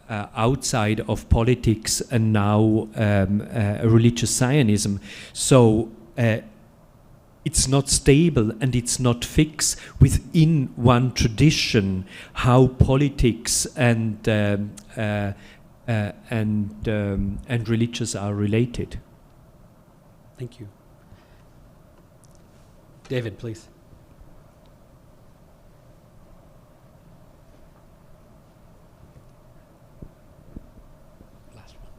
outside of politics and now a religious Zionism. So it's not stable and it's not fixed within one tradition how politics and religious are related. Thank you. David, please. Last one.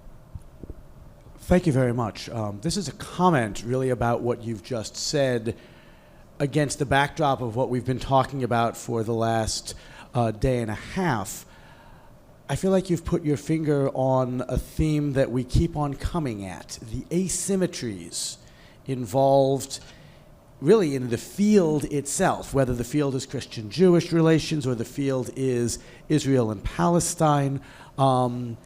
Thank you very much. This is a comment really about what you've just said against the backdrop of what we've been talking about for the last day and a half. I feel like you've put your finger on a theme that we keep on coming at, the asymmetries involved really in the field itself, whether the field is Christian-Jewish relations or the field is Israel and Palestine, and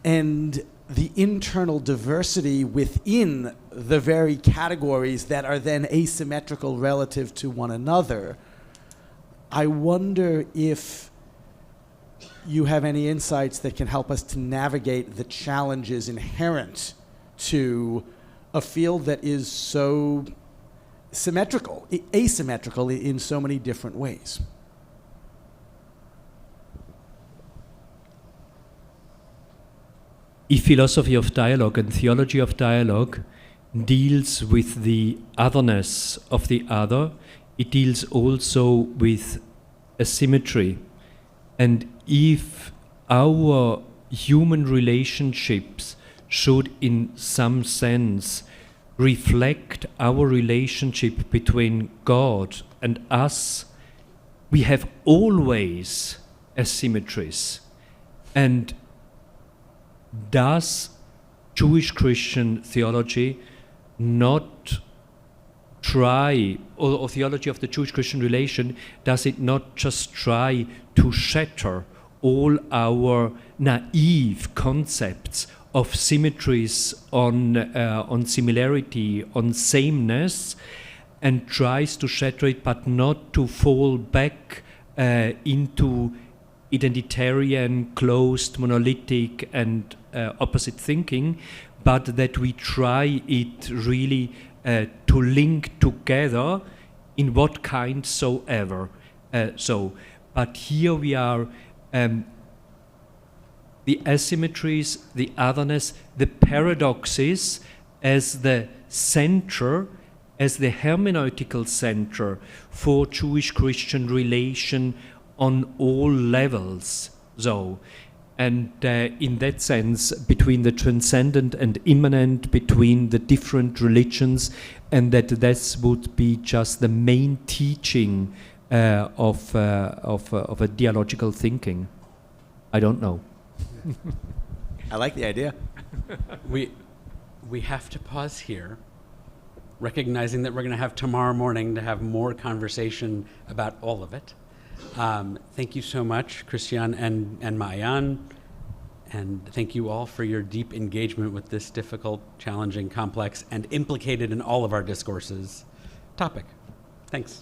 the internal diversity within the very categories that are then asymmetrical relative to one another. I wonder if you have any insights that can help us to navigate the challenges inherent to a field that is so asymmetrical in so many different ways. If philosophy of dialogue and theology of dialogue deals with the otherness of the other, it deals also with asymmetry. And if our human relationships should in some sense reflect our relationship between God and us, we have always asymmetries. And does Jewish Christian theology not try, or theology of the Jewish Christian relation, does it not just try to shatter all our naive concepts of symmetries, on similarity, on sameness, and tries to shatter it, but not to fall back into identitarian, closed, monolithic, and opposite thinking, but that we try it really to link together in what kind soever. But here we are, the asymmetries, the otherness, the paradoxes as the center, as the hermeneutical center for Jewish-Christian relation on all levels. And in that sense, between the transcendent and immanent, between the different religions, and that this would be just the main teaching of a dialogical thinking. I don't know. I like the idea. We have to pause here. recognizing that we're going to have tomorrow morning to have more conversation about all of it. Thank you so much, Christian and Maayan. And thank you all for your deep engagement with this difficult, challenging, complex, and implicated in all of our discourses topic. Thanks.